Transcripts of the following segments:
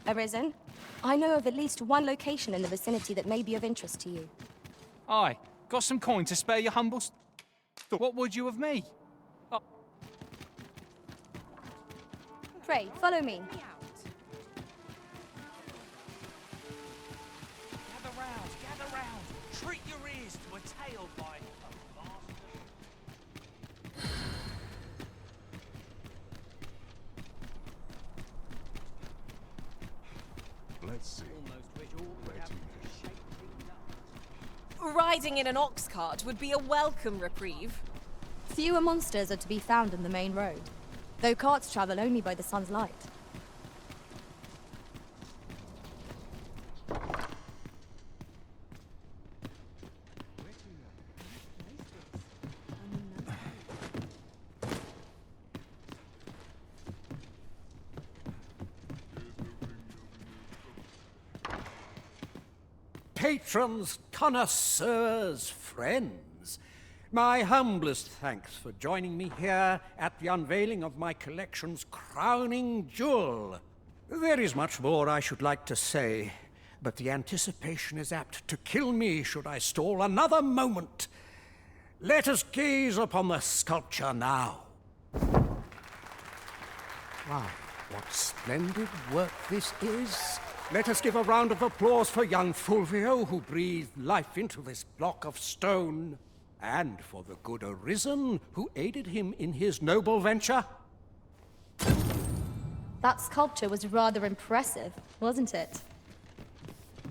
Arisen, I know of at least one location in the vicinity that may be of interest to you. Aye, got some coin to spare your humbles? What would you of me? Pray, follow me. Gather round. Treat your ears to a tale by a bastard. Let's see. Riding in an ox cart would be a welcome reprieve. Fewer monsters are to be found in the main road, though carts travel only by the sun's light. Patrons, connoisseurs, friends, my humblest thanks for joining me here at the unveiling of my collection's crowning jewel. There is much more I should like to say, but the anticipation is apt to kill me should I stall another moment. Let us gaze upon the sculpture now. Wow, what splendid work this is. Let us give a round of applause for young Fulvio, who breathed life into this block of stone, and for the good Arisen, who aided him in his noble venture. That sculpture was rather impressive, wasn't it?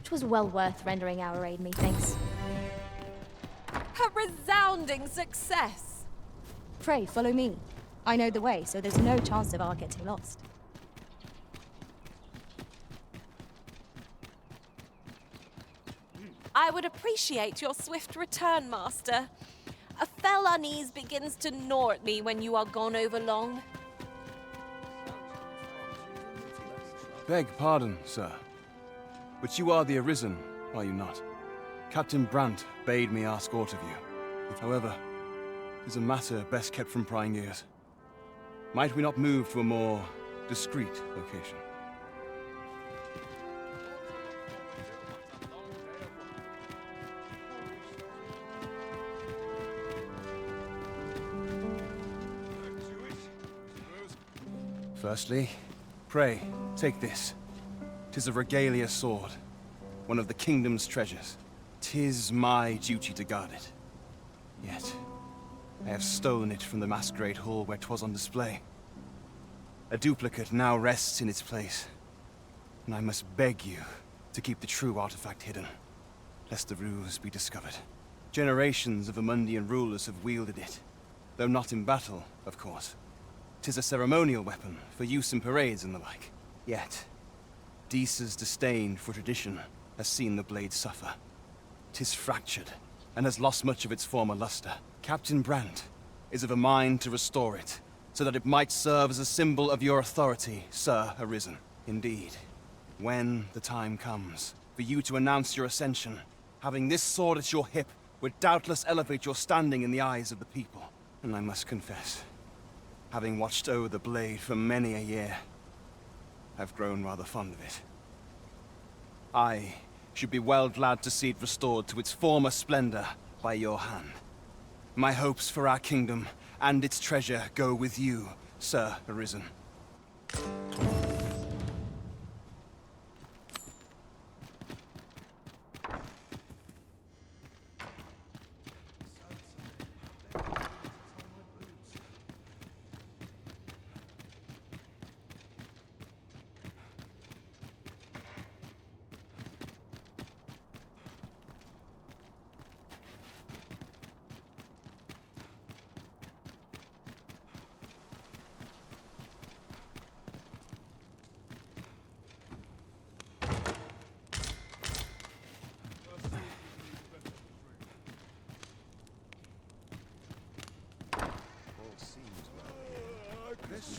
It was well worth rendering our aid, methinks. A resounding success! Pray, follow me. I know the way, so there's no chance of our getting lost. I would appreciate your swift return, Master. A fell unease begins to gnaw at me when you are gone over long. Beg pardon, sir. But you are the Arisen, are you not? Captain Brandt bade me ask aught of you. However, it is a matter best kept from prying ears. Might we not move to a more discreet location? Firstly, pray, take this. 'Tis a regalia sword, one of the kingdom's treasures. 'Tis my duty to guard it. Yet, I have stolen it from the masquerade hall where 'twas on display. A duplicate now rests in its place, and I must beg you to keep the true artifact hidden, lest the ruse be discovered. Generations of Amundian rulers have wielded it, though not in battle, of course. 'Tis a ceremonial weapon for use in parades and the like. Yet, Deesa's disdain for tradition has seen the blade suffer. 'Tis fractured, and has lost much of its former luster. Captain Brandt is of a mind to restore it, so that it might serve as a symbol of your authority, Sir Arisen. Indeed, when the time comes for you to announce your ascension, having this sword at your hip would doubtless elevate your standing in the eyes of the people. And I must confess, having watched over the blade for many a year, I've grown rather fond of it. I should be well glad to see it restored to its former splendor by your hand. My hopes for our kingdom and its treasure go with you, Sir Arisen.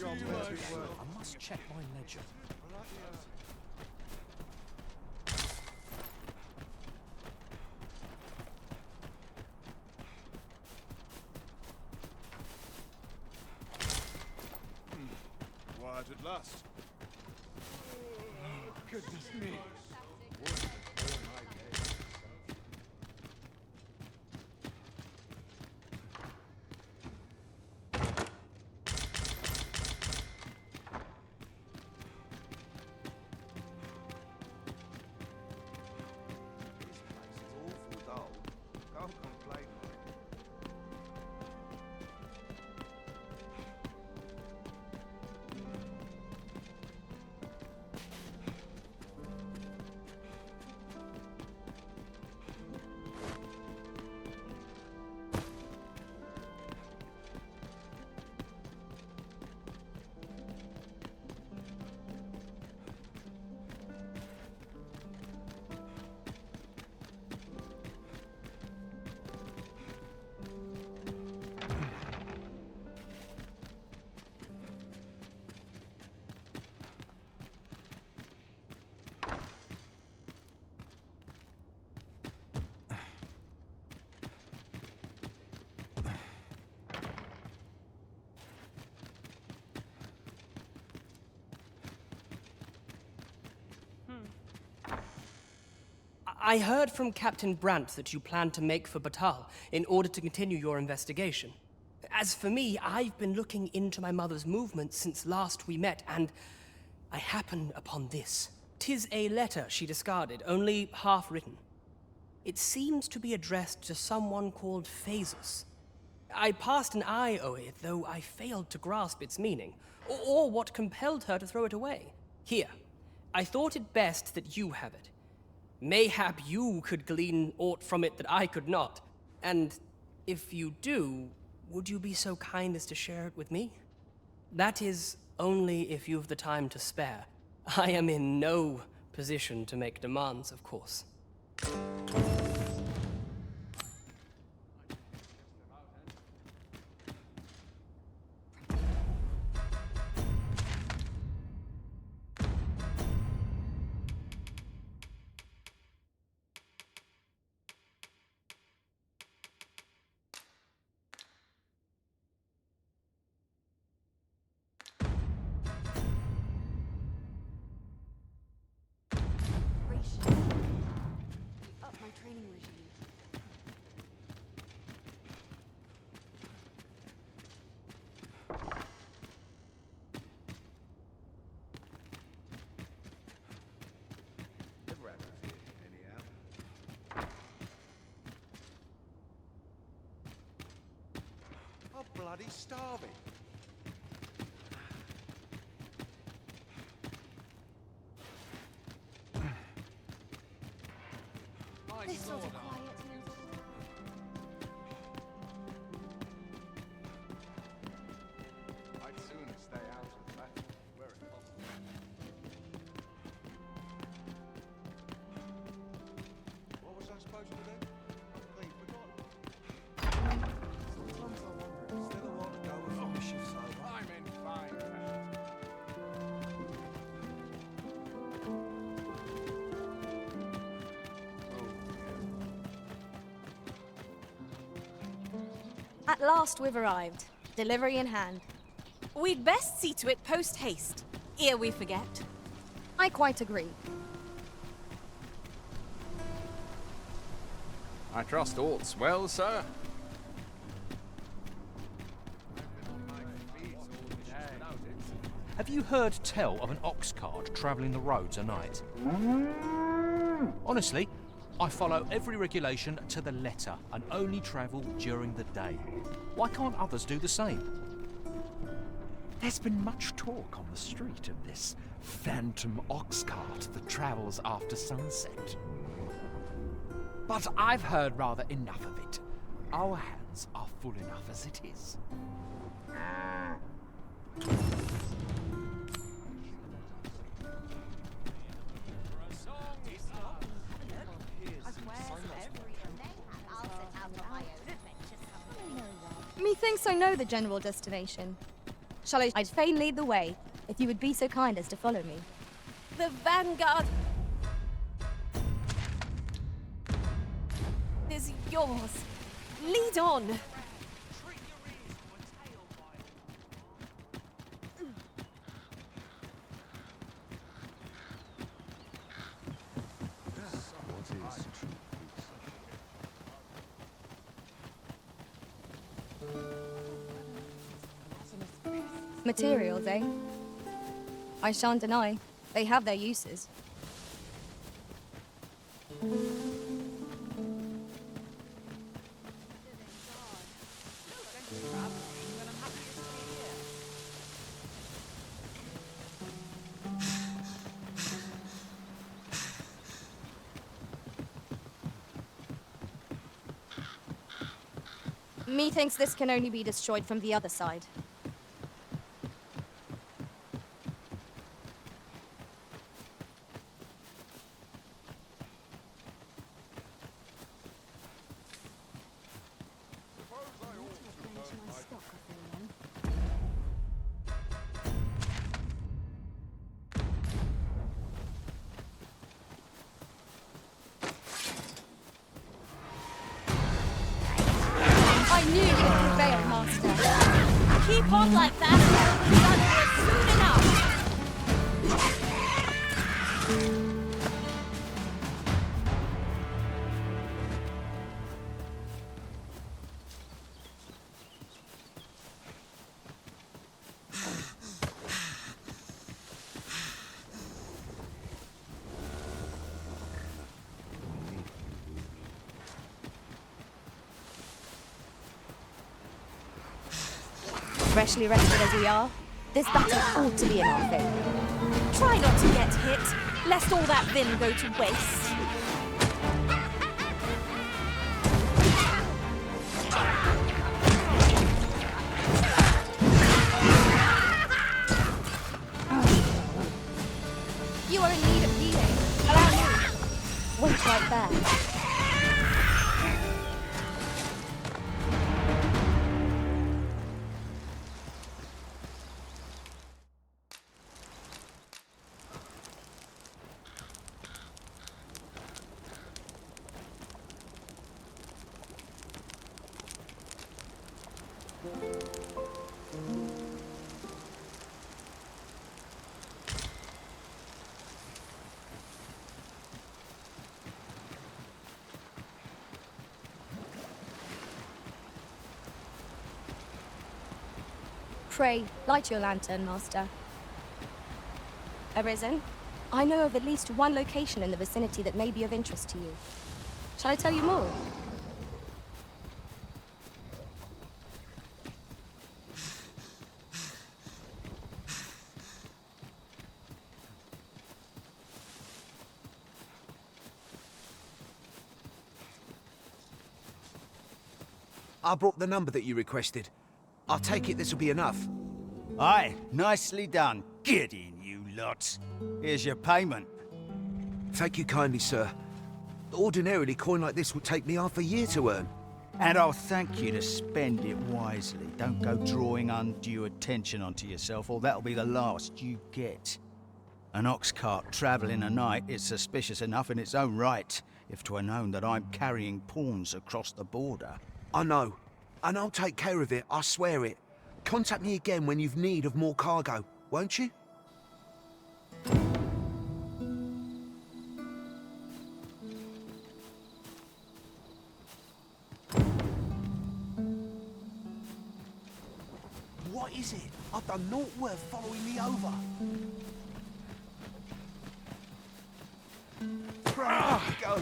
I must check my ledger. Quiet at last. Goodness me. I heard from Captain Brandt that you plan to make for Batal in order to continue your investigation. As for me, I've been looking into my mother's movements since last we met, and I happened upon this. 'Tis a letter she discarded, only half written. It seems to be addressed to someone called Phasus. I passed an eye o'er it, though I failed to grasp its meaning, or what compelled her to throw it away. Here, I thought it best that you have it. Mayhap you could glean aught from it that I could not. And if you do, would you be so kind as to share it with me? That is, only if you've the time to spare. I am in no position to make demands, of course. Up my training regime. Never happens here, anyhow. I'm bloody starving. This sort of quiet. I'd sooner stay out of that, where it's possible. What was I supposed to do? I've clean forgotten. Sometimes I wonder, still a while to go with my shift's over. I'm in fine fashion. At last we've arrived. Delivery in hand. We'd best see to it post-haste, ere we forget. I quite agree. I trust all's well, sir. Have you heard tell of an ox cart travelling the roads at night? Honestly, I follow every regulation to the letter and only travel during the day. Why can't others do the same? There's been much talk on the street of this phantom ox cart that travels after sunset. But I've heard rather enough of it. Our hands are full enough as it is. Methinks I know the general destination. Shall I'd fain lead the way, if you would be so kind as to follow me. The vanguard is yours. Lead on. Treat your ears to a tail bite. Materials, eh? I shan't deny. They have their uses. Methinks this can only be destroyed from the other side. I knew you'd prevail, Master. Keep on like that, and we'll be done with it soon enough. Freshly rested as we are, this battle ought to be in our favor. Try not to get hit, lest all that vim go to waste. You are in need of healing. Allow me. Wait right there. Pray, light your lantern, Master. Arisen, I know of at least one location in the vicinity that may be of interest to you. Shall I tell you more? I brought the number that you requested. I'll take it this'll be enough. Aye, nicely done. Get in, you lot. Here's your payment. Thank you kindly, sir. Ordinarily, coin like this would take me half a year to earn. And I'll thank you to spend it wisely. Don't go drawing undue attention onto yourself, or that'll be the last you get. An ox cart travelling a night is suspicious enough in its own right, if 'twere known that I'm carrying pawns across the border. I know. And I'll take care of it, I swear it. Contact me again when you've need of more cargo, won't you? What is it? I've done naught worth following me over. Go.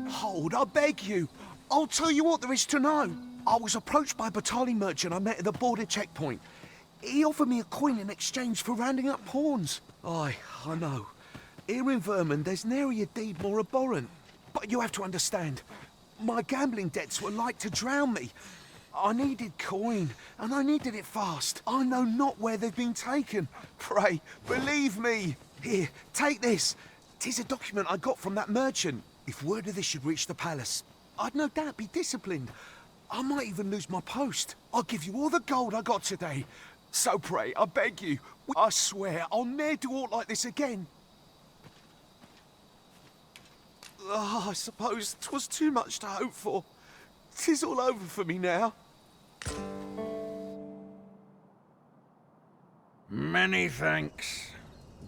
Hold, I beg you. I'll tell you what there is to know. I was approached by a battalion merchant I met at the border checkpoint. He offered me a coin in exchange for rounding up pawns. Aye, I know. Here in Vermund, there's nary a deed more abhorrent. But you have to understand, my gambling debts were like to drown me. I needed coin, and I needed it fast. I know not where they've been taken. Pray, believe me. Here, take this. 'Tis a document I got from that merchant. If word of this should reach the palace, I'd no doubt be disciplined. I might even lose my post. I'll give you all the gold I got today. So pray, I beg you. I swear I'll ne'er do aught like this again. Oh, I suppose 'twas too much to hope for. 'Tis all over for me now. Many thanks.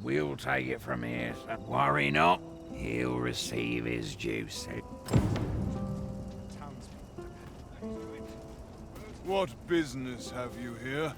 We'll take it from here, so worry not. He'll receive his juice. What business have you here?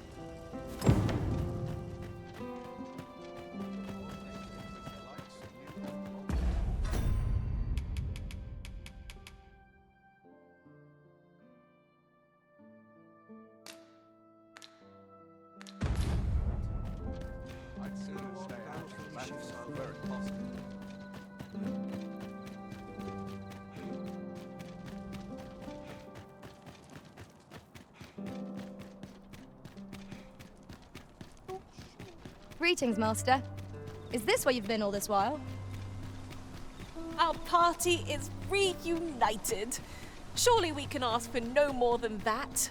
Greetings, Master. Is this where you've been all this while? Our party is reunited. Surely we can ask for no more than that.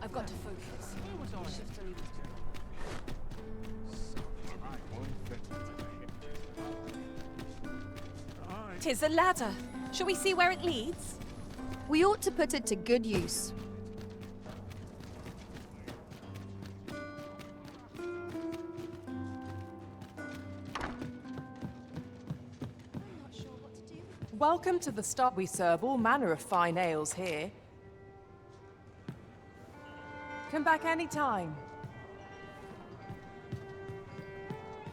I've got to focus. Shift and- Tis a ladder. Shall we see where it leads? We ought to put it to good use. Welcome to the stop. We serve all manner of fine ales here. Come back anytime.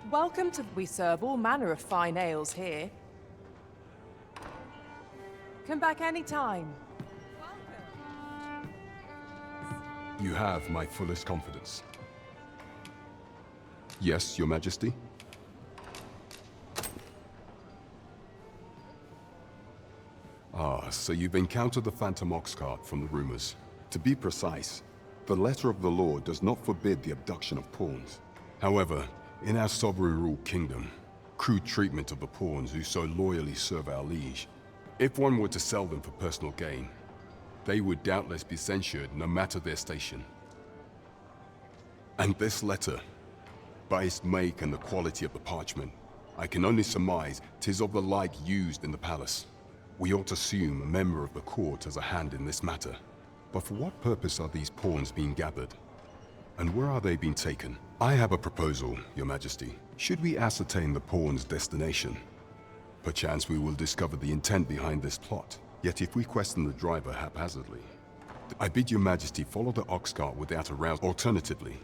Welcome to... We serve all manner of fine ales here. Come back anytime. You have my fullest confidence. Yes, Your Majesty? Ah, so you've encountered the Phantom Oxcart from the rumors. To be precise, the letter of the law does not forbid the abduction of pawns. However, in our sovereign-ruled kingdom, crude treatment of the pawns who so loyally serve our liege. If one were to sell them for personal gain, they would doubtless be censured no matter their station. And this letter, by its make and the quality of the parchment, I can only surmise 'tis of the like used in the palace. We ought to assume a member of the court has a hand in this matter. But for what purpose are these pawns being gathered? And where are they being taken? I have a proposal, Your Majesty. Should we ascertain the pawn's destination, perchance we will discover the intent behind this plot. Yet if we question the driver haphazardly, I bid Your Majesty follow the oxcart without a route. Alternatively,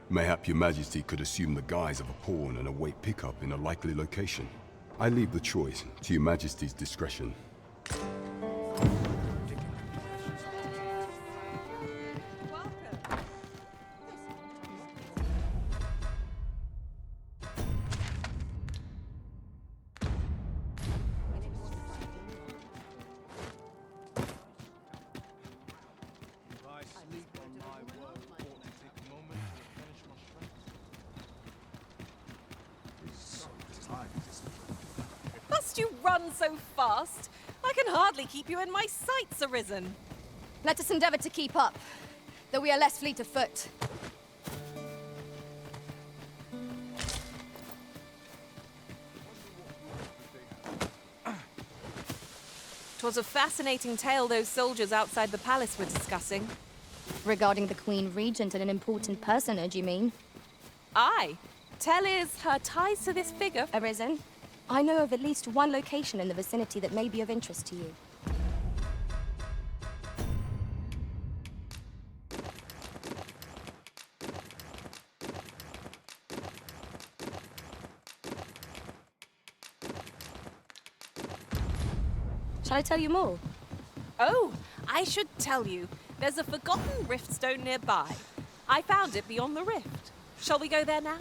mayhap Your Majesty could assume the guise of a pawn and await pickup in a likely location. I leave the choice to Your Majesty's discretion. Must you run so fast? I can hardly keep you in my sights, Arisen. Let us endeavor to keep up, though we are less fleet of foot. 'Twas a fascinating tale those soldiers outside the palace were discussing. Regarding the Queen Regent and an important personage, you mean? Aye. Tell is her ties to this figure. Arisen, I know of at least one location in the vicinity that may be of interest to you. Shall I tell you more? Oh, I should tell you. There's a forgotten rift stone nearby. I found it beyond the rift. Shall we go there now?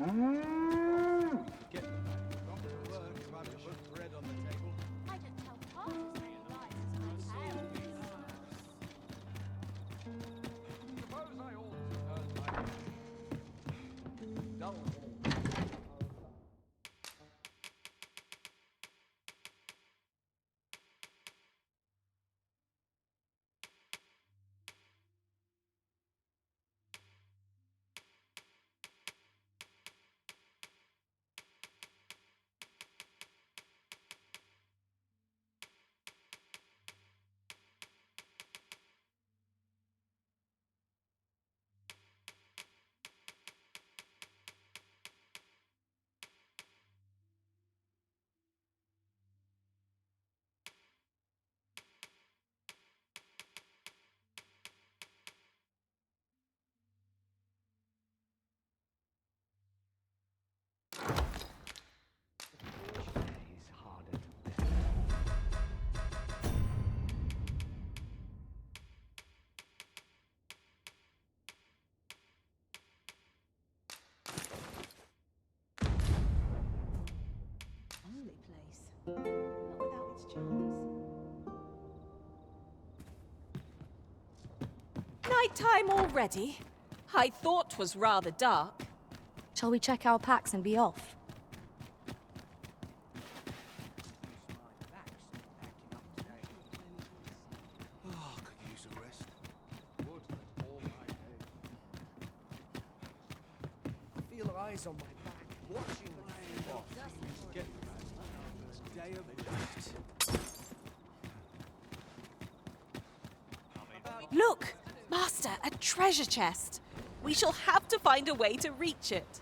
Get off to work to have to put bread on the table. I just tell half as many lies as I can. Suppose I ought to turn my dull. Only place. Not without its charms. Nighttime already? I thought 'twas rather dark. Shall we check our packs and be off? Oh, I could use a rest. Would that all my day. I feel eyes on my back, watching me. Day of rest. Look! Master, a treasure chest. We shall have to find a way to reach it.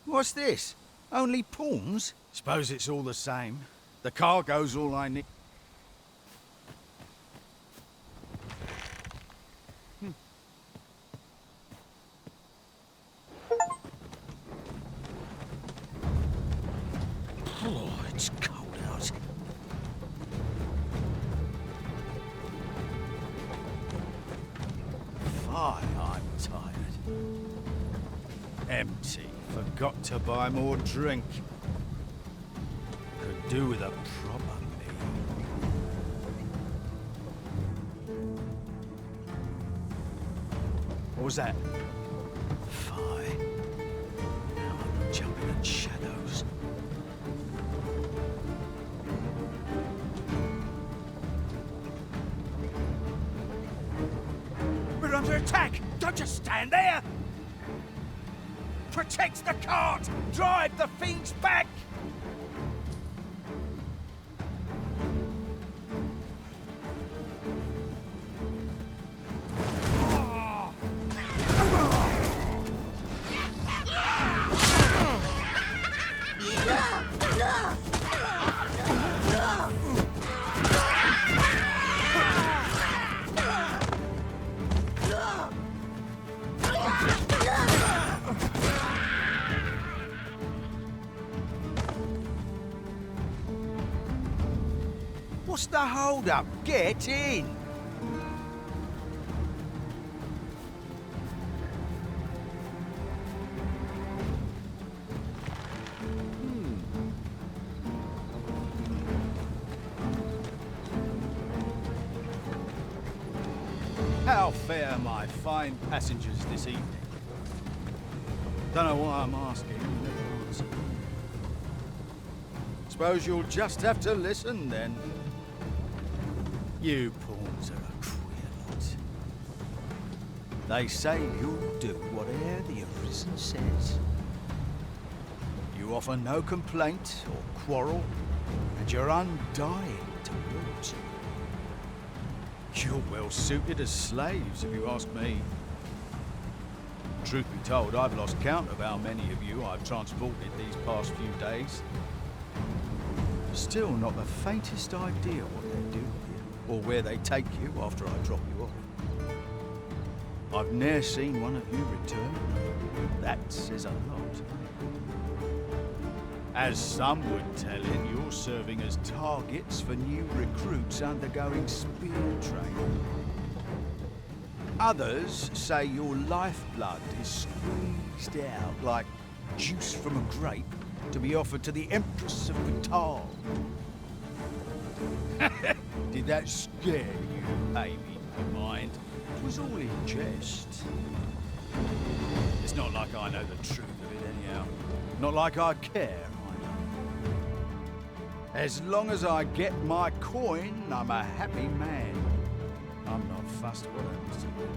What's this? Only pawns? Suppose it's all the same. The cargo's all I need. Oh, it's cold out. Fine, I'm tired. Empty. Forgot to buy more drink. Could do with a proper meal. What was that? Fine. Now I'm jumping at shadows. We're under attack! Don't just stand there! Protect the cart! Drive the fiends back! What's the hold up? Get in! How fare my fine passengers this evening? Don't know why I'm asking. You never answer. Suppose you'll just have to listen then. You pawns are a queer lot. They say you'll do whate'er the arisen says. You offer no complaint or quarrel, and you're undying to loot. You're well suited as slaves, if you ask me. Truth be told, I've lost count of how many of you I've transported these past few days. Still not the faintest idea what they do here, or where they take you after I drop you off. I've ne'er seen one of you return. That says a lot. As some would tell it, you're serving as targets for new recruits undergoing spear training. Others say your lifeblood is squeezed out like juice from a grape to be offered to the Empress of Batal. Did that scare you, baby, my mind? It was all in jest. It's not like I know the truth of it anyhow. Not like I care. As long as I get my coin, I'm a happy man. I'm not fussed what happens to you.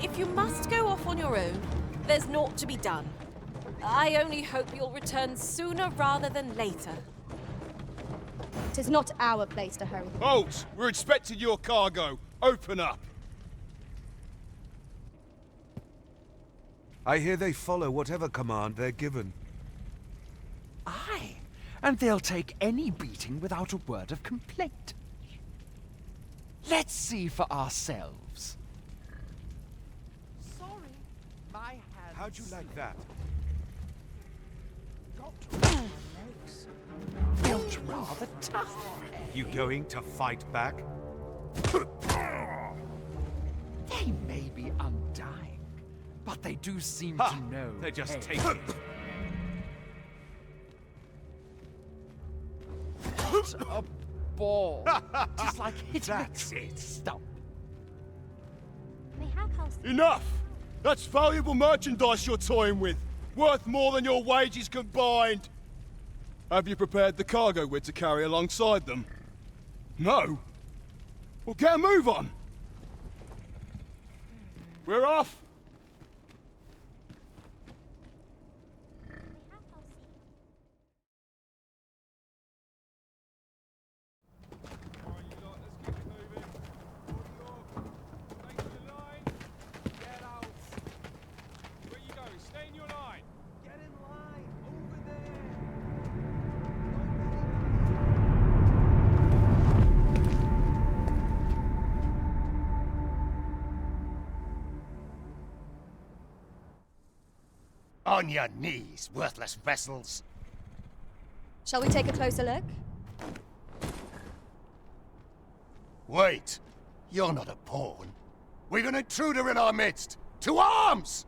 If you must go off on your own, there's naught to be done. I only hope you'll return sooner rather than later. 'Tis not our place to hurry. Halt! We're expecting your cargo. Open up. I hear they follow whatever command they're given. Aye, and they'll take any beating without a word of complaint. Let's see for ourselves. Sorry, my hands. How'd you like that? Felt rather tough. You going to fight back? They may be undying, but they do seem Ha! to know. They're just hey. taking it. What a ball. Just like hitting That's a stump. May have house. Enough! That's valuable merchandise you're toying with. Worth more than your wages combined. Have you prepared the cargo we're to carry alongside them? No? Well, get a move on. We're off. On your knees, worthless vessels. Shall we take a closer look? Wait, you're not a pawn. We've an intruder in our midst. To arms!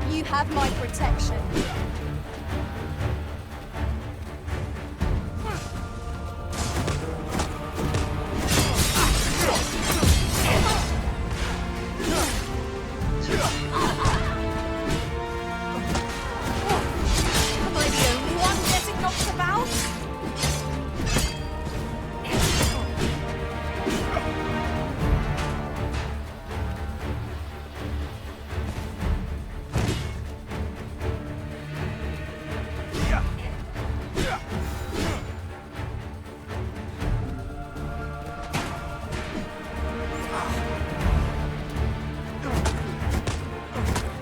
You have my protection. Am I the only one getting knocked about?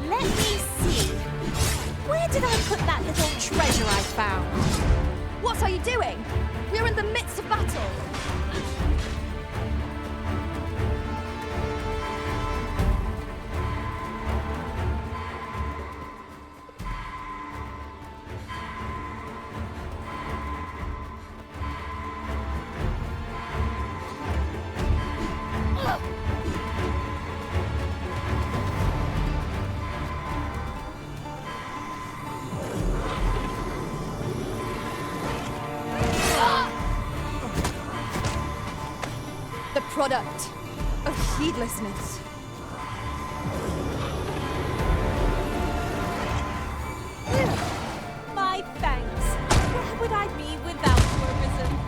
Let me see. Where did I put that little treasure I found? What are you doing? We're in the midst of battle! The product of heedlessness. My thanks. Where would I be without tourism?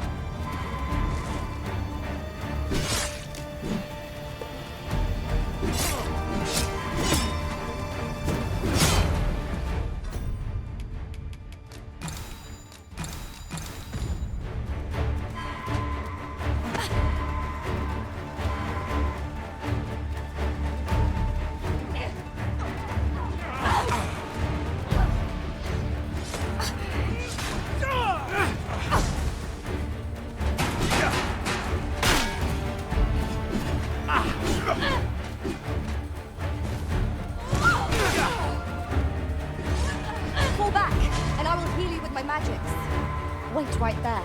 Fall back, and I will heal you with my magics. Wait right there.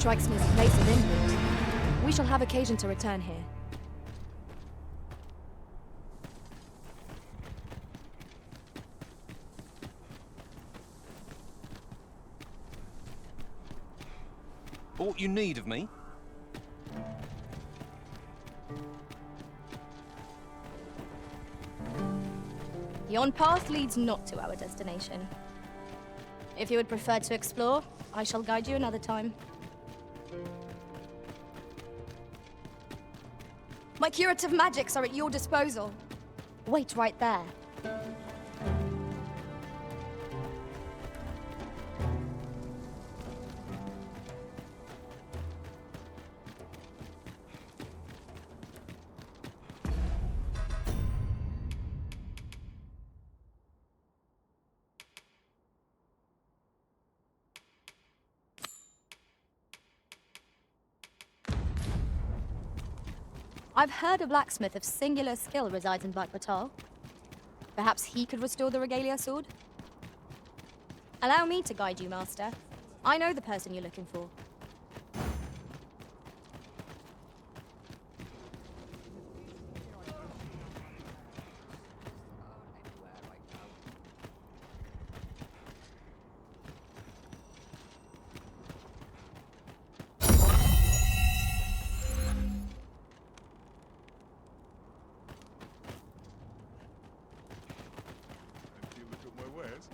strikes me as a place of import. We shall have occasion to return here. Aught you need of me? Yon path leads not to our destination. If you would prefer to explore, I shall guide you another time. My curative magics are at your disposal. Wait right there. I've heard a blacksmith of singular skill resides in Batal. Perhaps he could restore the Regalia sword? Allow me to guide you, Master. I know the person you're looking for. You look at my wares.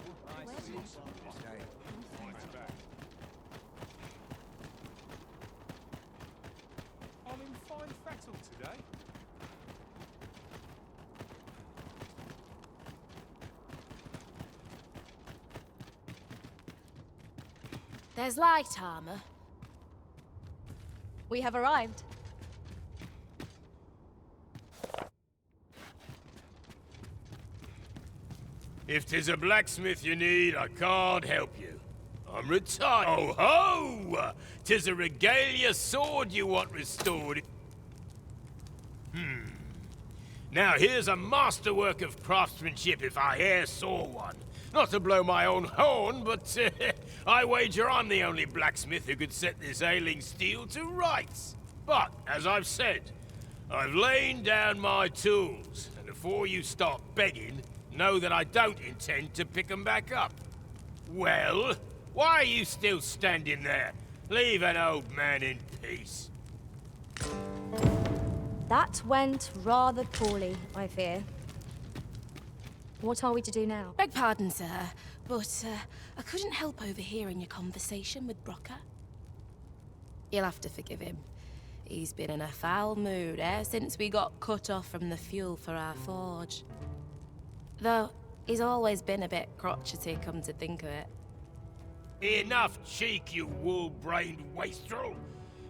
I'm in fine fettle today. There's light armor. We have arrived. If 'tis a blacksmith you need, I can't help you. I'm retired. Oh ho! 'Tis a regalia sword you want restored. Now here's a masterwork of craftsmanship if I e'er saw one. Not to blow my own horn, but I wager I'm the only blacksmith who could set this ailing steel to rights. But, as I've said, I've lain down my tools, and before you start begging, know that I don't intend to pick 'em back up. Well, why are you still standing there? Leave an old man in peace. That went rather poorly, I fear. What are we to do now? Beg pardon, sir, but I couldn't help overhearing your conversation with Brocker. You'll have to forgive him. He's been in a foul mood ever since we got cut off from the fuel for our forge. Though, he's always been a bit crotchety, come to think of it. Enough cheek, you wool-brained wastrel.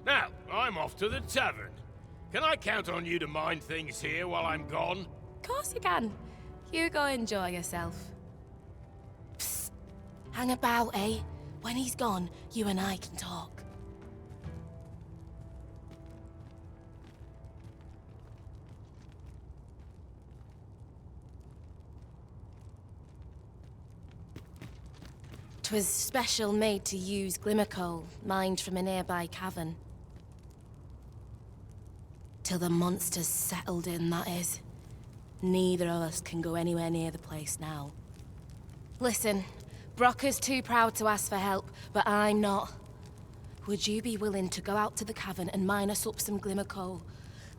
Now, I'm off to the tavern. Can I count on you to mind things here while I'm gone? Of course you can. You go enjoy yourself. Psst. Hang about, eh? When he's gone, you and I can talk. "'Twas special made to use glimmer coal, mined from a nearby cavern. Till the monsters settled in, that is. Neither of us can go anywhere near the place now. Listen, Brocker's too proud to ask for help, but I'm not. Would you be willing to go out to the cavern and mine us up some glimmer coal?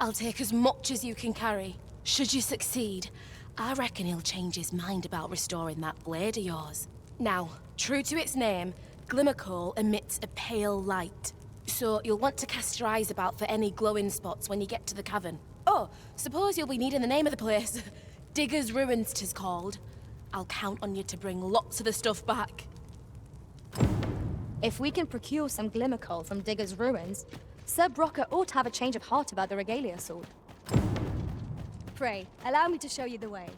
I'll take as much as you can carry. Should you succeed, I reckon he'll change his mind about restoring that blade of yours. Now, true to its name, glimmer coal emits a pale light. So you'll want to cast your eyes about for any glowing spots when you get to the cavern. Oh, suppose you'll be needing the name of the place. Digger's Ruins 'tis called. I'll count on you to bring lots of the stuff back. If we can procure some glimmer coal from Digger's Ruins, Sir Brocker ought to have a change of heart about the Regalia sword. Pray, allow me to show you the way.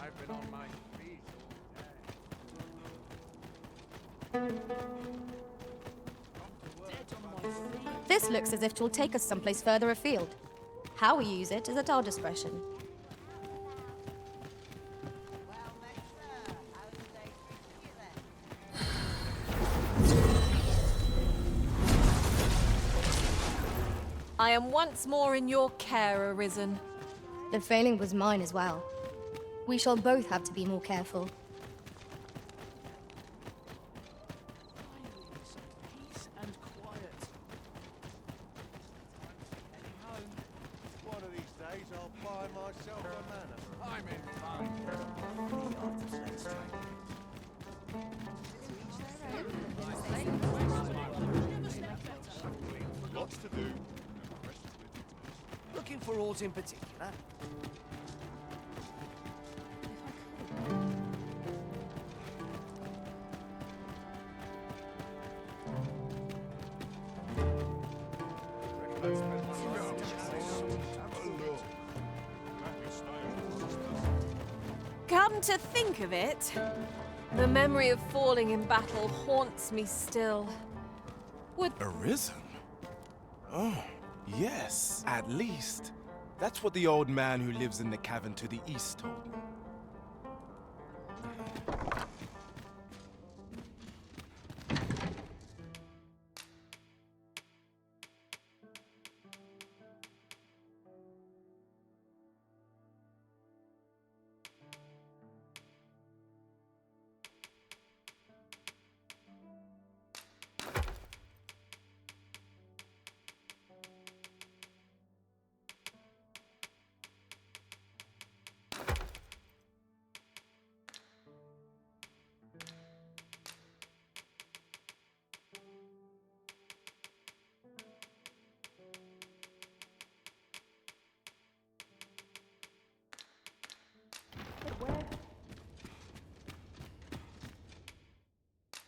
I've been on my feet all day. This looks as if 'twill take us someplace further afield. How we use it is at our discretion. I am once more in your care, Arisen. The failing was mine as well. We shall both have to be more careful. Peace and quiet. Heading home. One of these days I'll buy myself a manor. I'm in fine. Lots to do. Looking for aught in particular? Come to think of it, the memory of falling in battle haunts me still. Would Arisen? Oh, yes, at least. That's what the old man who lives in the cavern to the east told me.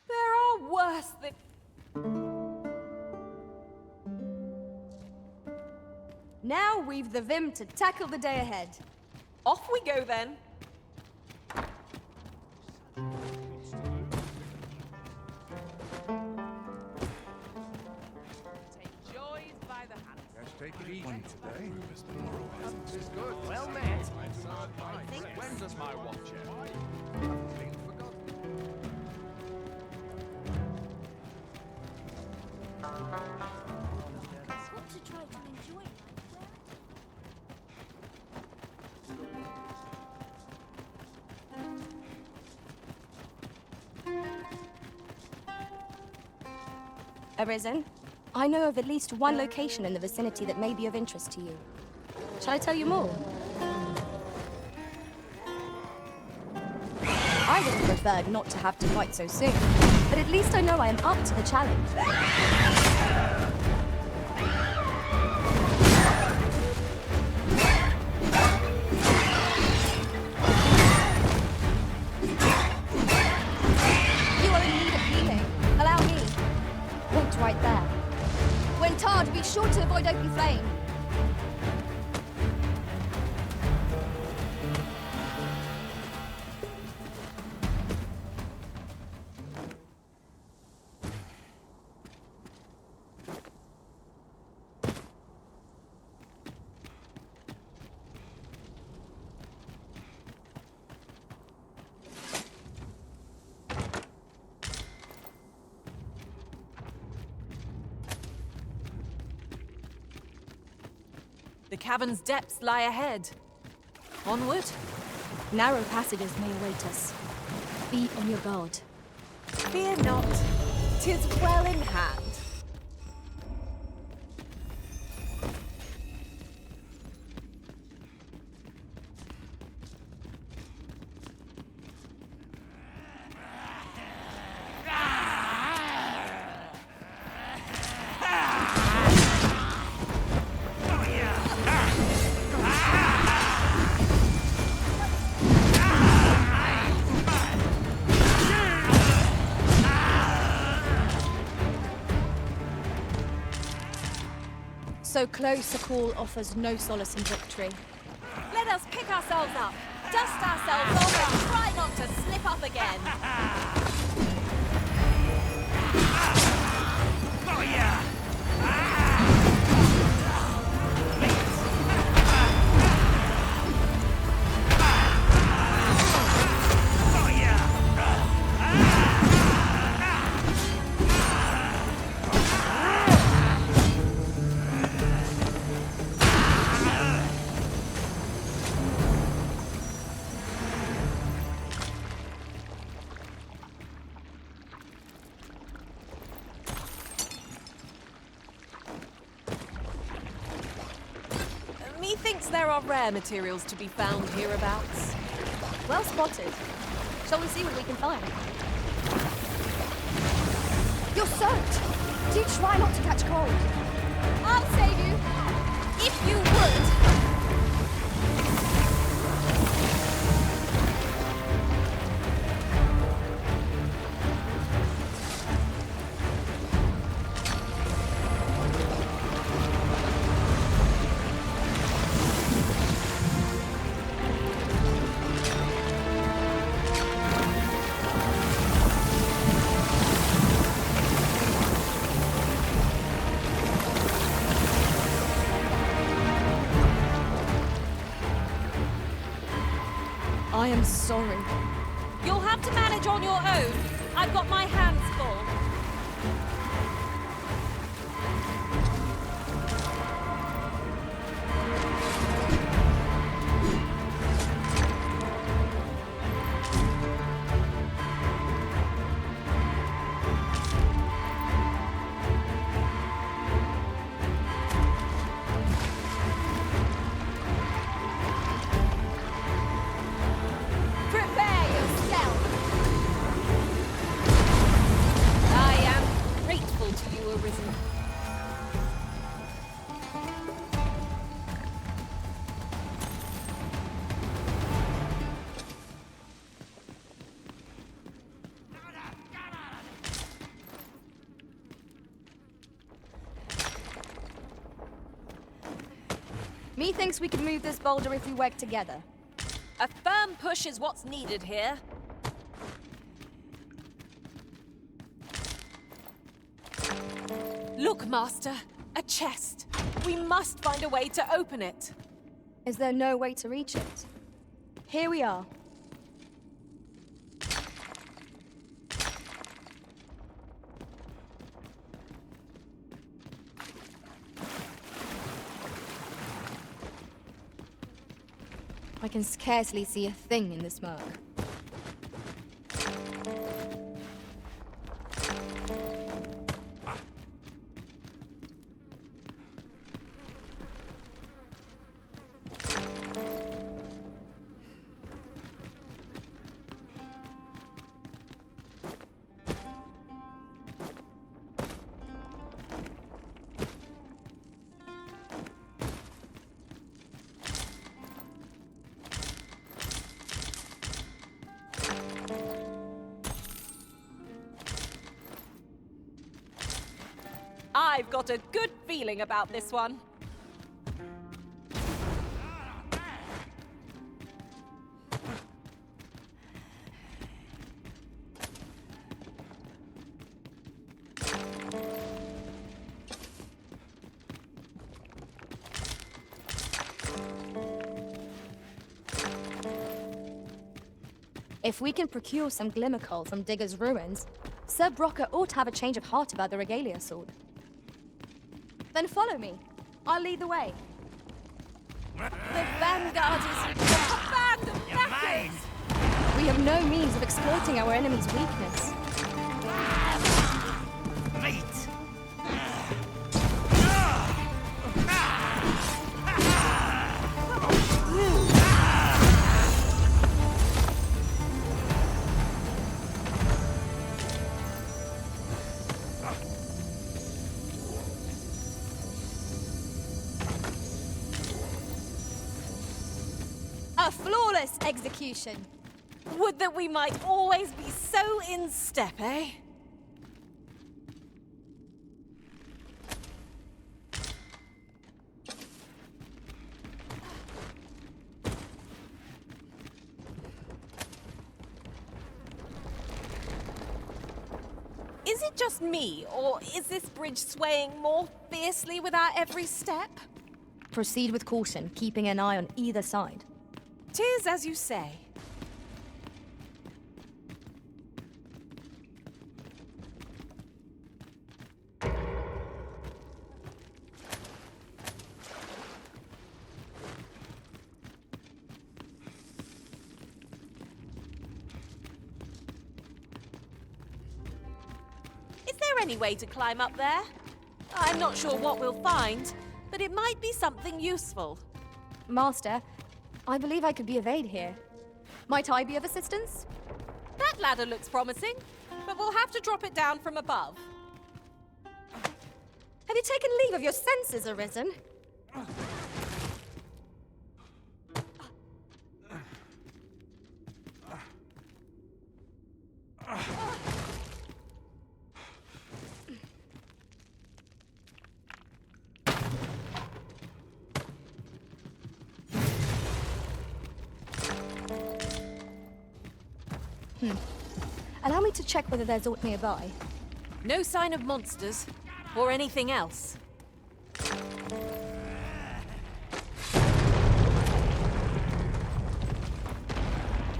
there are worse than... Now we've the vim to tackle the day ahead. Off we go then. Take joys by the hand. Let's take it easy today. This is good. Well met. When does my watch end? Haven't been forgotten. Got to try to enjoy life. Arisen, I know of at least one location in the vicinity that may be of interest to you. Shall I tell you more? I would have preferred not to have to fight so soon, but at least I know I am up to the challenge. You are in need of healing. Allow me. Point right there. When tarred, be sure to avoid open flame. The cavern's depths lie ahead. Onward. Narrow passages may await us. Be on your guard. Fear not. 'Tis well in hand. So close a call offers no solace in victory. Let us pick ourselves up, dust ourselves off, and try not to slip up again. Oh yeah! Methinks there are rare materials to be found hereabouts. Well spotted. Shall we see what we can find? You're soaked! Do try not to catch cold. I'll save you, if you would. I am sorry. You'll have to manage on your own. I've got my hands full. Prepare yourself! I am grateful to you, Arisen. Methinks we can move this boulder if we work together. A firm push is what's needed here. Look, Master. A chest. We must find a way to open it. Is there no way to reach it? Here we are. I can scarcely see a thing in the smoke. I've got a good feeling about this one. If we can procure some glimmer coal from Digger's ruins, Sir Brocker ought to have a change of heart about the Regalia sword. Then follow me. I'll lead the way. The Vanguard is a band of knackers! We have no means of exploiting our enemy's weakness. A flawless execution. Would that we might always be so in step, eh? Is it just me, or is this bridge swaying more fiercely with our every step? Proceed with caution, keeping an eye on either side. 'Tis as you say. Is there any way to climb up there? I'm not sure what we'll find, but it might be something useful. Master, I believe I could be of aid here. Might I be of assistance? That ladder looks promising, but we'll have to drop it down from above. Have you taken leave of your senses, Arisen? Allow me to check whether there's aught nearby. No sign of monsters, or anything else.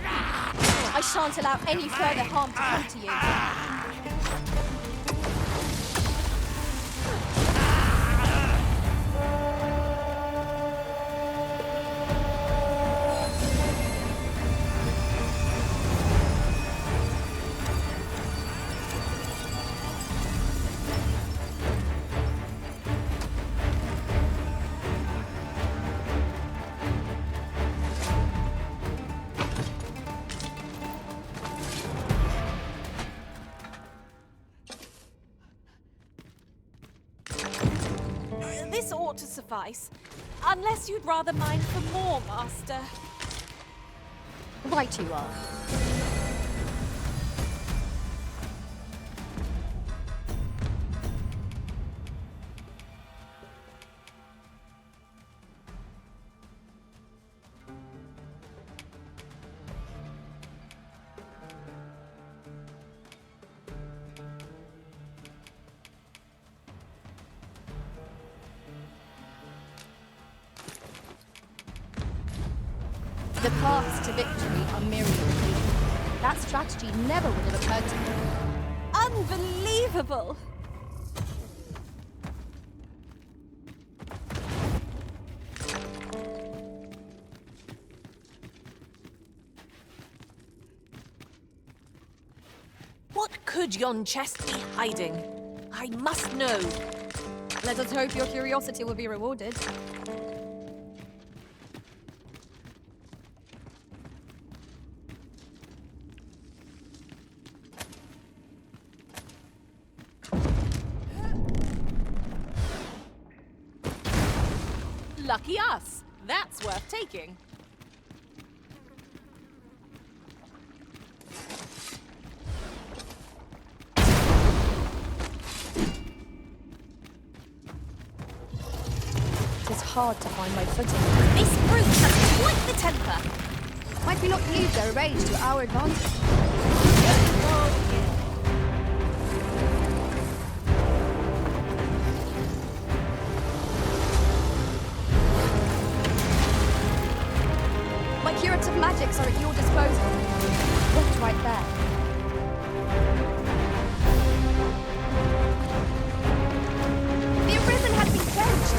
I shan't allow any further harm to come to you. This ought to suffice. Unless you'd rather mine for more, Master. Right you are. The paths to victory are myriad. That strategy never would have occurred to me. Unbelievable! What could yon chest be hiding? I must know. Let us hope your curiosity will be rewarded. Lucky us. That's worth taking. It's hard to find my footing. This brute has quite the temper. Might we not use their rage to our advantage? My curative magics are at your disposal. Looked right there. The Arisen has been quenched!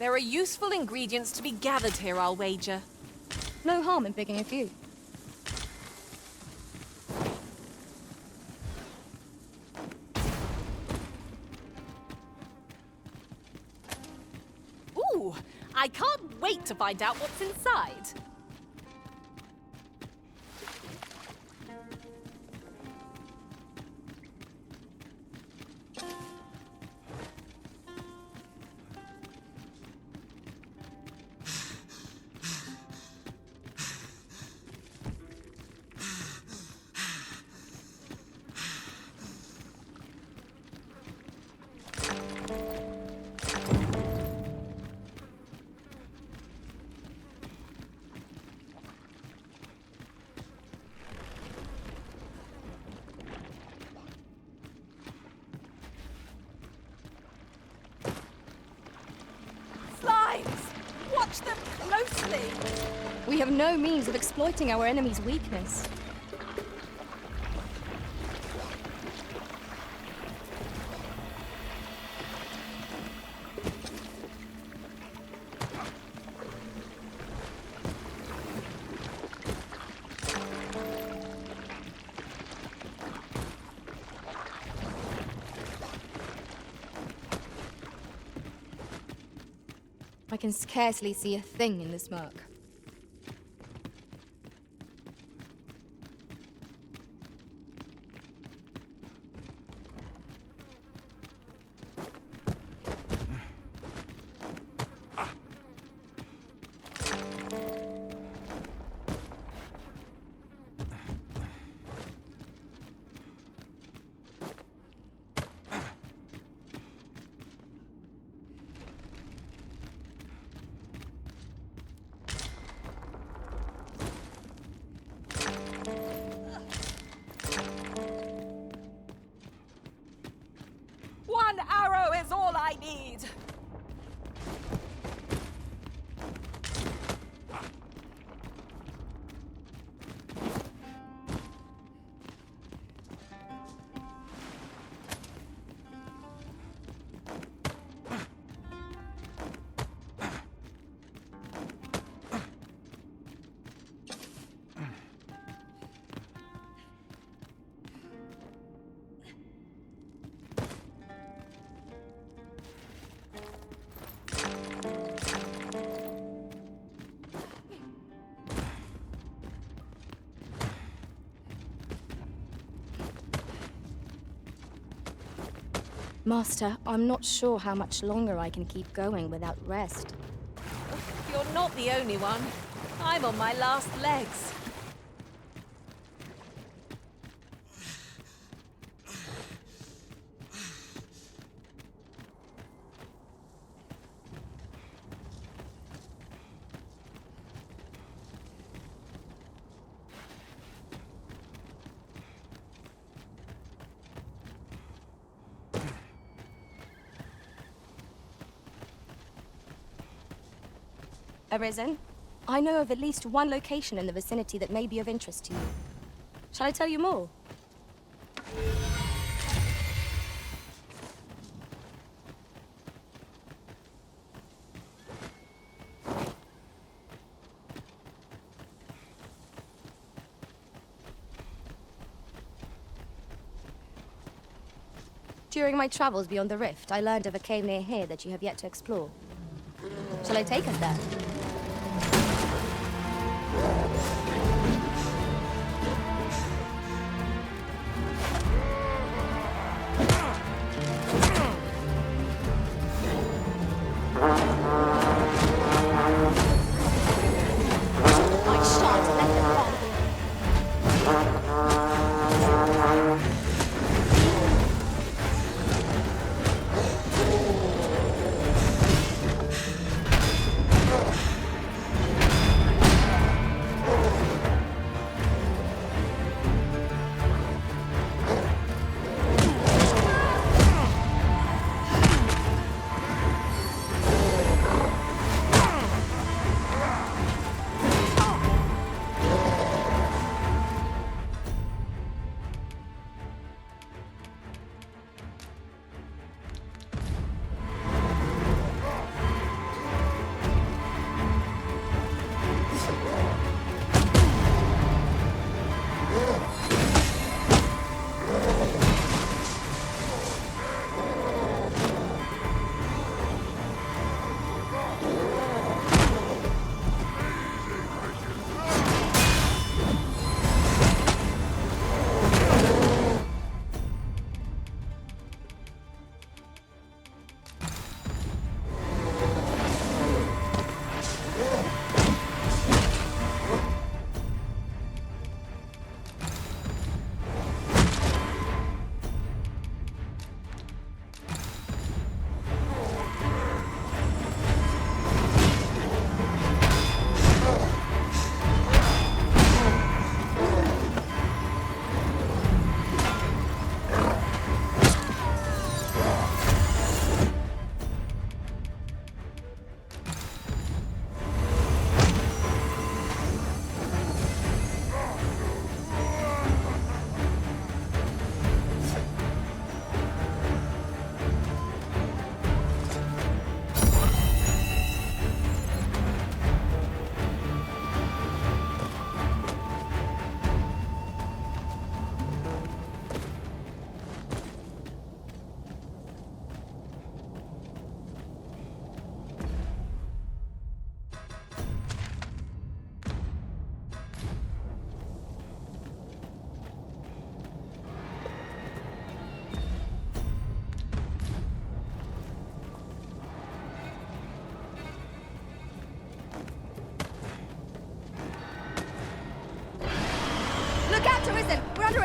There are useful ingredients to be gathered here, I'll wager. No harm in picking a few. Ooh, I can't wait to find out what's inside. Watch them closely! We have no means of exploiting our enemy's weakness. I can scarcely see a thing in the smoke. One arrow is all I need! Master, I'm not sure how much longer I can keep going without rest. You're not the only one. I'm on my last legs. Arisen, I know of at least one location in the vicinity that may be of interest to you. Shall I tell you more? During my travels beyond the rift, I learned of a cave near here that you have yet to explore. Shall I take us there?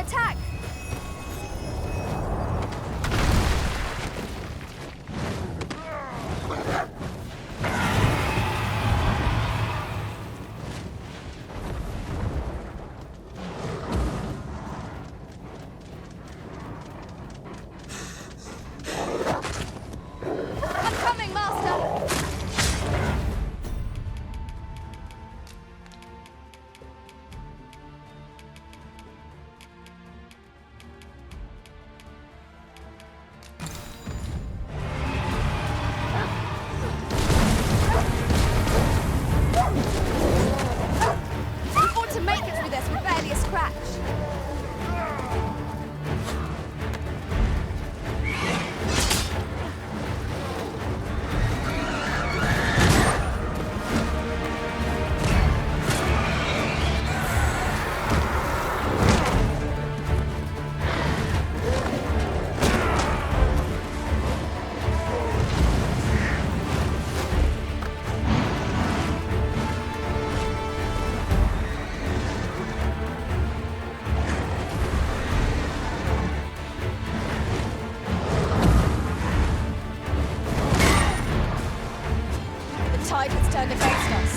attack! I'm coming, Master! We ought to make it through this with barely a scratch. The tide has turned against us.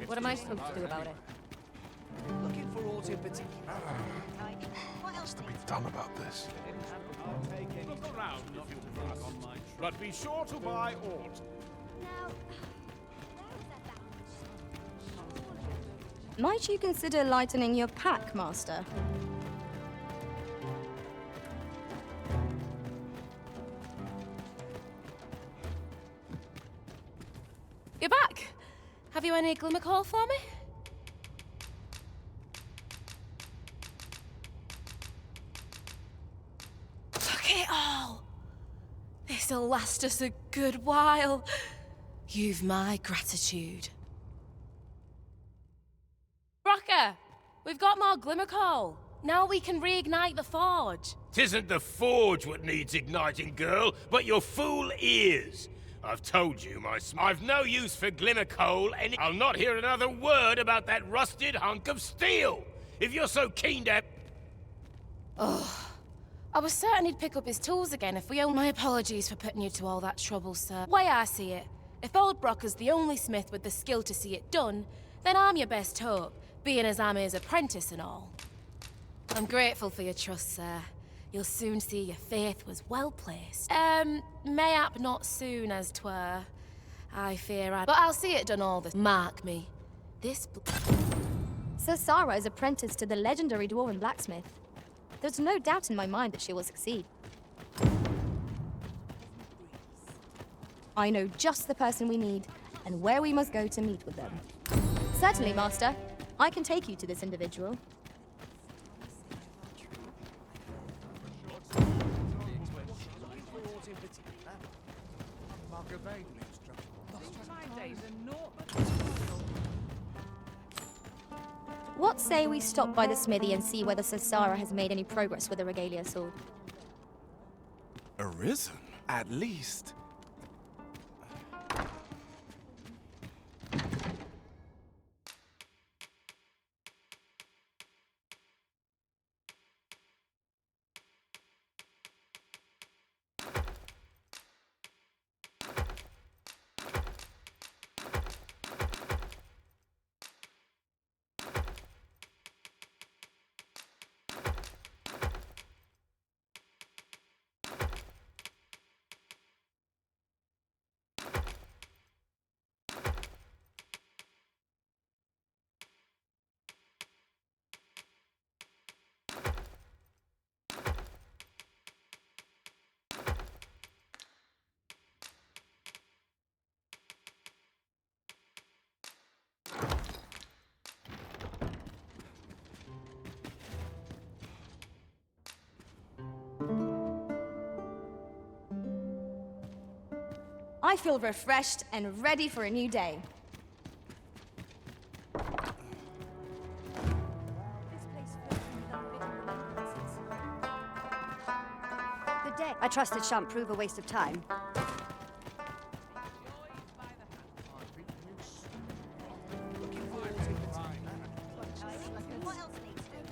What am I supposed to do about it? Looking for aught in particular. What else to be done about this? Look around if you must, but be sure to buy aught. Might you consider lightening your pack, Master? You're back. Have you any glimmer call for me? Look at it all. This'll last us a good while. You've my gratitude. Rocker, we've got more glimmer coal. Now we can reignite the forge. 'Tisn't the forge what needs igniting, girl, but your fool ears. I've told you, I've no use for glimmer coal, and I'll not hear another word about that rusted hunk of steel. If you're so keen to... Oh, I was certain he'd pick up his tools again if we owned. My apologies for putting you to all that trouble, sir. Way I see it, if old Brocker's the only smith with the skill to see it done, then I'm your best hope, being as I'm his apprentice and all. I'm grateful for your trust, sir. You'll soon see your faith was well placed. Mayhap not soon as 'twere. I fear I... But I'll see it done all this. Mark me. This... Sir Sarah is apprenticed to the legendary dwarven blacksmith. There's no doubt in my mind that she will succeed. I know just the person we need, and where we must go to meet with them. Certainly, Master. I can take you to this individual. What say we stop by the smithy and see whether Sir Sarah has made any progress with the regalia sword? Arisen, at least. I feel refreshed and ready for a new day. Good day. I trust it shan't prove a waste of time. What else needs doing?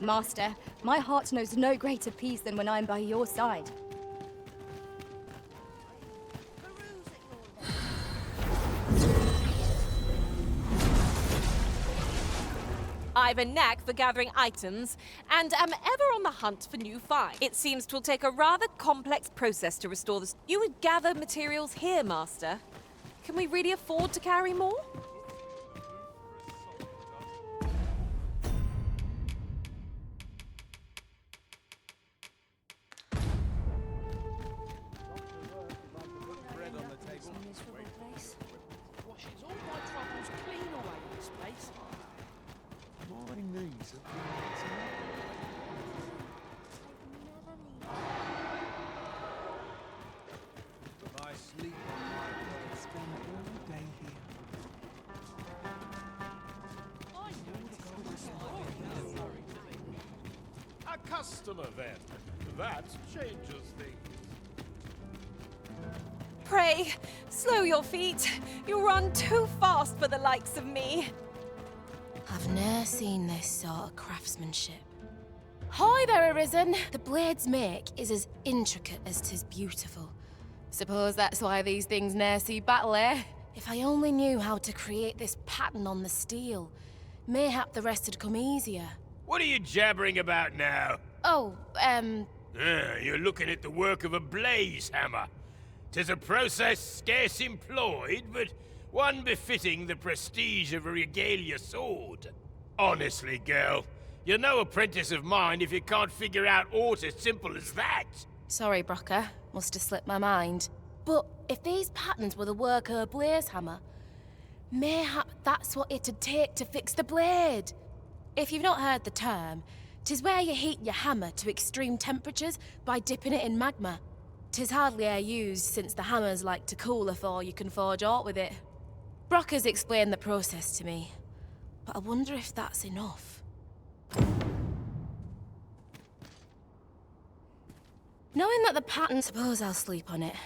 Master, my heart knows no greater peace than when I'm by your side. I've a knack for gathering items, and am ever on the hunt for new finds. It seems 'twill take a rather complex process to restore this. You would gather materials here, Master. Can we really afford to carry more? Washes all my troubles clean away this place. My knees are bleeding. If I sleep on my bed, spend all day here. A customer, then. That changes things. Pray, slow your feet. You run too fast for the likes of me. I've ne'er seen this sort of craftsmanship. Hi there, Arisen! The blade's make is as intricate as 'tis beautiful. Suppose that's why these things ne'er see battle, eh? If I only knew how to create this pattern on the steel, mayhap the rest would come easier. What are you jabbering about now? Oh, You're looking at the work of a blaze hammer. 'Tis a process scarce employed, but one befitting the prestige of a regalia sword. Honestly, girl, you're no apprentice of mine if you can't figure out aught as simple as that. Sorry, Brocker. Must have slipped my mind. But if these patterns were the work of a blaze hammer, mayhap that's what it'd take to fix the blade. If you've not heard the term, 'tis where you heat your hammer to extreme temperatures by dipping it in magma. 'Tis hardly e'er used since the hammers like to cool afore you can forge aught with it. Brocker's explained the process to me, but I wonder if that's enough. Knowing that the pattern, suppose I'll sleep on it.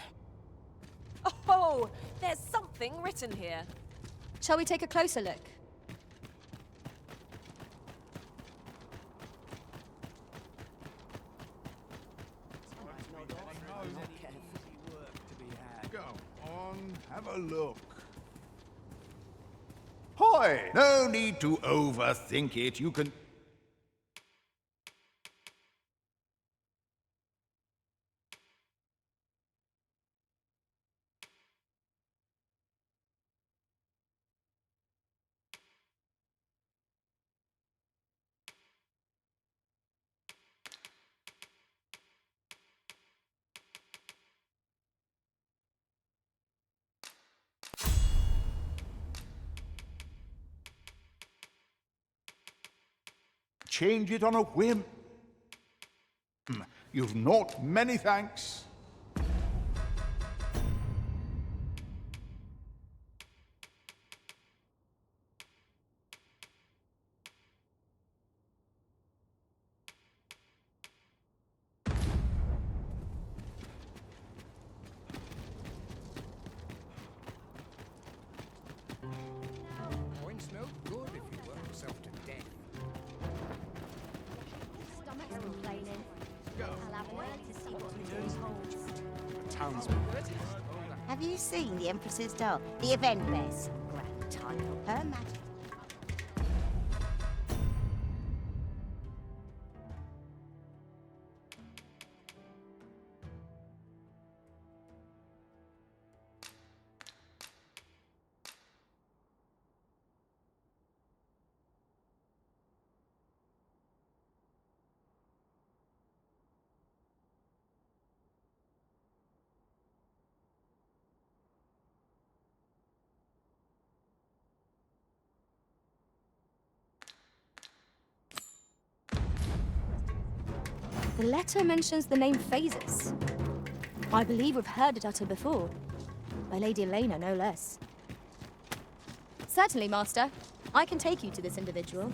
Oh, there's something written here. Shall we take a closer look? Go on, have a look. Hoy! No need to overthink it. You can... change it on a whim. You've not many thanks. Point's no good if you work yourself to death. Stomach's complaining. I'll have an early to see what the day holds. Townsman. Have you seen the Empress's doll? The event bears grand title, Her Majesty. The letter mentions the name Phases. I believe we've heard it uttered before. By Lady Elena, no less. Certainly, Master. I can take you to this individual.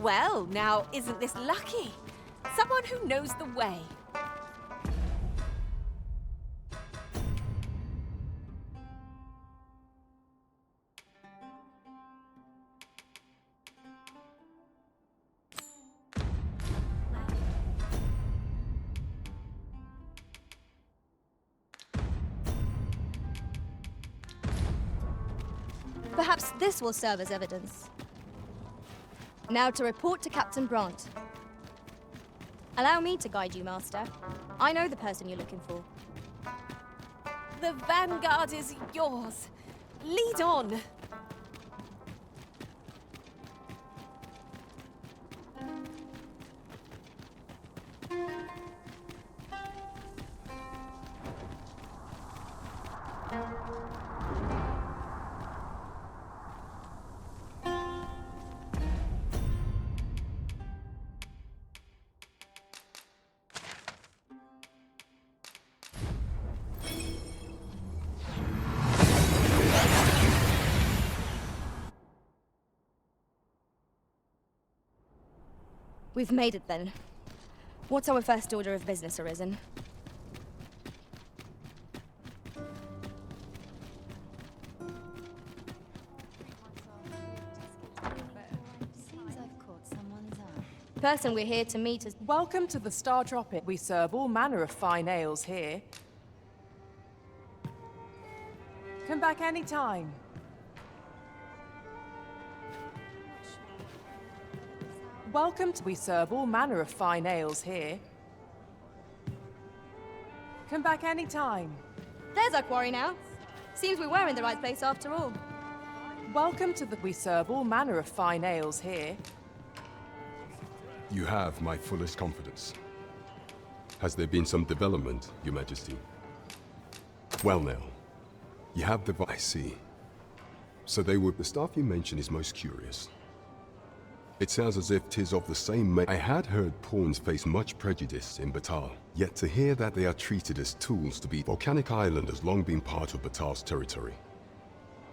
Well, now, isn't this lucky? Someone who knows the way. Perhaps this will serve as evidence. Now to report to Captain Brandt. Allow me to guide you, Master. I know the person you're looking for. The vanguard is yours. Lead on. We've made it then. What's our first order of business, Arisen? Seems I've caught someone's eye. The person we're here to meet is... Welcome to the Star Tropic. We serve all manner of fine ales here. Come back any time. Welcome to... We serve all manner of fine ales here. Come back any time. There's our quarry now. Seems we were in the right place after all. Welcome to the... We serve all manner of fine ales here. You have my fullest confidence. Has there been some development, Your Majesty? Well now, you have the... I see. So they were... The staff you mention is most curious. It sounds as if 'tis of the same I had heard pawns face much prejudice in Batal, yet to hear that they are treated as tools to be... Volcanic Island has long been part of Batal's territory.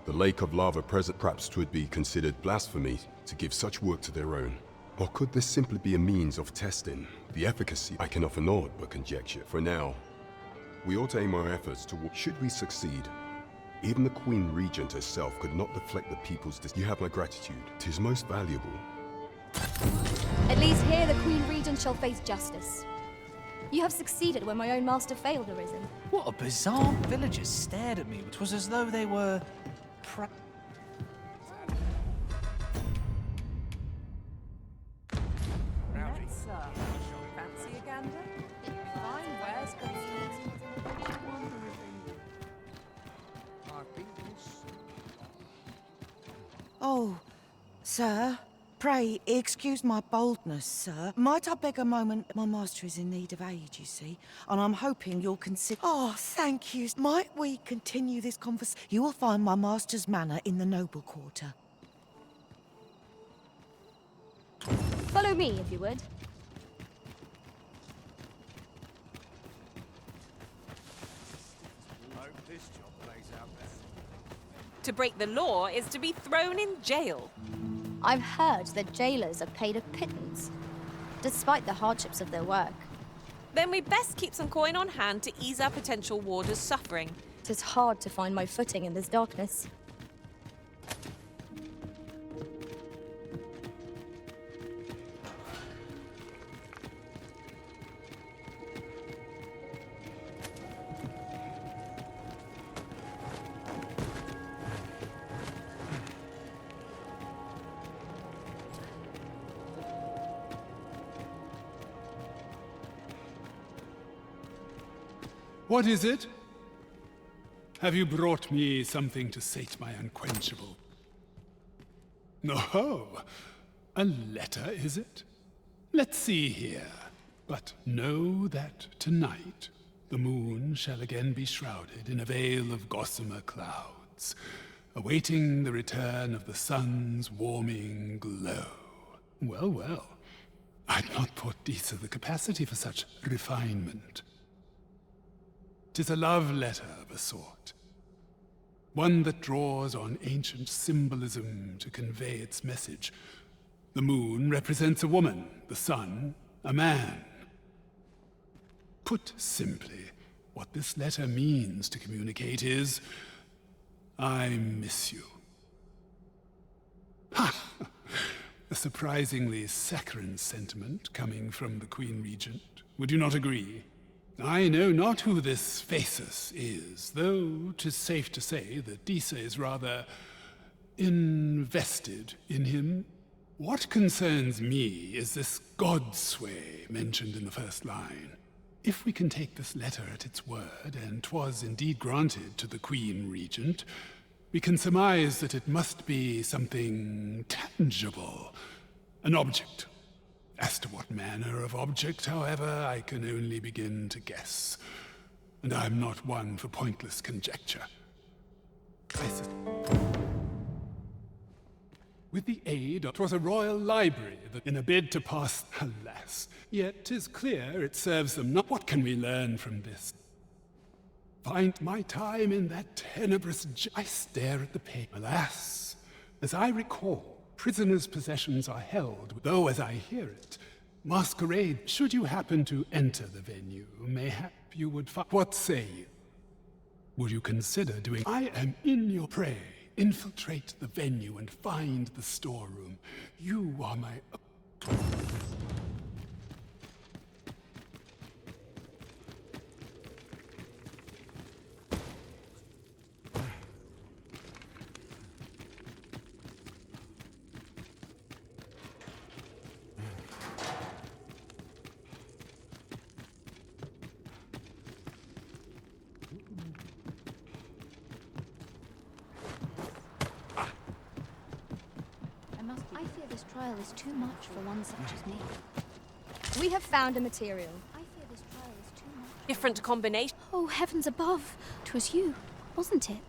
The lake of lava present, perhaps 'twould be considered blasphemy to give such work to their own. Or could this simply be a means of testing the efficacy? I can offer naught but conjecture. For now, we ought to aim our efforts toward... Should we succeed, even the Queen Regent herself could not deflect the people's... You have my gratitude. 'Tis most valuable. At least here the Queen Regent shall face justice. You have succeeded where my own master failed, Arisen. What a bizarre... Villagers stared at me. It was as though they were... Yes, sir. Fancy a gander? Fine wares, Oh, sir. Pray, excuse my boldness, sir. Might I beg a moment? My master is in need of aid, you see, and I'm hoping you'll consider... Oh, thank you. Might we continue this conversation? You will find my master's manor in the noble quarter. Follow me, if you would. Hope this job plays out better. To break the law is to be thrown in jail. I've heard that jailers are paid a pittance, despite the hardships of their work. Then we best keep some coin on hand to ease our potential warders' suffering. It is hard to find my footing in this darkness. What is it? Have you brought me something to sate my unquenchable? Oh, a letter, is it? Let's see here. But know that tonight the moon shall again be shrouded in a veil of gossamer clouds, awaiting the return of the sun's warming glow. Well, well, I'd not thought Disa the capacity for such refinement. 'Tis a love letter of a sort. One that draws on ancient symbolism to convey its message. The moon represents a woman, the sun, a man. Put simply, what this letter means to communicate is, I miss you. Ha! A surprisingly saccharine sentiment coming from the Queen Regent. Would you not agree? I know not who this Phasus is, though 'tis safe to say that Disa is rather invested in him. What concerns me is this godsway mentioned in the first line. If we can take this letter at its word, and 'twas indeed granted to the Queen Regent, we can surmise that it must be something tangible, an object. As to what manner of object, however, I can only begin to guess, and I'm not one for pointless conjecture. With the aid of 'twas a royal library, that in a bid to pass, alas, yet 'tis clear it serves them not. What can we learn from this? Find my time in that tenebrous I stare at the paper. Alas, as I recall, prisoners' possessions are held, though as I hear it, masquerade. Should you happen to enter the venue, mayhap you would find. What say you? Would you consider doing? I am in your prey. Infiltrate the venue and find the storeroom. You are my. I fear this trial is too much for one such as me. We have found a material. I fear this trial is too much. Different combination. Oh, heavens above. 'Twas you, wasn't it?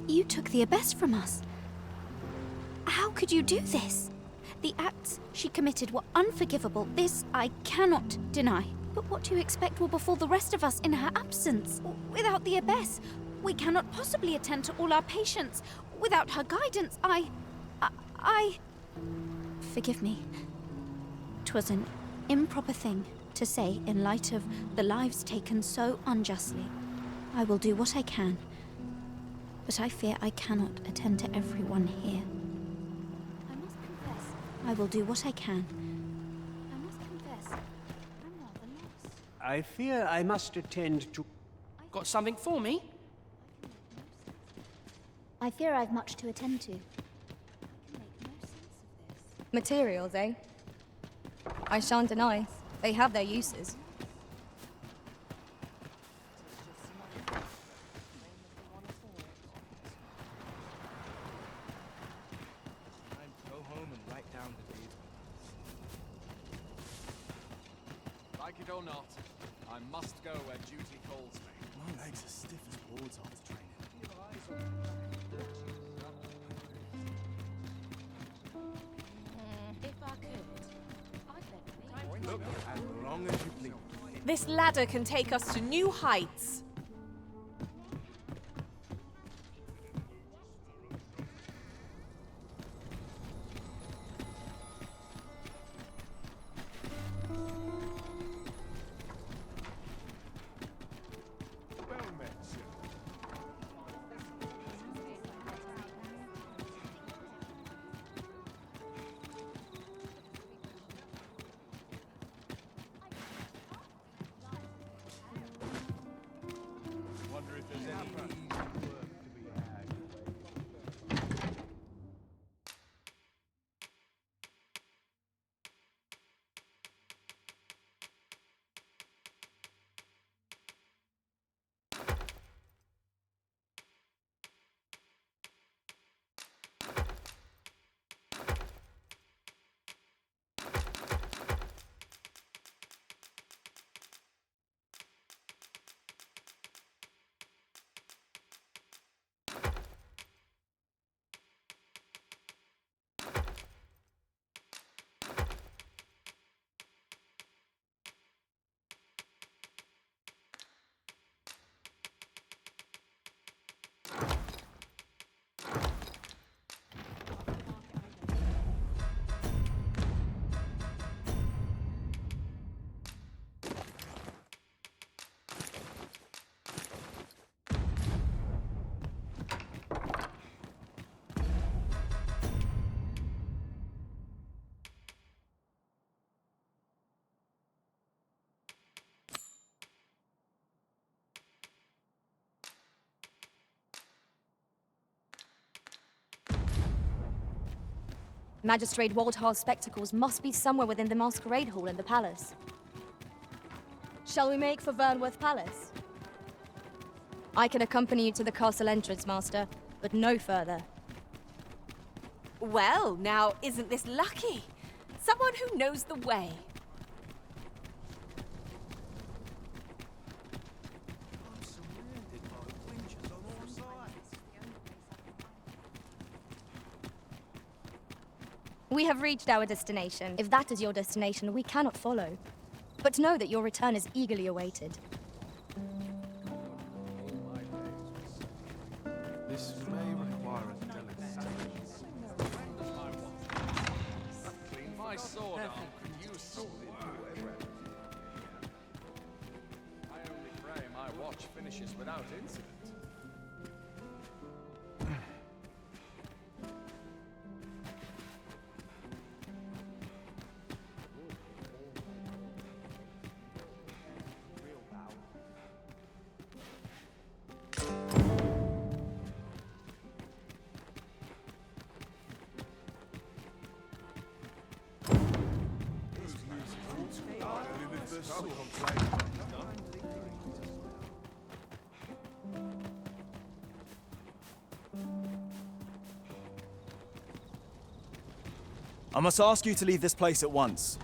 You took the abyss from us. How could you do this? The acts she committed were unforgivable. This I cannot deny. But what do you expect will befall the rest of us in her absence? Without the abyss, we cannot possibly attend to all our patients. Without her guidance, I... Forgive me. 'Twas an improper thing to say in light of the lives taken so unjustly. I will do what I can, but I fear I cannot attend to everyone here. I must confess, I will do what I can. I must confess, I'm rather lost. I fear I must attend to... Got something for me? I fear I've much to attend to. Materials, eh? I shan't deny. They have their uses. Go home and write down the deed. Like it or not, I must go where duty calls me. My legs are stiff as boards after training. If I could, I'd let me. Look, as long as you please. This ladder can take us to new heights. Wonder if there's any easy work to be had. Magistrate Waldhar's spectacles must be somewhere within the masquerade hall in the palace. Shall we make for Vernworth Palace? I can accompany you to the castle entrance, Master, but no further. Well, now, isn't this lucky? Someone who knows the way. We have reached our destination. If that is your destination, we cannot follow. But know that your return is eagerly awaited. This may require a delicate My sword arm could use some work. I only pray my watch finishes without incident. I must ask you to leave this place at once.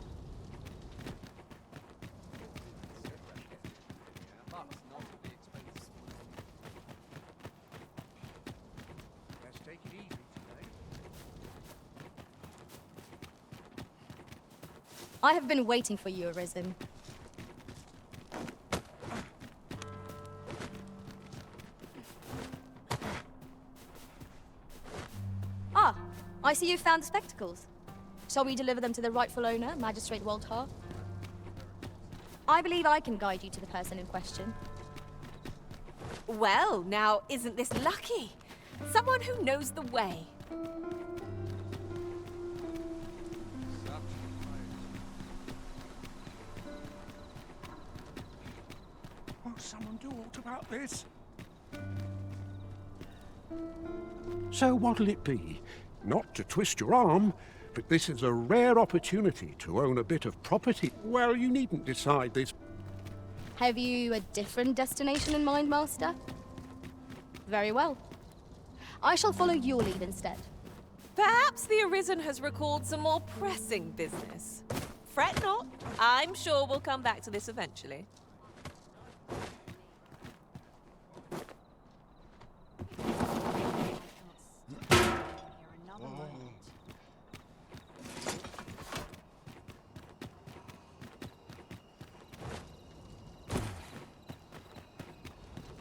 Let's take it easy today. I have been waiting for you, Arisen. Ah, I see you found the spectacles. Shall we deliver them to the rightful owner, Magistrate Waldhar? I believe I can guide you to the person in question. Well, now, isn't this lucky? Someone who knows the way. Won't someone do aught about this? So what'll it be? Not to twist your arm, but this is a rare opportunity to own a bit of property. Well, you needn't decide this. Have you a different destination in mind, Master? Very well. I shall follow your lead instead. Perhaps the Arisen has recalled some more pressing business. Fret not. I'm sure we'll come back to this eventually.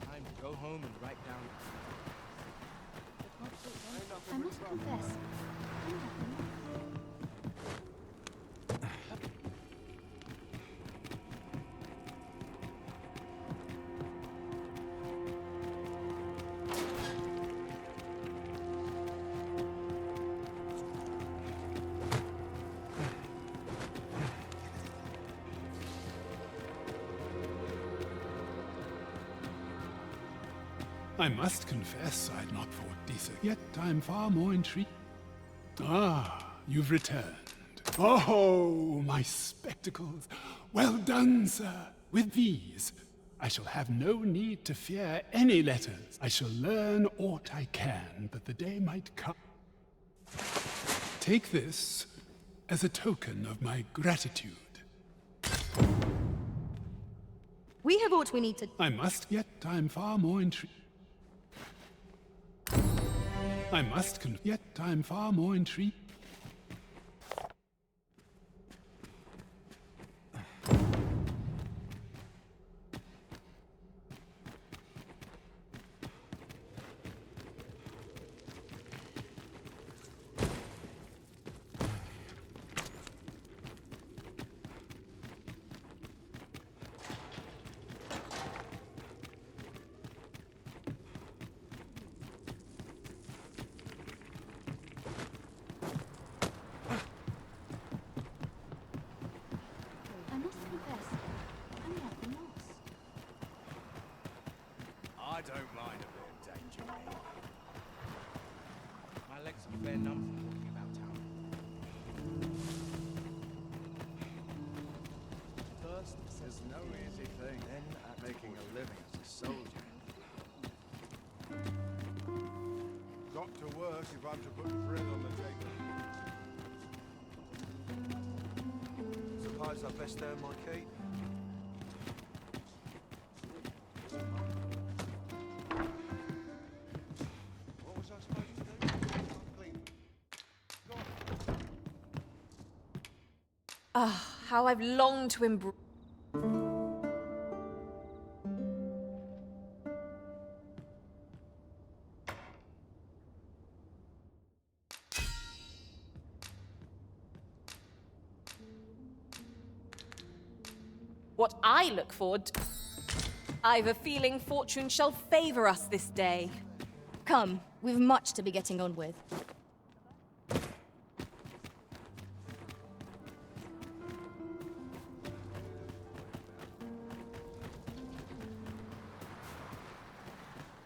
Time to go home and write down. I must confess. I must confess I'd not thought decent, yet I'm far more intrigued. Ah, you've returned. Oh, my spectacles. Well done, sir. With these, I shall have no need to fear any letters. I shall learn aught I can, but the day might come. Take this as a token of my gratitude. We have what we need to... I must, yet I'm far more intrigued. I must yet I'm far more intrigued. to work if I'm to put bread on the table. Suppose I best earn my keep. What was I supposed to do? Clean. Ah, how I've longed to embrace. What I look forward to. I've a feeling fortune shall favor us this day. Come, we've much to be getting on with.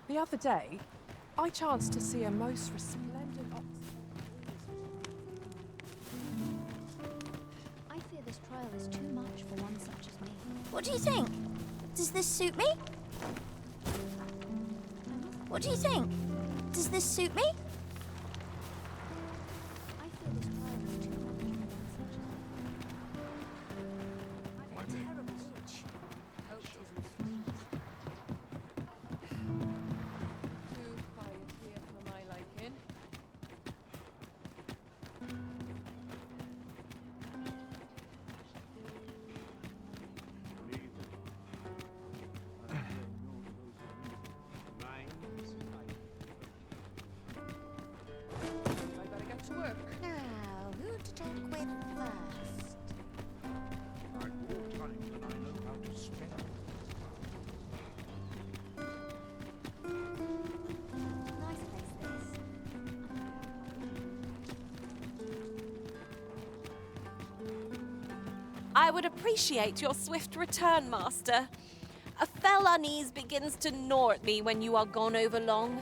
The other day, I chanced to see a most resplendent ox. I fear this trial is too much for one such as me. What do you think? Does this suit me? What do you think? Does this suit me? I fear this trial is too much for one such as me. I'm a terrible witch. Too quiet here for my liking. I better get to work. Now, who to talk with first? I've more time than I know how to spend. Nice place, this. I would appreciate your swift return, Master. A fell unease begins to gnaw at me when you are gone over long.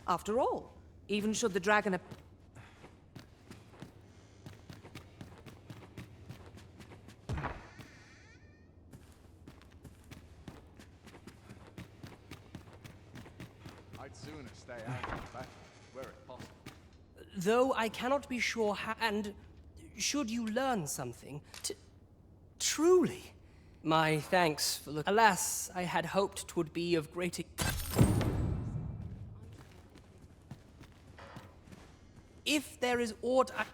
After all, even should the dragon I'd sooner stay out of the battle, were it possible. Though I cannot be sure how, and should you learn something, truly, my thanks for look. Alas, I had hoped 'twould be of greater. If there is aught I.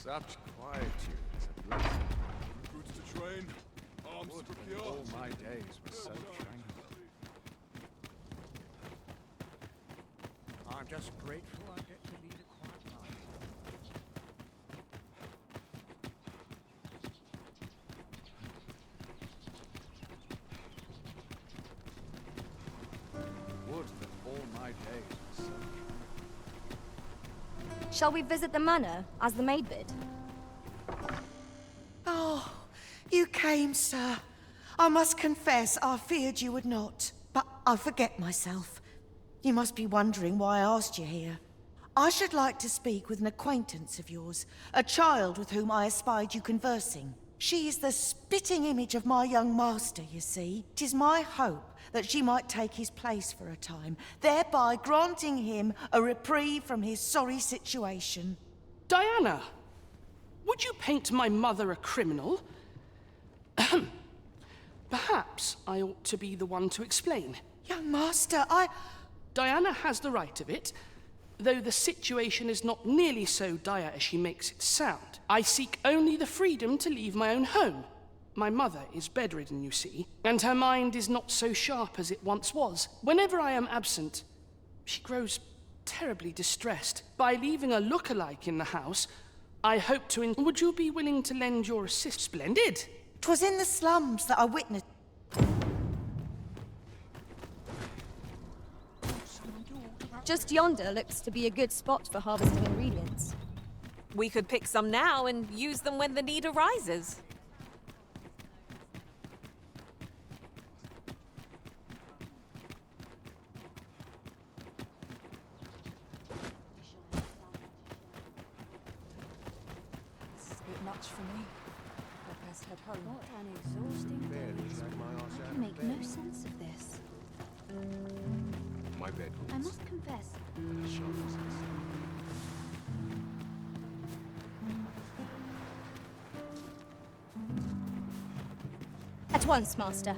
Such quietude is a blessing. Recruits to train, arms to procure. All my days were so tranquil. I'm just grateful I get to lead a quiet life. Would that all my days were so tranquil. Shall we visit the manor, as the maid bid? Oh, you came, sir. I must confess, I feared you would not. But I forget myself. You must be wondering why I asked you here. I should like to speak with an acquaintance of yours, a child with whom I espied you conversing. She is the spitting image of my young master, you see. 'Tis my hope that she might take his place for a time, thereby granting him a reprieve from his sorry situation. Diana, would you paint my mother a criminal? Ahem. Perhaps I ought to be the one to explain. Young master, Diana has the right of it, though the situation is not nearly so dire as she makes it sound. I seek only the freedom to leave my own home. My mother is bedridden, you see, and her mind is not so sharp as it once was. Whenever I am absent, she grows terribly distressed. By leaving a look-alike in the house, I hope to Would you be willing to lend your assist? Splendid! 'Twas in the slums that I witnessed... Just yonder looks to be a good spot for harvesting ingredients. We could pick some now and use them when the need arises. This is a bit much for me. I'd best head home. What an exhausting day. I can make no sense of this. My bed. I must confess. At once, master.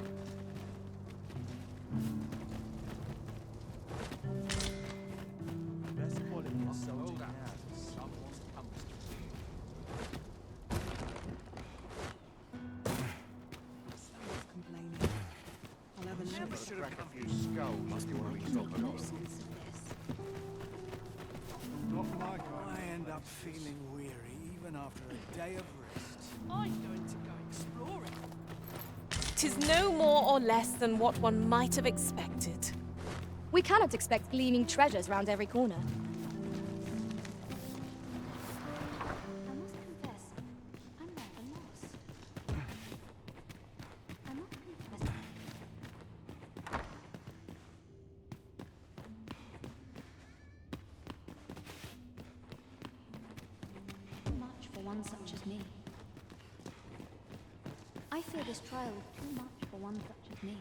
I end up feeling weary even after a day of rest. I'm going to go exploring. 'Tis no more or less than what one might have expected. We cannot expect gleaming treasures round every corner. I must confess, I'm rather lost. I must confess. Too much for one such as me. I fear this trial is too much for one such as me.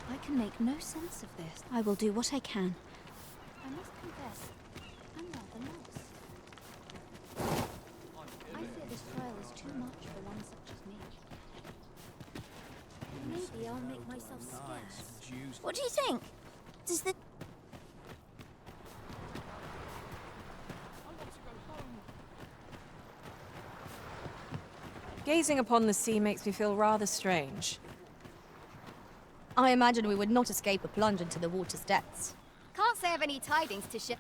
I can make no sense of this. I will do what I can. I must confess, I'm rather lost. I fear this trial is too much for one such as me. Maybe I'll make myself scarce. What do you think? Does the... Gazing upon the sea makes me feel rather strange. I imagine we would not escape a plunge into the water's depths. Can't say I've any tidings to share.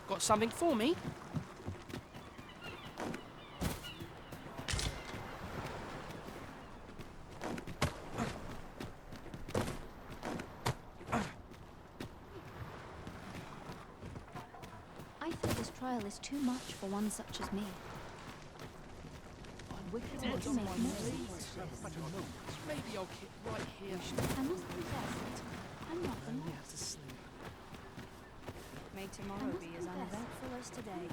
Got something for me? I fear this trial is too much for one such as me. I can make no sense of this. Maybe I'll keep right here. I must confess, I'm not the lost. May tomorrow be as uneventful as today.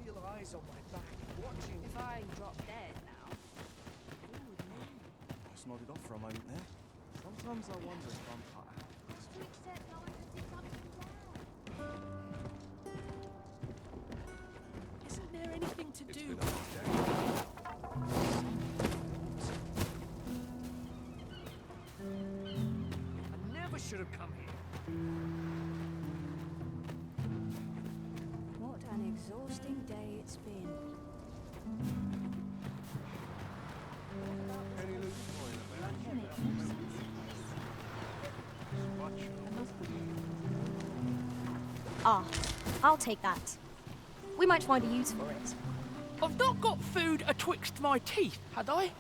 Feel eyes on my back, watching. If I drop dead now. I just nodded off for a moment there. Sometimes I wonder if I'm part of... Isn't there anything to do? I never should have come here. What an exhausting day it's been. Ah, I'll take that. We might find a use for it. I've not got food atwixt my teeth, had I? I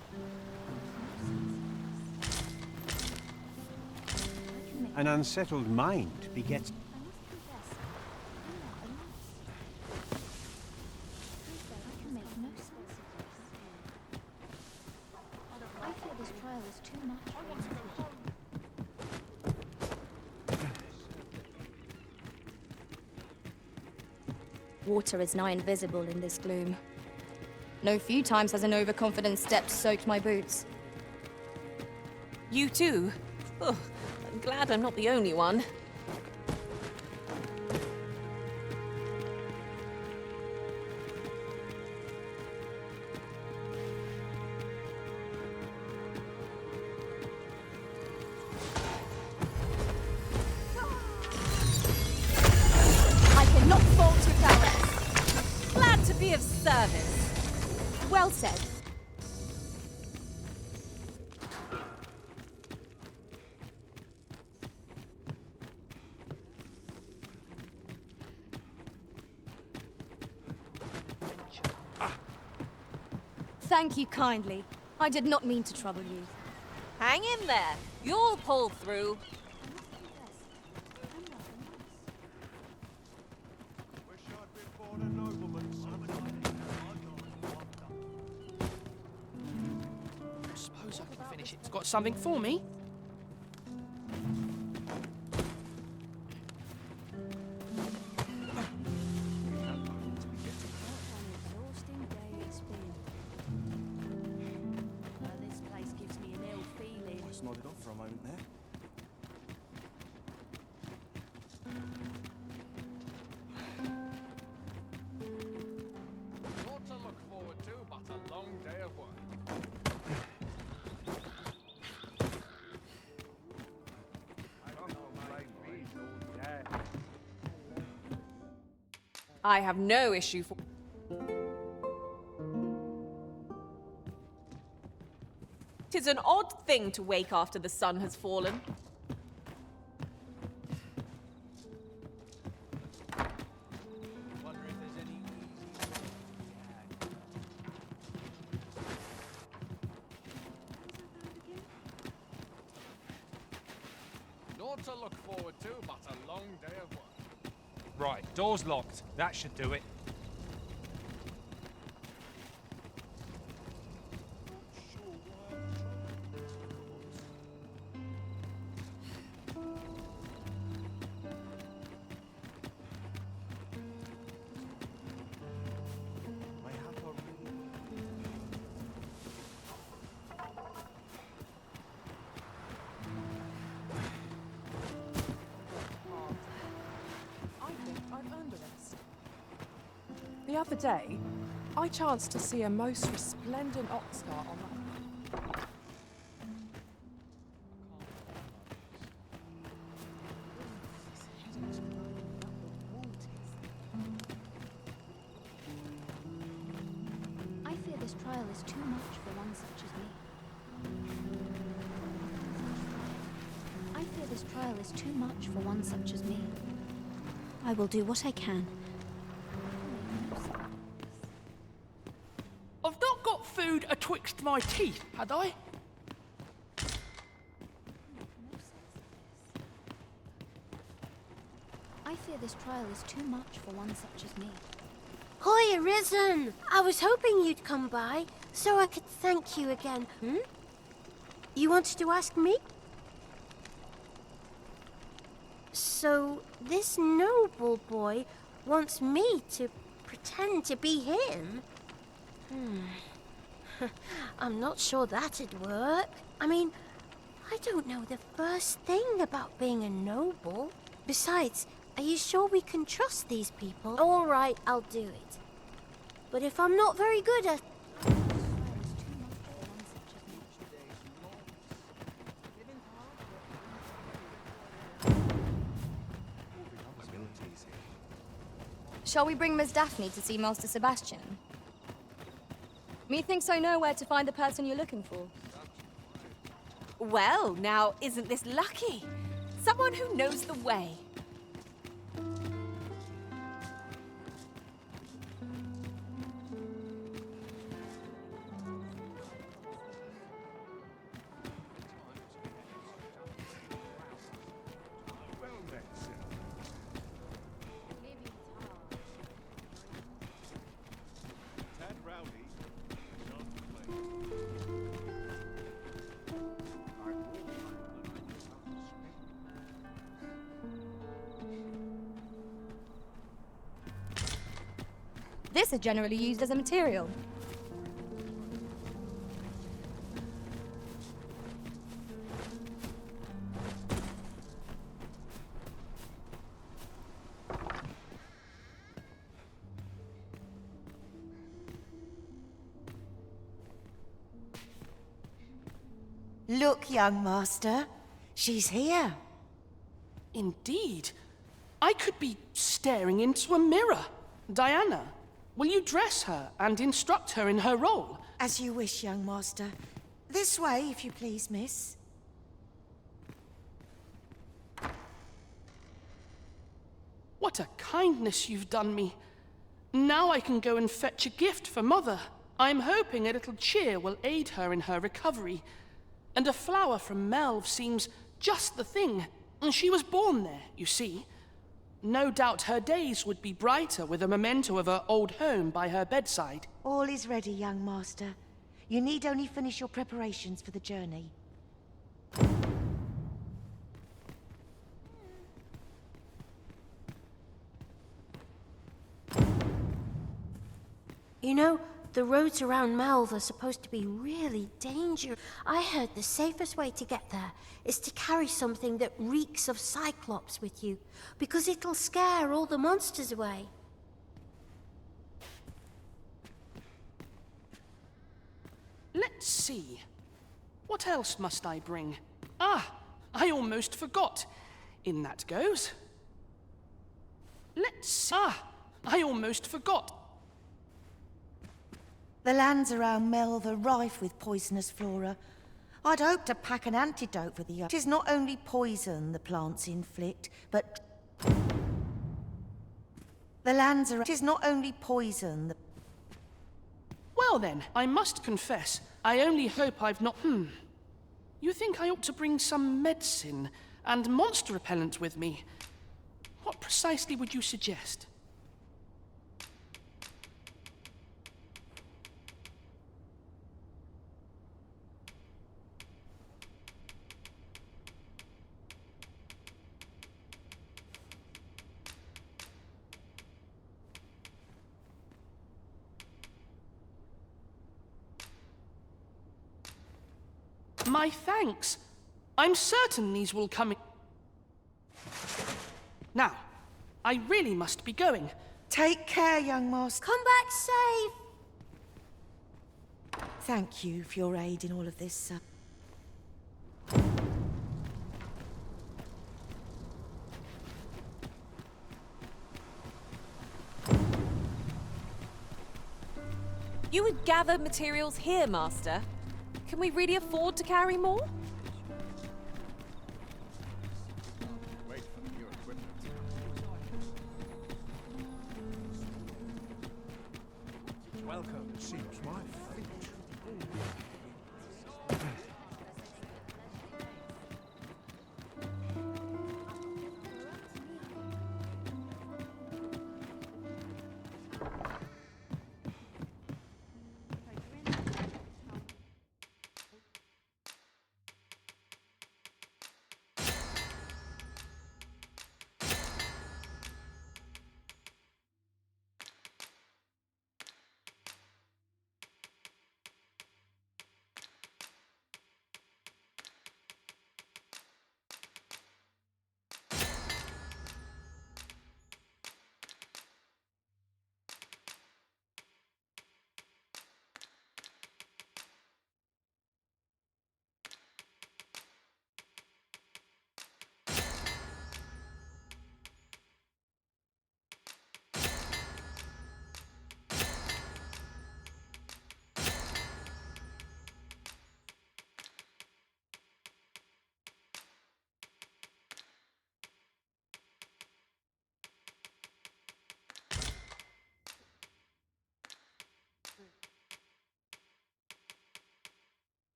can make An unsettled mind begets... I feel this trial is too much. Water is nigh invisible in this gloom. No few times has an overconfident step soaked my boots. You too? Oh, I'm glad I'm not the only one. I cannot fault your prowess. Glad to be of service. Well said. Thank you kindly. I did not mean to trouble you. Hang in there. You'll pull through. I suppose I can finish it. It's got something for me. This place gives me an ill feeling. I nodded off for a moment there. What to look forward to but a long day of work. I have no issue for... Tis an odd thing to wake after the sun has fallen. Naught to look forward to but a long day of work. Right, door's locked. That should do it. I think I've earned a rest. The other day, I chanced to see a most resplendent oxcart on that. I fear this trial is too much for one such as me. I fear this trial is too much for one such as me. I will do what I can. I've not got food atwixt my teeth, had I? I fear this trial is too much for one such as me. Hi, Arisen! I was hoping you'd come by, so I could thank you again. You wanted to ask me? So, this noble boy wants me to pretend to be him? I'm not sure that'd work. I mean, I don't know the first thing about being a noble. Besides, are you sure we can trust these people? All right, I'll do it. But if I'm not very good at... Shall we bring Miss Daphne to see Master Sebastian? Methinks I know where to find the person you're looking for. Well, now, isn't this lucky? Someone who knows the way. This is generally used as a material. Look, young master. She's here. Indeed. I could be staring into a mirror. Diana, will you dress her and instruct her in her role? As you wish, young master. This way, if you please, miss. What a kindness you've done me. Now I can go and fetch a gift for Mother. I'm hoping a little cheer will aid her in her recovery. And a flower from Melve seems just the thing. She was born there, you see. No doubt her days would be brighter with a memento of her old home by her bedside. All is ready, young master. You need only finish your preparations for the journey. You know, the roads around Melve are supposed to be really dangerous. I heard the safest way to get there is to carry something that reeks of Cyclops with you, because it'll scare all the monsters away. Let's see. What else must I bring? Ah, I almost forgot. In that goes. I almost forgot. The lands around Melve are rife with poisonous flora. I'd hoped to pack an antidote for the... It is not only poison the plants inflict, but... The lands are... It is not only poison the... Well then, I must confess, I only hope I've not... You think I ought to bring some medicine and monster repellent with me? What precisely would you suggest? My thanks. I'm certain these will come in. Now, I really must be going. Take care, young master. Come back safe. Thank you for your aid in all of this, sir. You would gather materials here, Master. Can we really afford to carry more? Wait for the new equipment. Welcome, it seems my fate.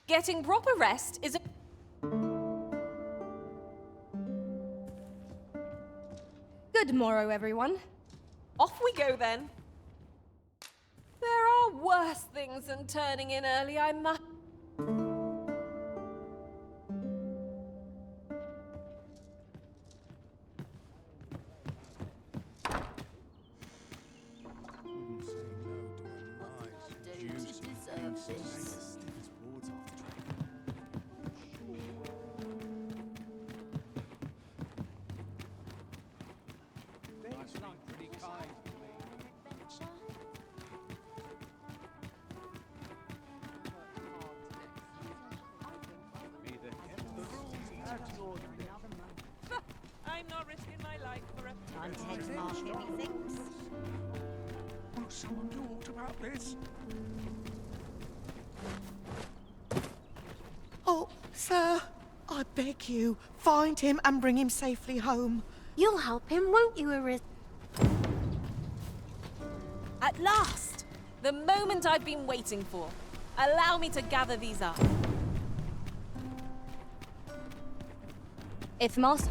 Getting proper rest is a... Good morrow, everyone. Off we go, then. There are worse things than turning in early, I must... I'm not risking my life for a... Context mark, methinks. Will someone do aught about this? Oh, sir, I beg you, find him and bring him safely home. You'll help him, won't you, Arisen? At last! The moment I've been waiting for. Allow me to gather these up. If Master...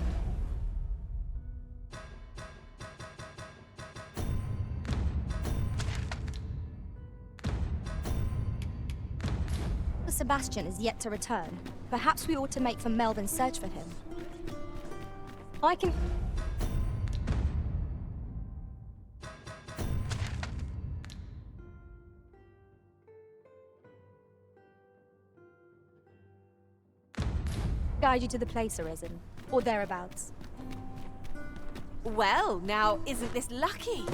Sebastian is yet to return. Perhaps we ought to make for Melvin's search for him. I can... guide you to the place, Arisen. Or thereabouts. Well, now, isn't this lucky?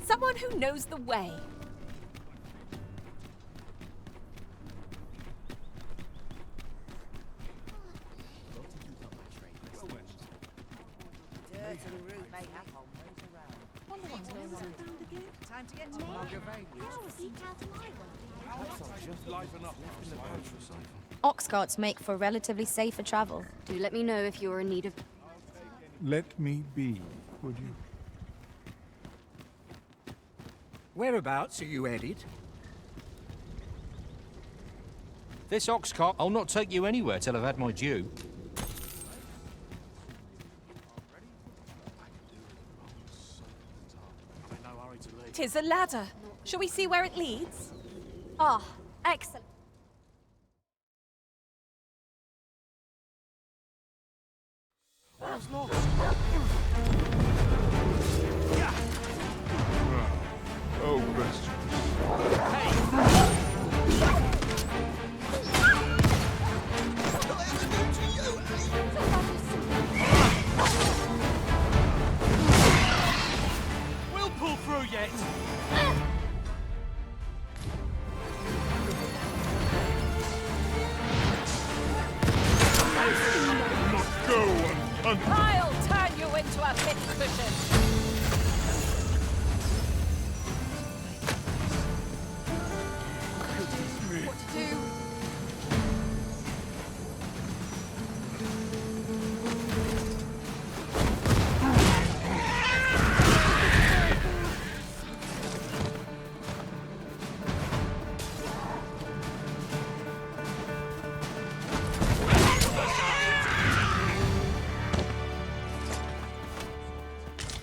Someone who knows the way. Time to get to Just liven up in the boat for a second. Ox carts make for relatively safer travel. Do let me know if you're in need of... Let me be, would you? Whereabouts are you headed? This ox cart, I'll not take you anywhere till I've had my due. 'Tis a ladder. Shall we see where it leads? Ah, excellent. What's lost? Oh, rest. We'll pull through yet. Not go unpunished. I'll turn you into a pincushion. What to do?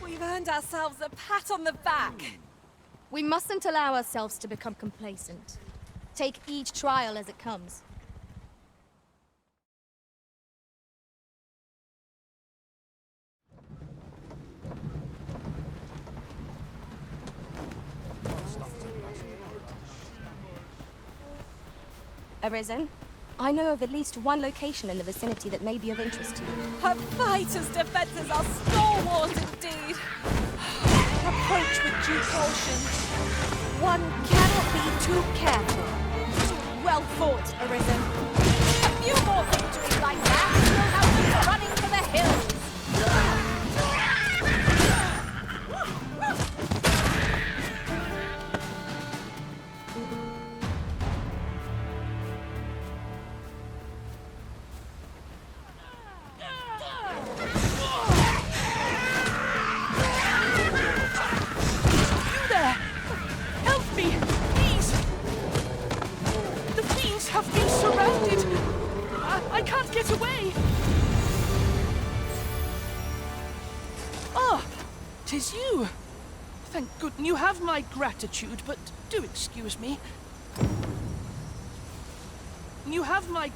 We've earned ourselves a pat on the back. We mustn't allow ourselves to become complacent. Take each trial as it comes. Arisen, I know of at least one location in the vicinity that may be of interest to you. Her fighters' defenses are stalwart indeed. Approach with due caution. One cannot be too careful. Well fought, Arisen. A few more victories like that, and you'll have them running for the hills. Have been surrounded! 'Tis you! Thank goodness you have my gratitude, but do excuse me. You have my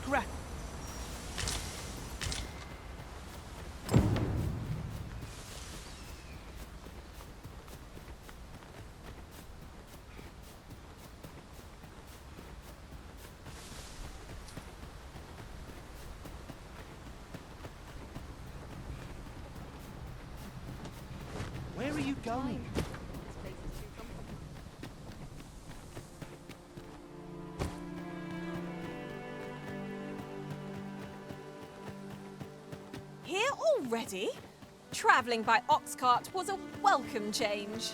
Where are you going? Here already? Travelling by ox cart was a welcome change.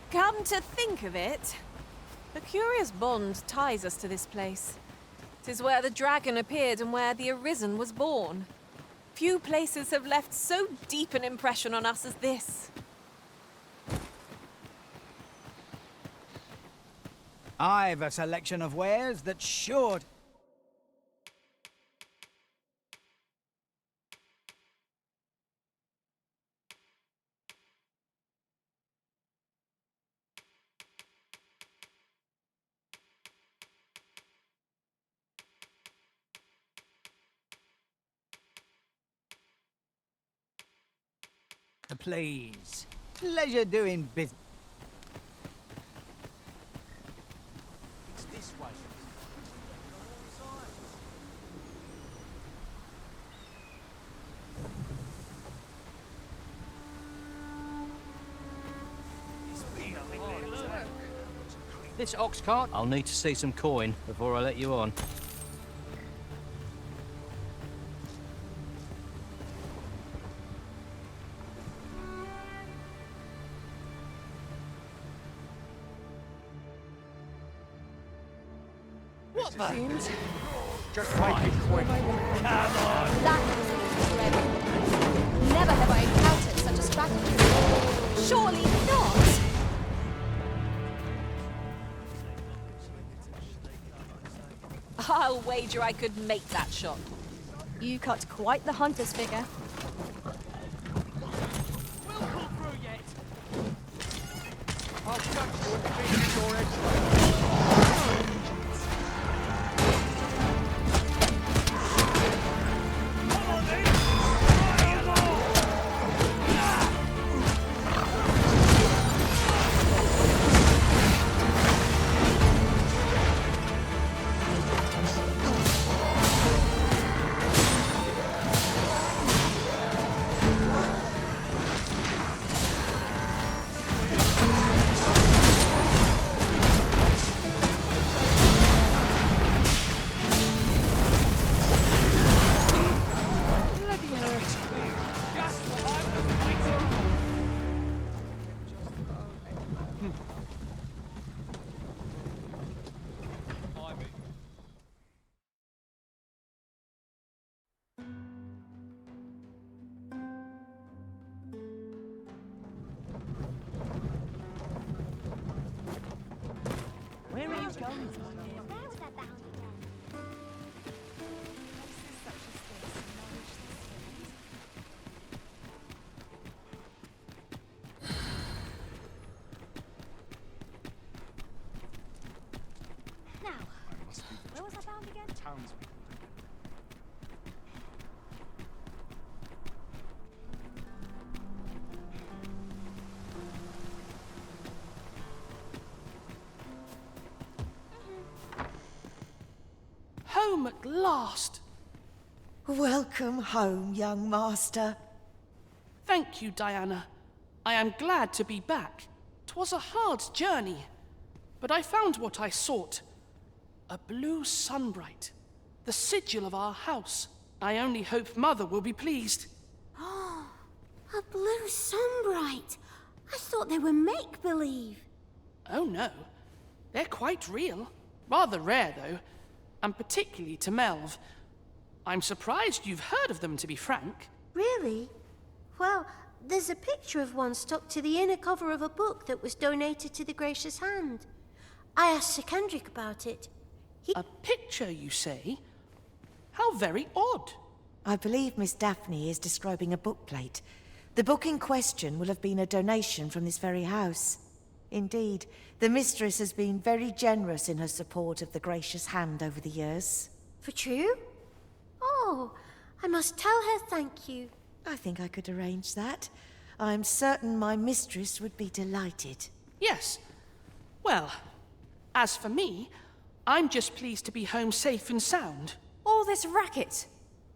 Come to think of it, a curious bond ties us to this place. 'Tis where the dragon appeared and where the Arisen was born. Few places have left so deep an impression on us as this. I've a selection of wares that's sure. Please. Pleasure doing business. It's this way. This ox cart? I'll need to see some coin before I let you on. What the? Seems. Just make it quick. That was incredible. Never have I encountered such a strategy. Surely not! I'll wager I could make that shot. You cut quite the hunter's figure. We'll pull through yet. I'll touch you with the beam of your edge. Where are you going? Now, where was I bound again? Townsman. Home at last! Welcome home, young master. Thank you, Diana. I am glad to be back. 'Twas a hard journey, but I found what I sought. A blue sunbright, the sigil of our house. I only hope Mother will be pleased. Oh, a blue sunbright. I thought they were make-believe. Oh no, they're quite real. Rather rare, though, and particularly to Melv. I'm surprised you've heard of them, to be frank. Really? Well, there's a picture of one stuck to the inner cover of a book that was donated to the Gracious Hand. I asked Sir Kendrick about it. A picture, you say? How very odd. I believe Miss Daphne is describing a bookplate. The book in question will have been a donation from this very house. Indeed, the mistress has been very generous in her support of the Gracious Hand over the years. For true? Oh, I must tell her thank you. I think I could arrange that. I'm certain my mistress would be delighted. Yes. Well, as for me, I'm just pleased to be home safe and sound. All this racket.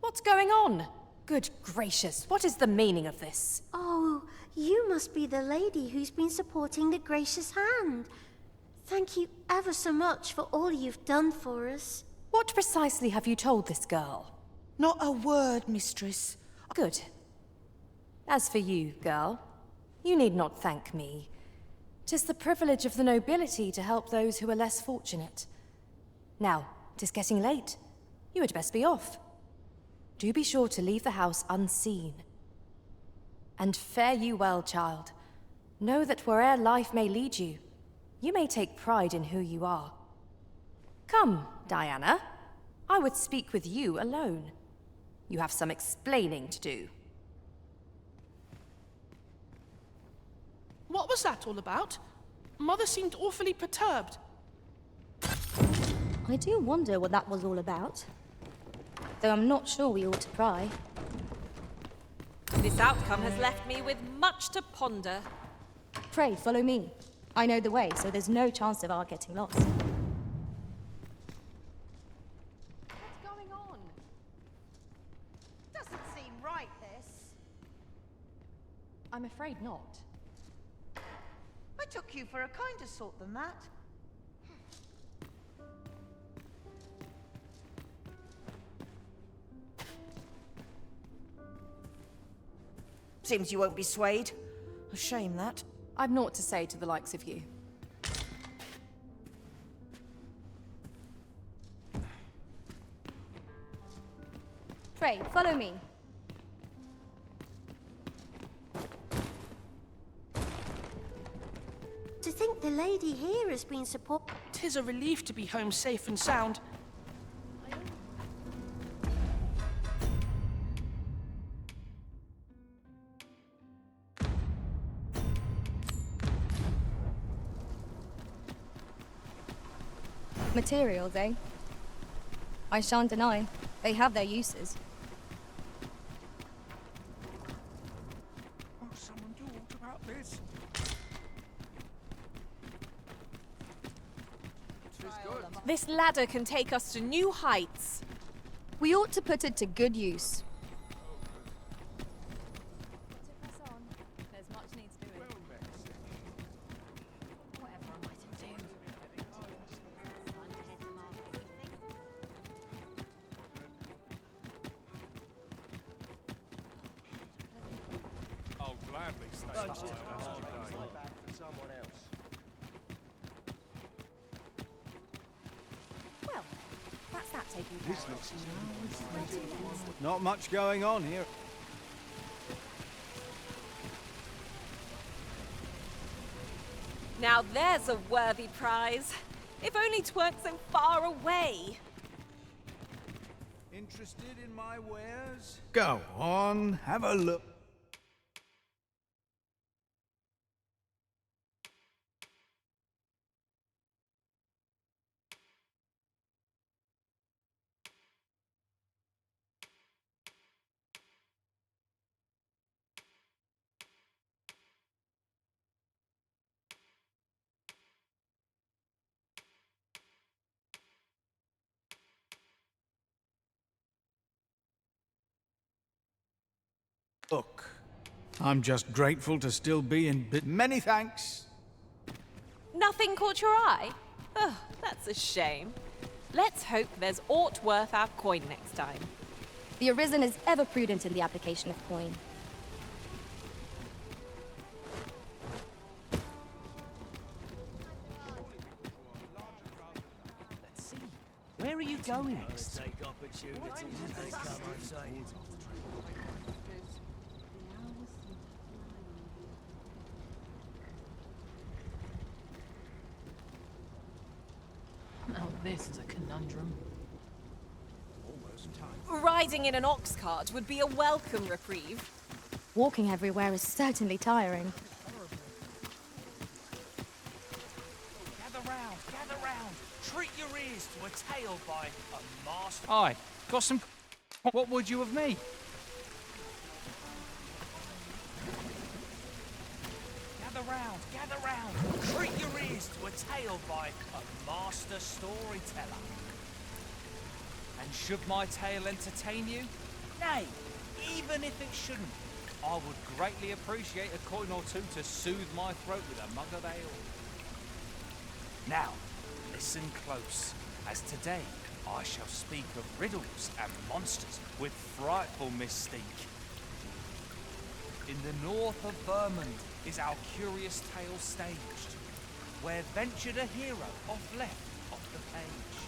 What's going on? Good gracious, what is the meaning of this? Oh, you must be the lady who's been supporting the Gracious Hand. Thank you ever so much for all you've done for us. What precisely have you told this girl? Not a word, mistress. Good. As for you, girl, you need not thank me. 'Tis the privilege of the nobility to help those who are less fortunate. Now, 'tis getting late. You had best be off. Do be sure to leave the house unseen. And fare you well, child. Know that where'er life may lead you, you may take pride in who you are. Come, Diana. I would speak with you alone. You have some explaining to do. What was that all about? Mother seemed awfully perturbed. I do wonder what that was all about. Though I'm not sure we ought to pry. This outcome has left me with much to ponder. Pray, follow me. I know the way, so there's no chance of our getting lost. What's going on? Doesn't seem right, this. I'm afraid not. I took you for a kinder sort than that. Seems you won't be swayed. A shame, that. I've naught to say to the likes of you. Pray, follow me. To think the lady here has been support. 'Tis a relief to be home safe and sound. Materials, eh? I shan't deny. They have their uses. Oh, someone talked about this. This ladder can take us to new heights. We ought to put it to good use. I'll gladly stay for someone else. Well, that's that taken care of. Not much going on here. Now there's a worthy prize. If only 'tweren't so far away. Interested in my wares? Go on, have a look. Look, I'm just grateful to still be in Many thanks. Nothing caught your eye? Oh, that's a shame. Let's hope there's aught worth our coin next time. The Arisen is ever prudent in the application of coin. Where are you going next? Now this is a conundrum. Riding in an ox cart would be a welcome reprieve. Walking everywhere is certainly tiring. Gather round, gather round. Treat your ears to a tale by a master. Aye, got some. What would you of me? Gather round. Treat your ears to a tale by a master storyteller. And should my tale entertain you? Nay, even if it shouldn't, I would greatly appreciate a coin or two to soothe my throat with a mug of ale. Now, listen close, as today I shall speak of riddles and monsters with frightful mystique. In the north of Vermund is our curious tale staged, where ventured a hero off left off the page.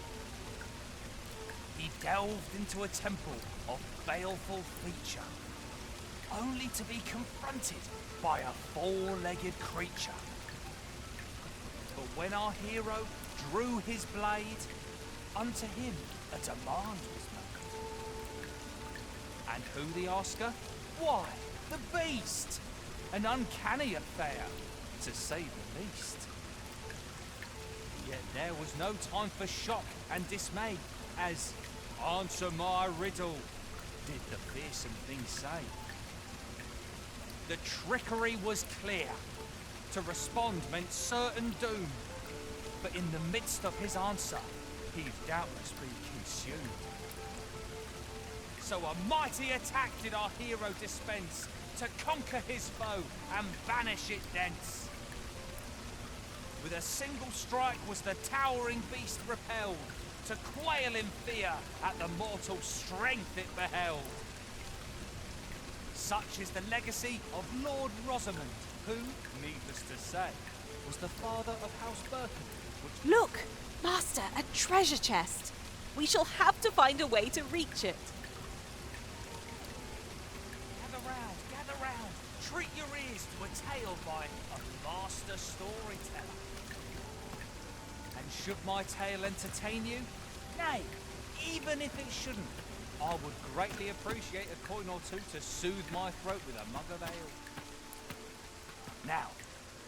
He delved into a temple of baleful feature, only to be confronted by a four-legged creature. But when our hero drew his blade, unto him a demand was made. And who the asker? Why, the beast! An uncanny affair, to say the least. Yet there was no time for shock and dismay, as answer my riddle, did the fearsome thing say. The trickery was clear. To respond meant certain doom. But in the midst of his answer, he'd doubtless be consumed. So a mighty attack did our hero dispense, to conquer his foe and banish it thence. With a single strike was the towering beast repelled, to quail in fear at the mortal strength it beheld. Such is the legacy of Lord Rosamond, who, needless to say, was the father of House Burton, which... Look, Master, a treasure chest. We shall have to find a way to reach it. Gather round, treat your ears to a tale by a master storyteller. And should my tale entertain you? Nay, even if it shouldn't, I would greatly appreciate a coin or two to soothe my throat with a mug of ale. Now,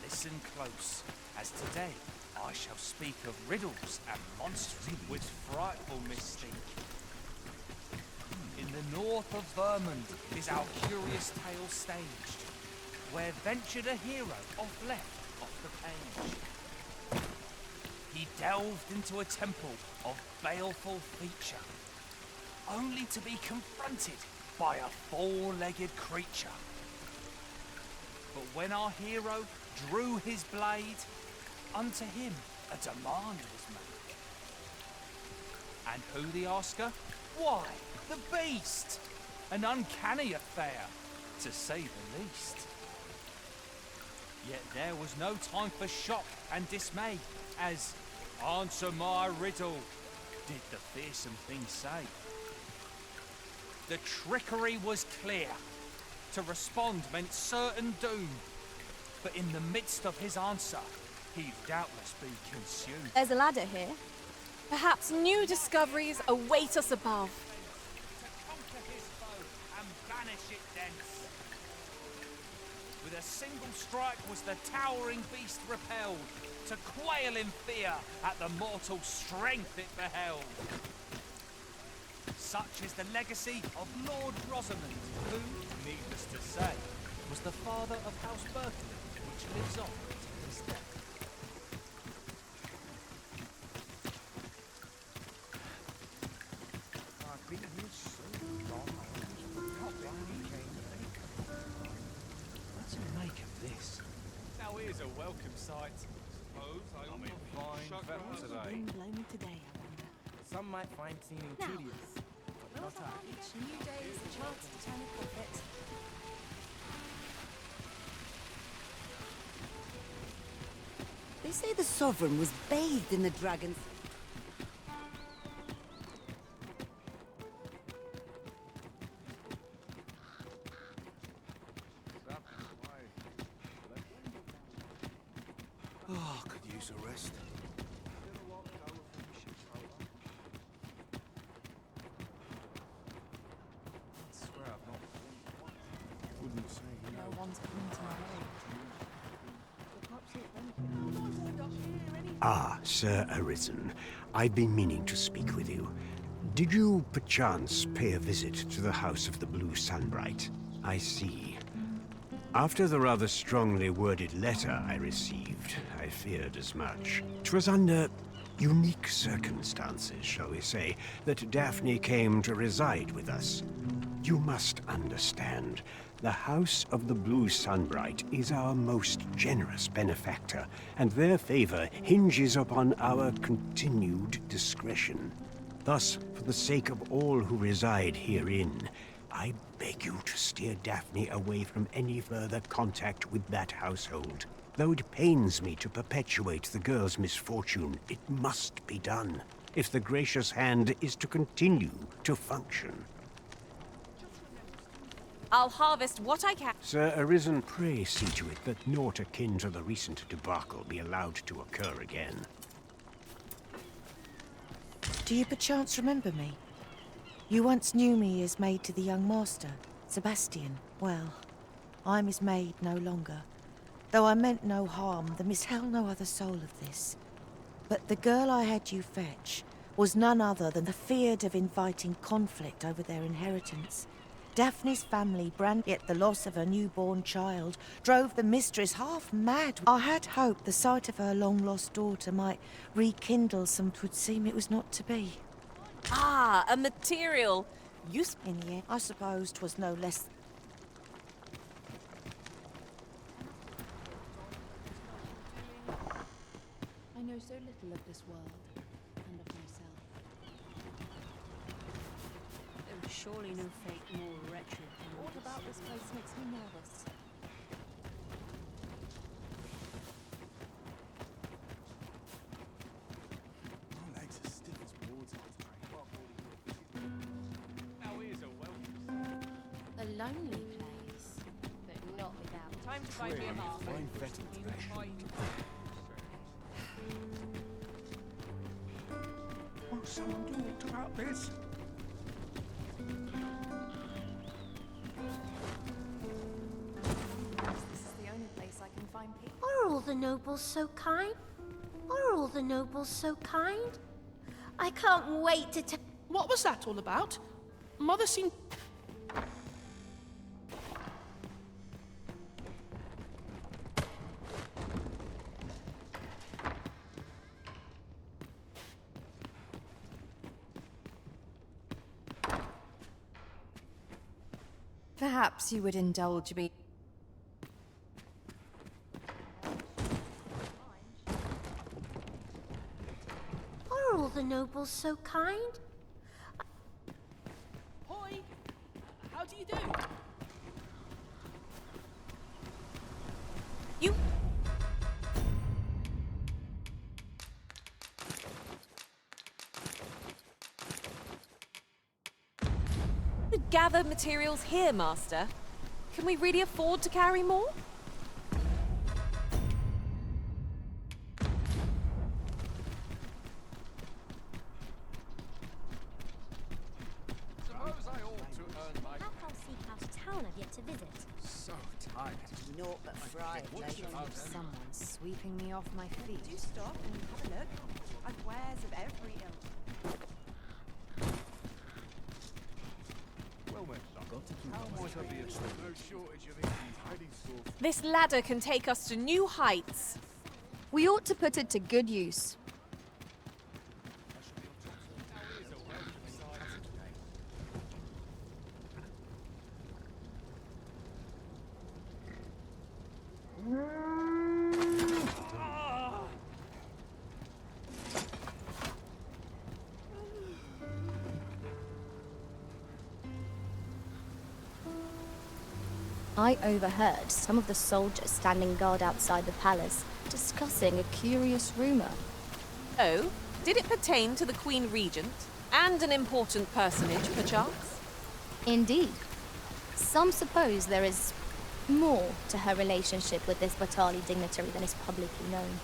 listen close, as today I shall speak of riddles and monsters with frightful mystique. In the north of Vermund is our curious tale staged, where ventured a hero off left off the page. He delved into a temple of baleful feature, only to be confronted by a four-legged creature. But when our hero drew his blade, unto him a demand was made. And who the asker? Why, the beast! An uncanny affair, to say the least. Yet there was no time for shock and dismay, as answer my riddle, did the fearsome thing say. The trickery was clear. To respond meant certain doom. But in the midst of his answer, he'd doubtless be consumed. There's a ladder here. Perhaps new discoveries await us above. To conquer his foe and banish it thence. With a single strike was the towering beast repelled, to quail in fear at the mortal strength it beheld. Such is the legacy of Lord Rosamond, who, needless to say, was the father of House Burton, which lives on to this day. I've been here so long, I almost forgot why we came. sight. Suppose I I'm in fine fine fettle fettle today. Wind blowing today, I wonder. Some might find seeming Now, tedious, but not I. Each new day is a chance to turn a profit. They say the Sovereign was bathed in the dragon's... Oh, I could use a rest. I swear I've not been. Wouldn't say No one's coming to my aid. Ah, Sir Arisen. I've been meaning to speak with you. Did you, perchance, pay a visit to the House of the Blue Sunbright? I see. After the rather strongly worded letter I received, I feared as much. 'Twas under unique circumstances, shall we say, that Daphne came to reside with us. You must understand, the House of the Blue Sunbright is our most generous benefactor, and their favor hinges upon our continued discretion. Thus, for the sake of all who reside herein, I beg you to steer Daphne away from any further contact with that household. Though it pains me to perpetuate the girl's misfortune, it must be done, if the gracious hand is to continue to function. I'll harvest what I can. Sir Arisen, pray see to it that naught akin to the recent debacle be allowed to occur again. Do you perchance remember me? You once knew me as maid to the young master, Sebastian. Well, I'm his maid no longer. Though I meant no harm, there mishell no other soul of this. But the girl I had you fetch was none other than the feared of inviting conflict over their inheritance. Daphne's family yet the loss of her newborn child drove the mistress half mad. I had hoped the sight of her long-lost daughter might rekindle some... 'Twould seem it was not to be. Ah, a material. In the end, I suppose 'twas no less... I know so little of this world and of myself. There was surely no fate more wretched than All about this place makes me nervous. My legs are stiff as boards today. Now here's a welcome. A lonely place, but not without... Time to find me a mark. Fine fettle today. Won't someone do aught about this? This is the only place I can find people. Are all the nobles so kind? Are all the nobles so kind? I can't wait to What was that all about? Mother seemed... Perhaps you would indulge me. Are all the nobles so kind? Hoi! How do you do? You... Gather materials here, Master. Can we really afford to carry more? Suppose I ought to earn my... How seek out a town I've yet to visit. So tired. Naught but fright lately. Someone sweeping me off my feet. Do stop and have a look. I've wares of every ilk. Well met, son. How might I be of service? No shortage of Indians heading south. This ladder can take us to new heights. We ought to put it to good use. I overheard some of the soldiers standing guard outside the palace discussing a curious rumor. Oh? Did it pertain to the Queen Regent? And an important personage, perchance? Indeed. Some suppose there is more to her relationship with this Batali dignitary than is publicly known.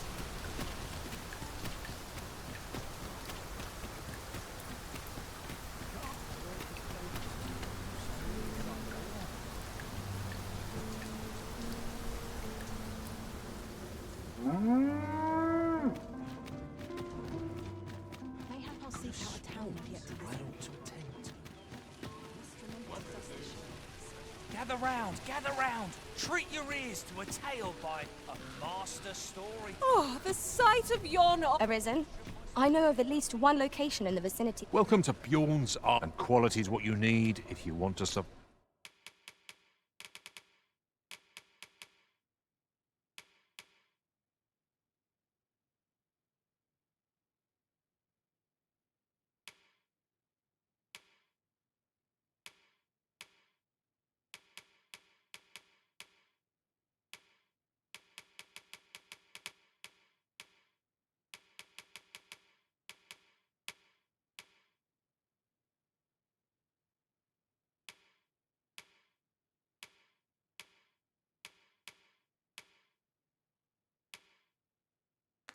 Mayhap I'll seek out a town yet to visit. Gather round! Treat your ears to a tale by a master story. Oh, the sight of yon... Arisen, I know of at least one location in the vicinity. Welcome to Bjorn's Art, and quality is what you need if you want to sub.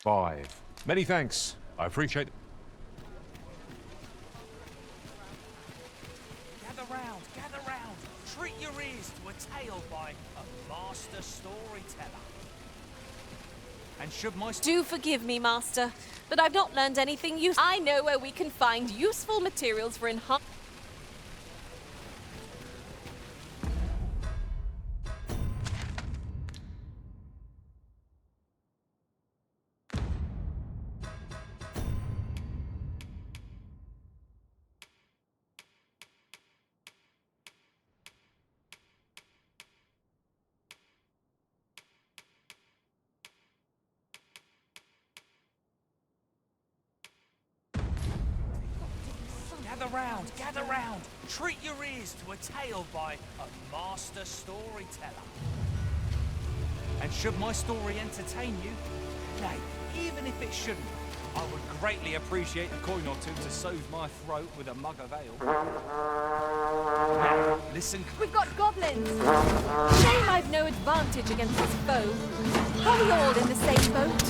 Five. Many thanks. I appreciate it. Gather round! Treat your ears to a tale by a master storyteller. And should my... Do forgive me, Master, but I've not learned anything useful. I know where we can find useful materials for enhancing... Gather round! Treat your ears to a tale by a master storyteller. And should my story entertain you, nay, even if it shouldn't, I would greatly appreciate a coin or two to soothe my throat with a mug of ale. Now, listen. We've got goblins! Shame I've no advantage against this foe. Are we all in the same boat?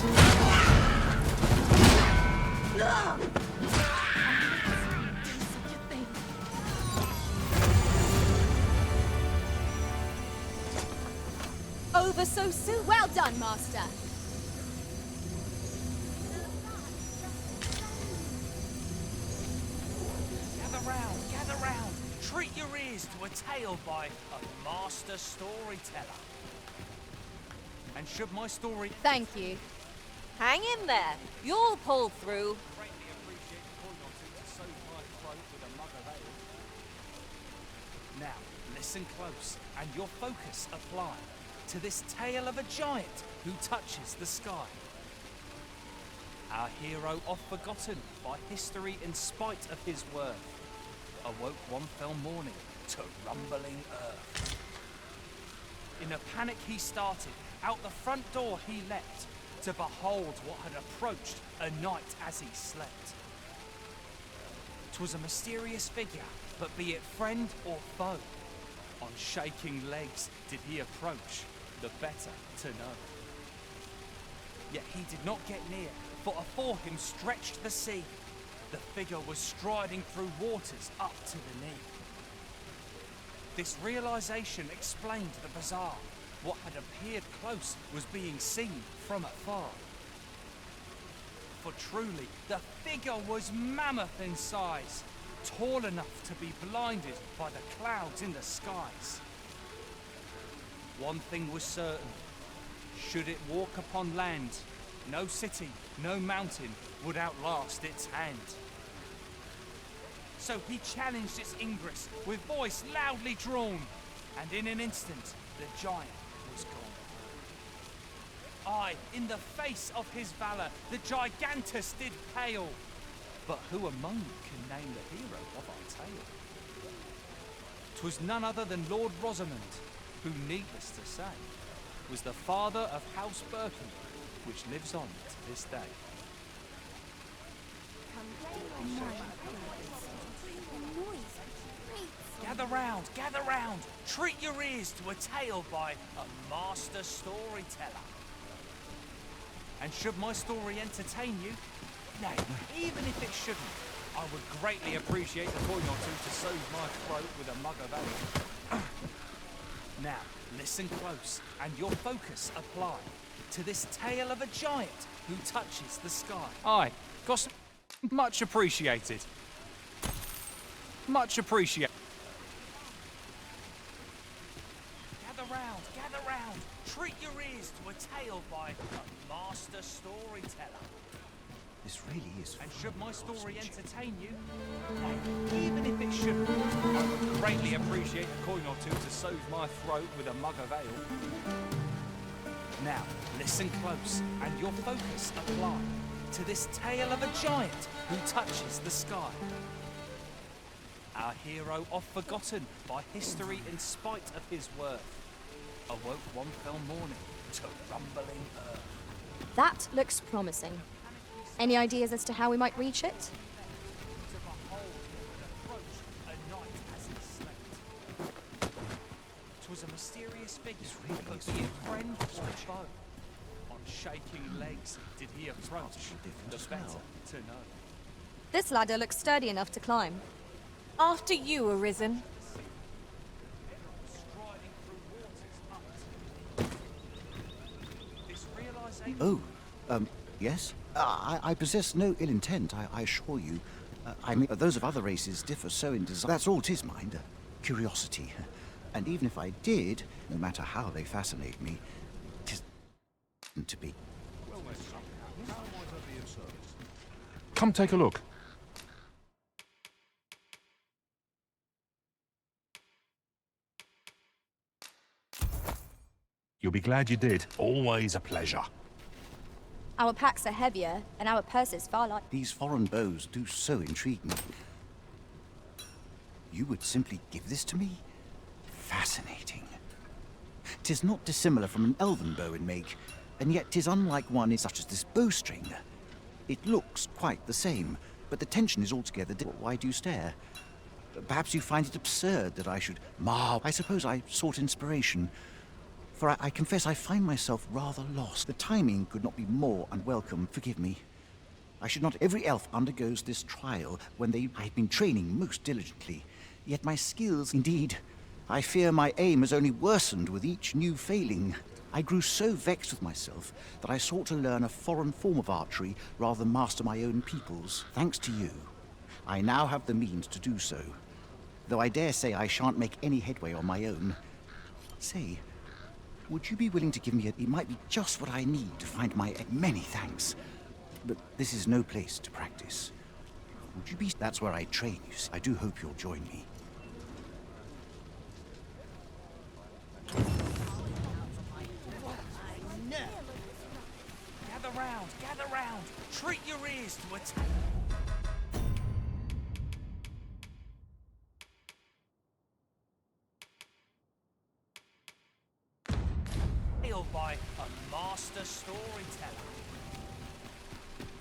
Over so soon? Well done, Master. Gather round! Treat your ears to a tale by a master storyteller. And should my story... Thank you. Hang in there. You'll pull through. Greatly appreciate a coin or two to soothe my throat with a mug of ale. Now, listen close, and your focus apply to this tale of a giant who touches the sky. Our hero, oft forgotten by history in spite of his worth, awoke one fell morning to rumbling earth. In a panic he started, out the front door he leapt, to behold what had approached a night as he slept. 'Twas a mysterious figure, but be it friend or foe, on shaking legs did he approach, the better to know. Yet he did not get near, for afore him stretched the sea. The figure was striding through waters up to the knee. This realization explained the bizarre. What had appeared close was being seen from afar. For truly, the figure was mammoth in size, tall enough to be blinded by the clouds in the skies. One thing was certain, should it walk upon land, no city, no mountain would outlast its hand. So he challenged its ingress with voice loudly drawn, and in an instant the giant was gone. Aye, in the face of his valour, the gigantus did pale. But who among you can name the hero of our tale? 'Twas none other than Lord Rosamond, who, needless to say, was the father of House Birkenwood, which lives on to this day. Gather round! Treat your ears to a tale by a master storyteller. And should my story entertain you, nay, even if it shouldn't, I would greatly appreciate a coin or two to soothe my throat with a mug of ale. Now, listen close, and your focus apply to this tale of a giant who touches the sky. Aye, Goss, much appreciated. Much appreciated. Gather round, treat your ears to a tale by a master storyteller. This really is. And should my story entertain you, nay, even if it shouldn't, I would greatly appreciate a coin or two to soothe my throat with a mug of ale. Now, listen close, and your focus apply to this tale of a giant who touches the sky. Our hero, oft forgotten by history in spite of his worth, awoke one fell morning to rumbling earth. That looks promising. Any ideas as to how we might reach it? To behold and approach a knight as he slept. 'Twas a mysterious figure, but be it friend or foe. On shaking legs did he approach, the better to know. This ladder looks sturdy enough to climb. After you, Arisen. Oh, yes? I possess no ill intent, I assure you. I mean, those of other races differ so in desire. That's all 'tis, mind. Curiosity. And even if I did, no matter how they fascinate me, 'tis to be. Well, then, how might I be of service? Come take a look. You'll be glad you did. Always a pleasure. Our packs are heavier, and our purses far lighter. These foreign bows do so intrigue me. You would simply give this to me? Fascinating. 'Tis not dissimilar from an elven bow in make, and yet 'tis unlike one such as this bowstring. It looks quite the same, but the tension is altogether different. Why do you stare? Perhaps you find it absurd that I should marvel. I suppose I sought inspiration. For I confess I find myself rather lost. The timing could not be more unwelcome. Forgive me. I should not. Every elf undergoes this trial when I have been training most diligently. Yet my skills, indeed, I fear my aim has only worsened with each new failing. I grew so vexed with myself that I sought to learn a foreign form of archery rather than master my own people's. Thanks to you, I now have the means to do so. Though I dare say I shan't make any headway on my own. Say, would you be willing to give me it might be just what I need to find my... Many thanks. But this is no place to practice. Would you be... That's where I train, you see. I do hope you'll join me. Gather round. Treat your ears to a tale. By a master storyteller.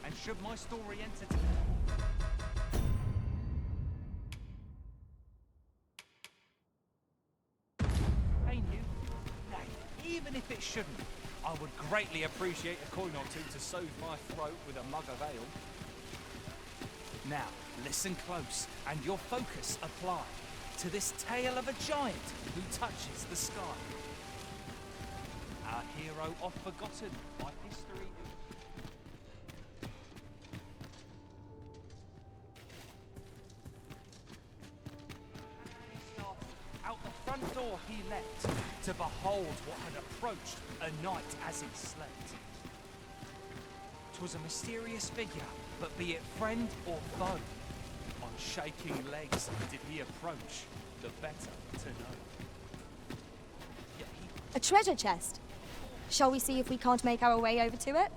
And should my story entertain you, nay, even if it shouldn't, I would greatly appreciate a coin or two to soothe my throat with a mug of ale. Now, listen close, and your focus apply to this tale of a giant who touches the sky. Our hero, oft forgotten by history. Out the front door he leapt, to behold what had approached a knight as he slept. 'Twas a mysterious figure, but be it friend or foe, on shaking legs did he approach, the better to know. A treasure chest. Shall we see if we can't make our way over to it?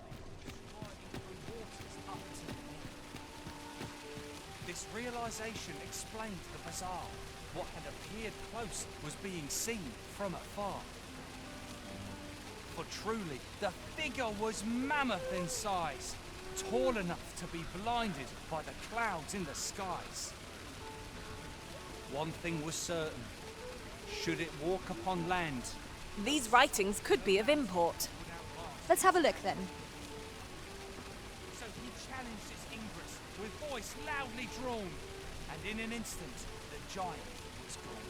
This realization explained the bizarre. what had appeared close was being seen from afar. For truly, the figure was mammoth in size, tall enough to be blinded by the clouds in the skies. One thing was certain. Should it walk upon land, These writings could be of import. Let's have a look then. so he challenged its ingress with voice loudly drawn, and in an instant the giant was gone.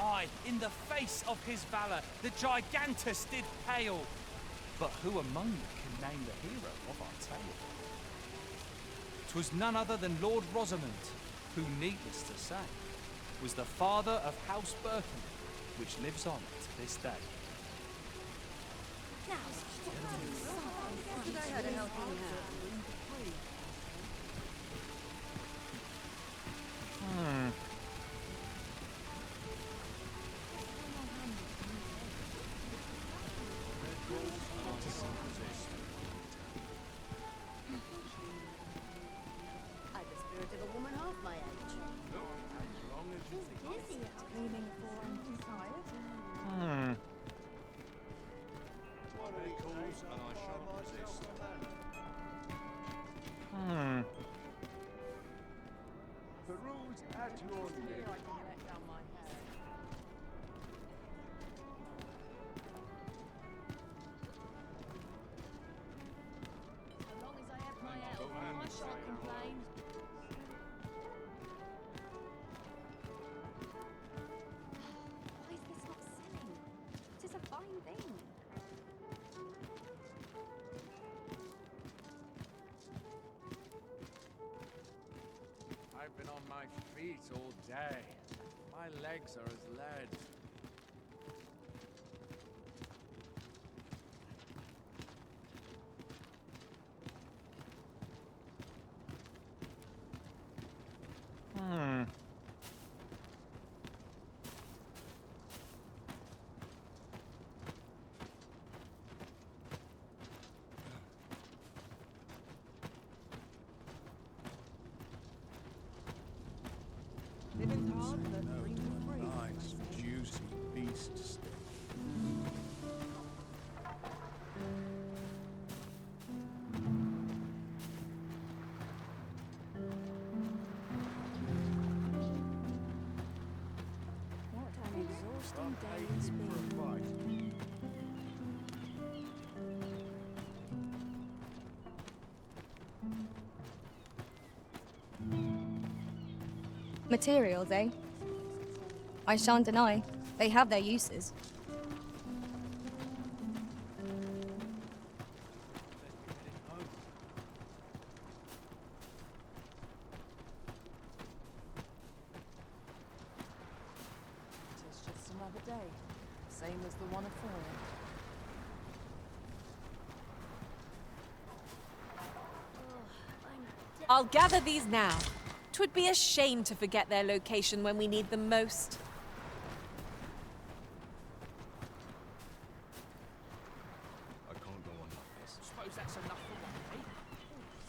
Aye, in the face of his valour, the gigantus did pale. But who among you can name the hero of our tale? 'Twas none other than Lord Rosamond, who, needless to say, was the father of House Birkin, which lives on to this day. I've the spirit of a woman half my age. Cleaning for I'm too tired. One of the calls and I shan't resist. The rules at your neck. As long as I have my help, I shan't complain. Why is this not selling? It is a fine thing. I've been on my feet all day. My legs are as lead. Living's hard, but dreaming's free. Nice, juicy beast steak. What an exhausting day it's been. Materials, eh? I shan't deny. They have their uses. It is just another day, same as the one afore. I'll gather these now. 'Twould be a shame to forget their location when we need them most. I can't go on like this. Suppose that's enough for one day.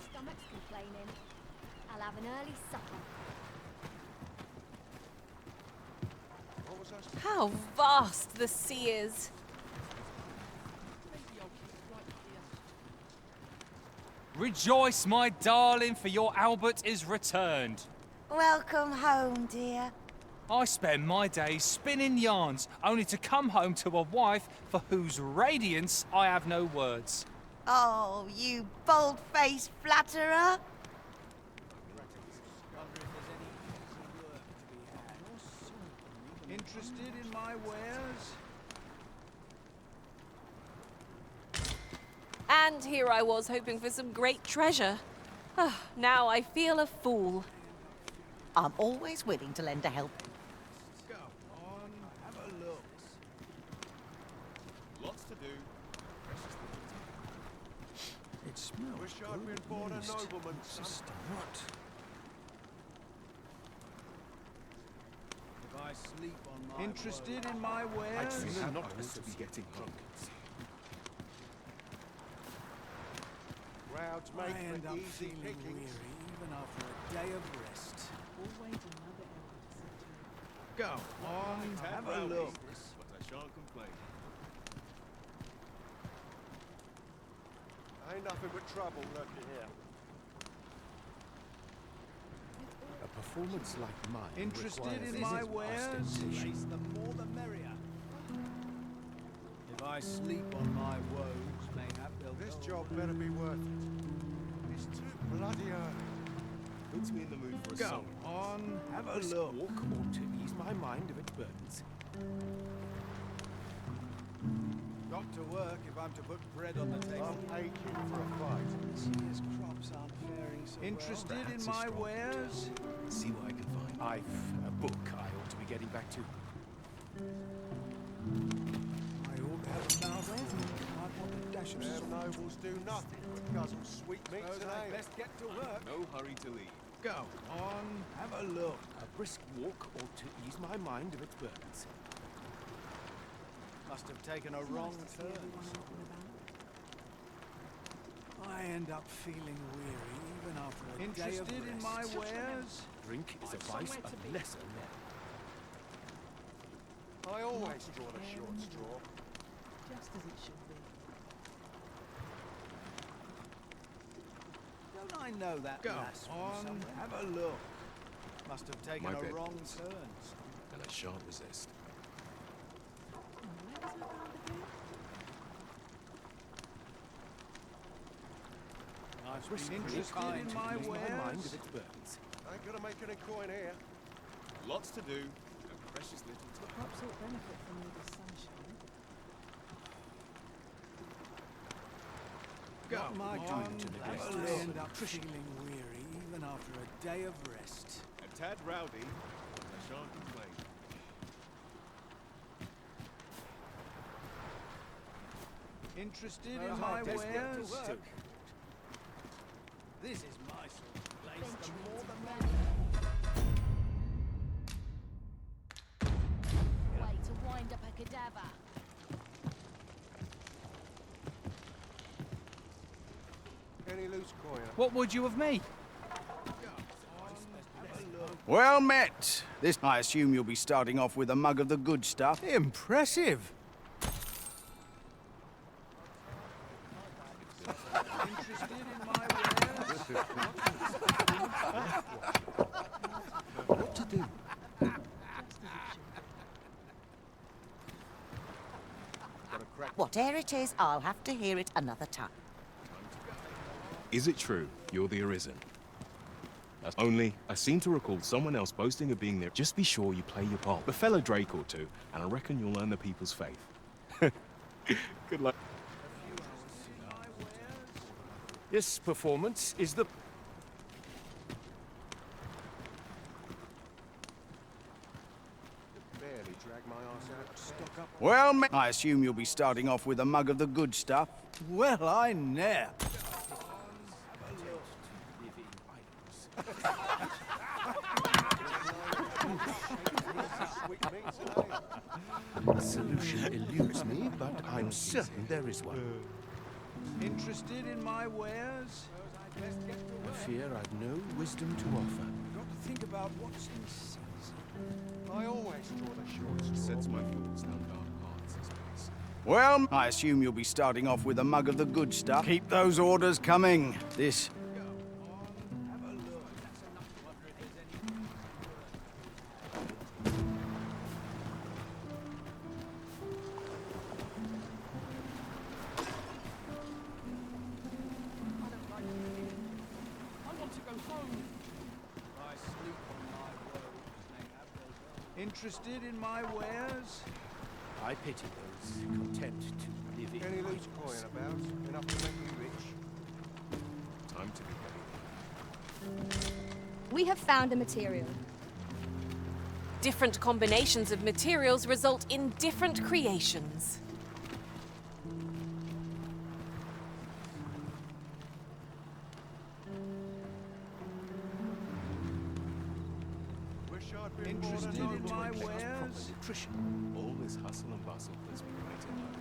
Stomach's complaining. I'll have an early supper. What was that? How vast the sea is. Rejoice, my darling, for your Albert is returned. Welcome home, dear. I spend my days spinning yarns, only to come home to a wife for whose radiance I have no words. Oh, you bold-faced flatterer. Interested in my wares? And here I was hoping for some great treasure. Now I feel a fool. I'm always willing to lend a help. Go on, have a look. Lots to do. It smells Wish I'd been born a nobleman, son. What? If I sleep on my Interested in my wares? I'd sooner not to be getting drunk. Crowds I make end for up easy feeling pickings. weary even after a day of rest. Always another illness. Go on, have a look. But I shan't complain. Ain't nothing but trouble lurking here. A performance like mine Interested requires in my little wares? ostentation. The more the merrier. If I sleep on my woes, mayhap they'll This go job away. better be worth it. It's too bloody early. Puts me in the mood for a Go song. on, have a Brisk look. walk ought to ease my mind of its burdens. Got to work if I'm to put bread on the table. I'm aching for a fight. This year's crops aren't faring so Interested well. in That's a my strong wares? See what I can find. I've a book I ought to be getting back to. I ought to have a mouthful. I want a dash of Them salt. nobles do nothing but guzzle sweetmeats Suppose and I'd ale. best get to work. No hurry to leave. Go on, have a look. A brisk walk ought to ease my mind of its burdens. Must have taken a wrong turn. I end up feeling weary even after a day of Interested in rest. my wares? Drink is a vice of lesser men. I always draw the short straw. Just as it should be. Don't I know that Go lass from on, somewhere? Have a look. Must have taken My a bed, wrong please. turn. And I shan't resist. Where does my father go? I've Brisk been walk interested ought in to my ease my mind wares. of its burdens. Ain't gonna make any coin here. Lots to do, and precious little time. Crops all benefit from all this sunshine. Go Not my on, time to neglect have a this. look. I end up feeling weary even after a day of rest. A tad rowdy, but I shan't complain. Interested Well, in my I'd best get to wares? work. This is my sort of place. The more the Way to wind up a cadaver. Any loose coin? What would you of me? Well met. This, I assume you'll be starting off with a mug of the good stuff. Impressive. What to do? Whatever it is, I'll have to hear it another time. Is it true you're the Arisen? Only, I seem to recall someone else boasting of being there. Just be sure you play your part. A fellow Drake or two, and I reckon you'll earn the people's faith. Good luck. This performance is the... Barely drag my arse out. Stock up. Well met. I assume you'll be starting off with a mug of the good stuff. Well, I ne'er. Sweetmeats and ale. The solution eludes me, but I'm certain there is one. Interested in my wares? I fear I've no wisdom to offer. Got to think about what's in season. I always draw the short straw. Sets my thoughts down dark paths, this place. Well, I assume you'll be starting off with a mug of the good stuff. Keep those orders coming. This... I want to go home. I sleep on my woes, mayhap they'll go. Interested in my wares? I pity those content to live in Any loose idleness. coin about? Enough to make me rich. Time to be ready. We have found a material. Different combinations of materials result in different creations. Wish I'd been Interested born a in noble. my wares? Nutrition. All this hustle and bustle puts me right at home.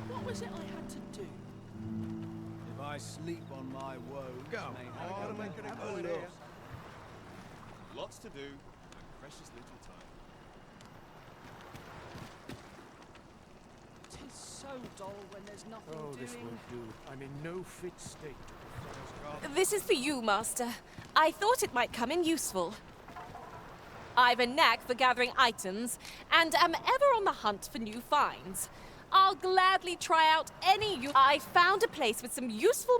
What was it I had to do? If I sleep on my woes, Go. mayhap Gotta make they'll it a have coin look. here. Lots to do, and precious little time. Tis so dull when there's nothing Oh, doing. this won't do. I'm in no fit state to perform. This is for you, Master. I thought it might come in useful. I've a knack for gathering items, and am ever on the hunt for new finds. I'll gladly try out any you... I found a place with some useful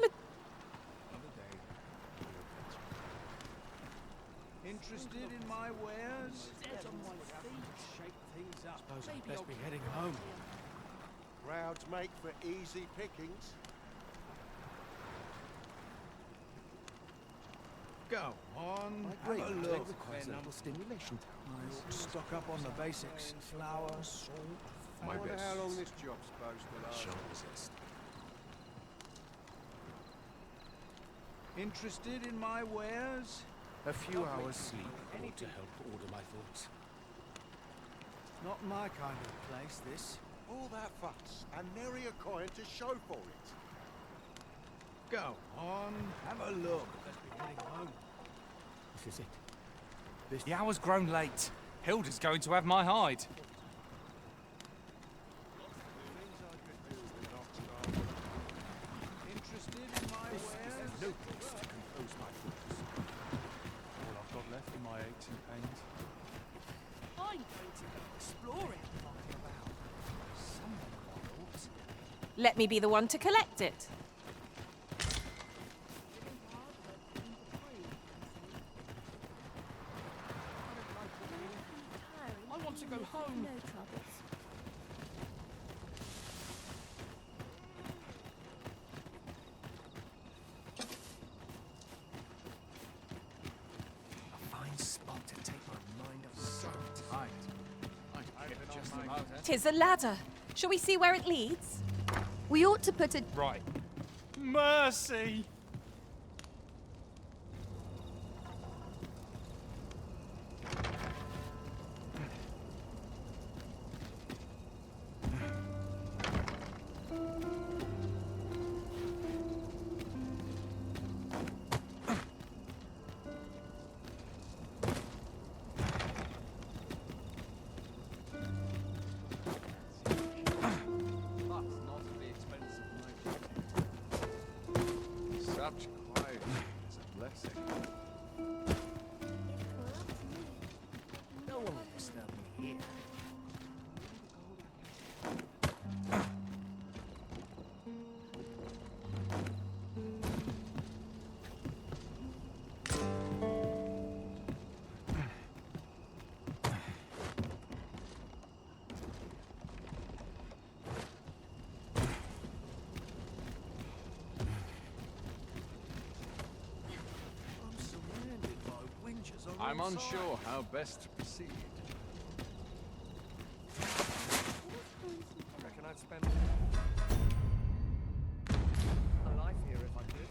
Interested in my wares? Shake things up. Suppose I'd best be heading home. Crowds make for easy pickings. Go on, My have great a look. look. Requires normal stimulation. I ought to stock up on the basics. Flour, salt, I wonder fat. how long this job's supposed to last. Shan't resist. Interested in my wares? A few hours sleep ought to help order my thoughts. Not my kind of place, this. All that fuss, and nary a coin to show for it. Go on, have a look. Let's be heading home. This is it. The hour's grown late. Hilda's going to have my hide. Things I could do with an ox-cart. Interested in my wares? No place to compose my thoughts. All I've got left in my 18 pains. I'm going to go exploring. Let me be the one to collect it. I want to go home. No troubles. A fine spot to take my mind off. So tight. Just about, eh? 'Tis a ladder. Shall we see where it leads? We ought to put it... Right. Mercy! Such quiet is a blessing. No one will disturb me here. I'm surrounded by winches on I'm all unsure sides. how best to proceed. Reckon I'd spend a life here if I could.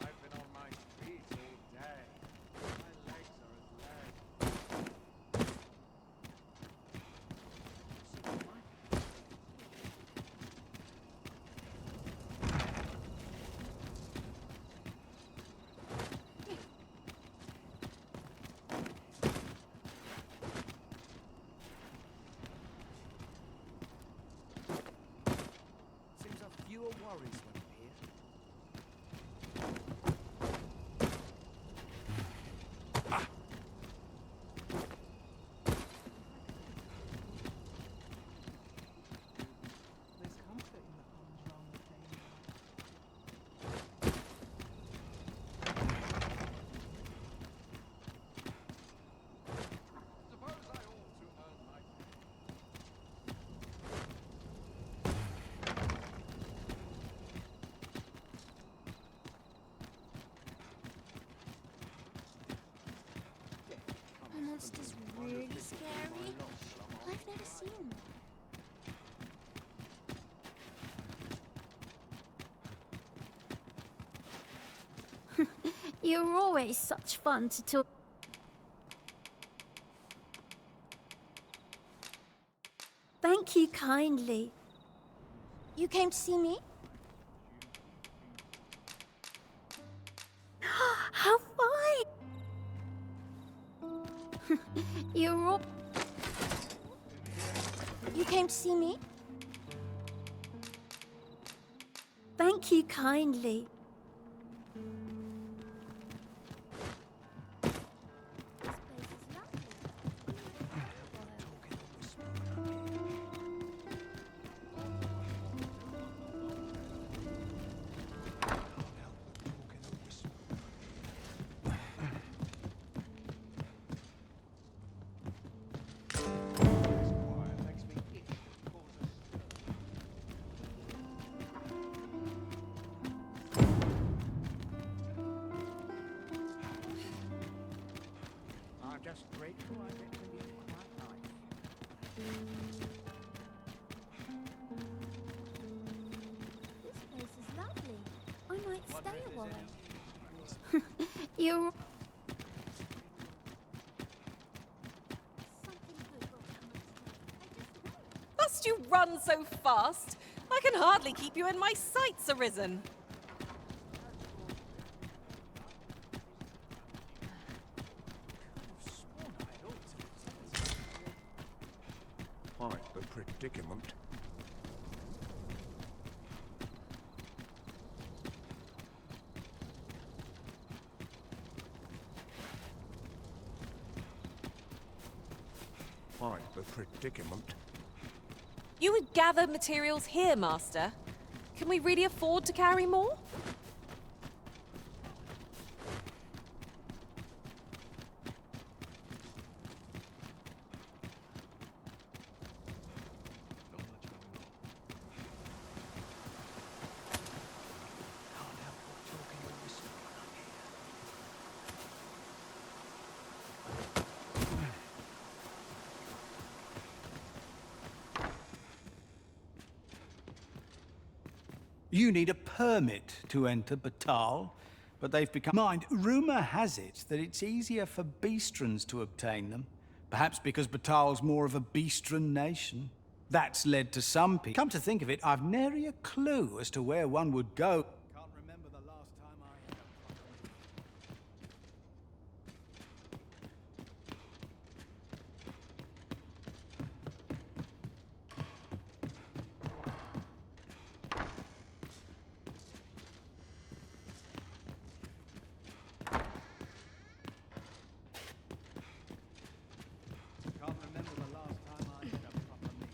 I've been on my feet all day. My legs are as lead. Seems I've fewer worries when I'm here. There's comfort in the humdrum pain. monster's really scary. I've never seen one. You're always such fun to talk. Thank you kindly. You came to see me? How fine! You're all... You came to see me? Thank you kindly. I'm just grateful I get to live my life. This place is lovely. I might stay a while. You're... Must you run so fast? I can hardly keep you in my sights, Arisen. Quite the predicament. Quite the predicament. You would gather materials here, Master. Can we really afford to carry more? You need a permit to enter Batal, but they've become... Mind, rumour has it that it's easier for Beastrons to obtain them. Perhaps because Batal's more of a Beastron nation. That's led to some people... Come to think of it, I've nary a clue as to where one would go. Can't remember the last time I had Can't remember the last time I had a proper meal.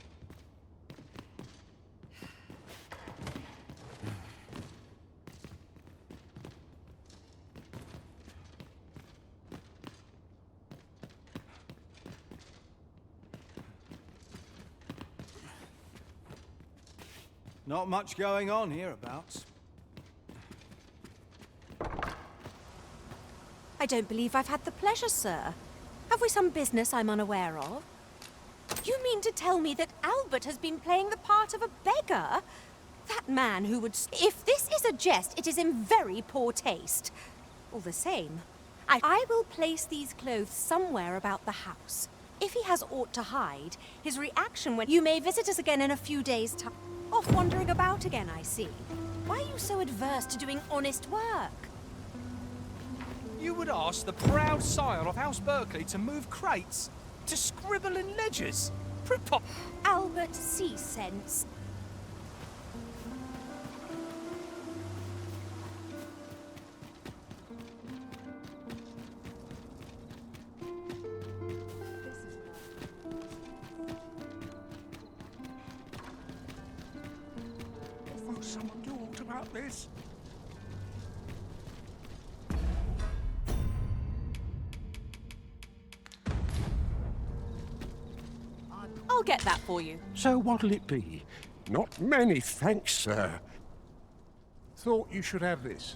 Not much going on hereabouts. I don't believe I've had the pleasure, sir. Have we some business I'm unaware of? You mean to tell me that Albert has been playing the part of a beggar? That man who would... If this is a jest, it is in very poor taste. All the same, I will place these clothes somewhere about the house. If he has aught to hide, his reaction when... You may visit us again in a few days' time. Off wandering about again, I see. Why are you so adverse to doing honest work? You would ask the proud sire of House Berkeley to move crates? To scribble in ledgers? Albert, see sense. Will someone do aught about this? I'll get that for you. So what'll it be? Not many thanks, sir. Thought you should have this.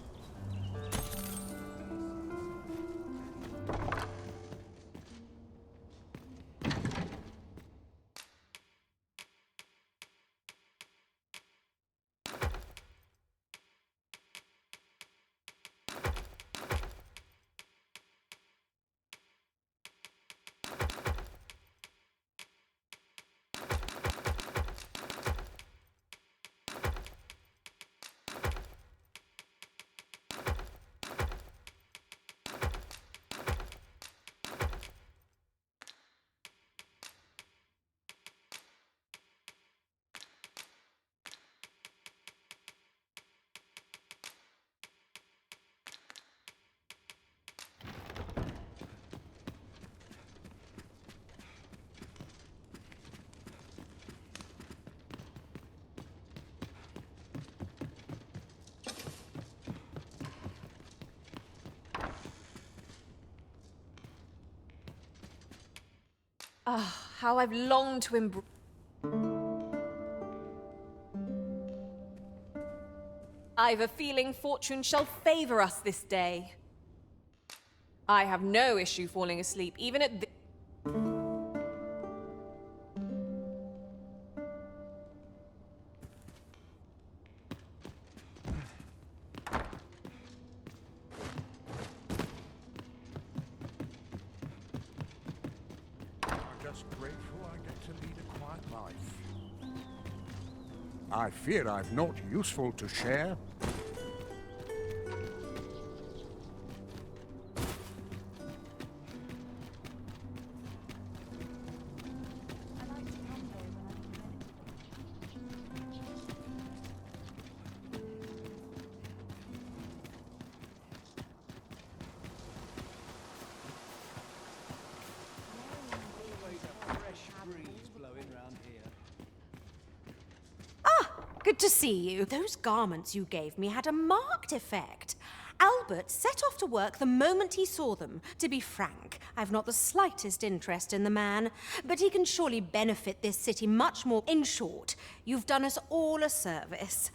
Ah, how I've longed to embrace. I've a feeling fortune shall favor us this day. I have no issue falling asleep, even at this. I'm just grateful I get to lead a quiet life. I fear I'm not useful to share. Always a fresh breeze blowing round here. Good to see you. Those garments you gave me had a marked effect. Albert set off to work the moment he saw them. To be frank, I've not the slightest interest in the man, but he can surely benefit this city much more. In short, you've done us all a service.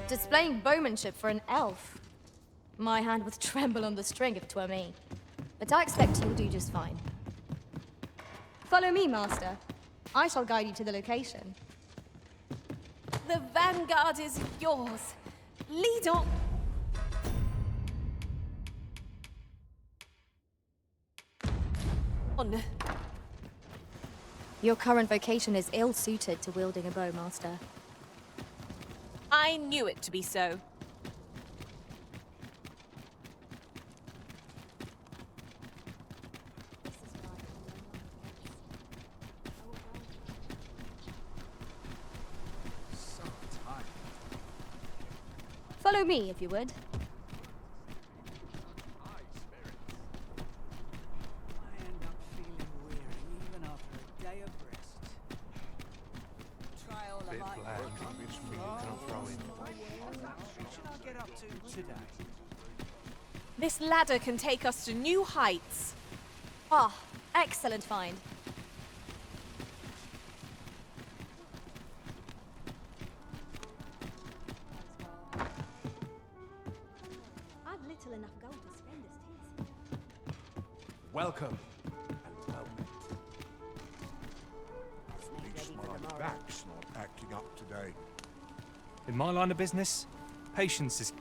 Displaying bowmanship for an elf. My hand would tremble on the string if 'twere me. But I expect you'll do just fine. Follow me, Master. I shall guide you to the location. The vanguard is yours. Lead on. Your current vocation is ill-suited to wielding a bow, Master. I knew it to be so. Follow me, if you would. I end up feeling weary even after a day of rest. Try all Bit bland, it's me you can throw in. What should I get up to today? This ladder can take us to new heights. Ah, excellent find. I've little enough gold to spend as 'tis. Welcome. And well met. At least my back's not acting up today. In my line of business, patience is...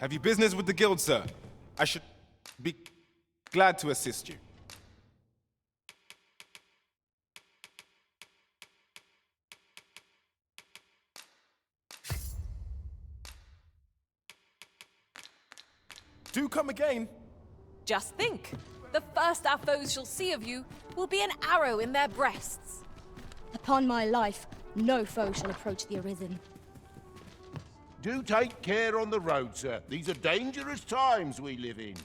Have you business with the guild, sir? I should be glad to assist you. Do come again. Just think, the first our foes shall see of you will be an arrow in their breasts. Upon my life, no foe shall approach the Arisen. Do take care on the road, sir. These are dangerous times we live in.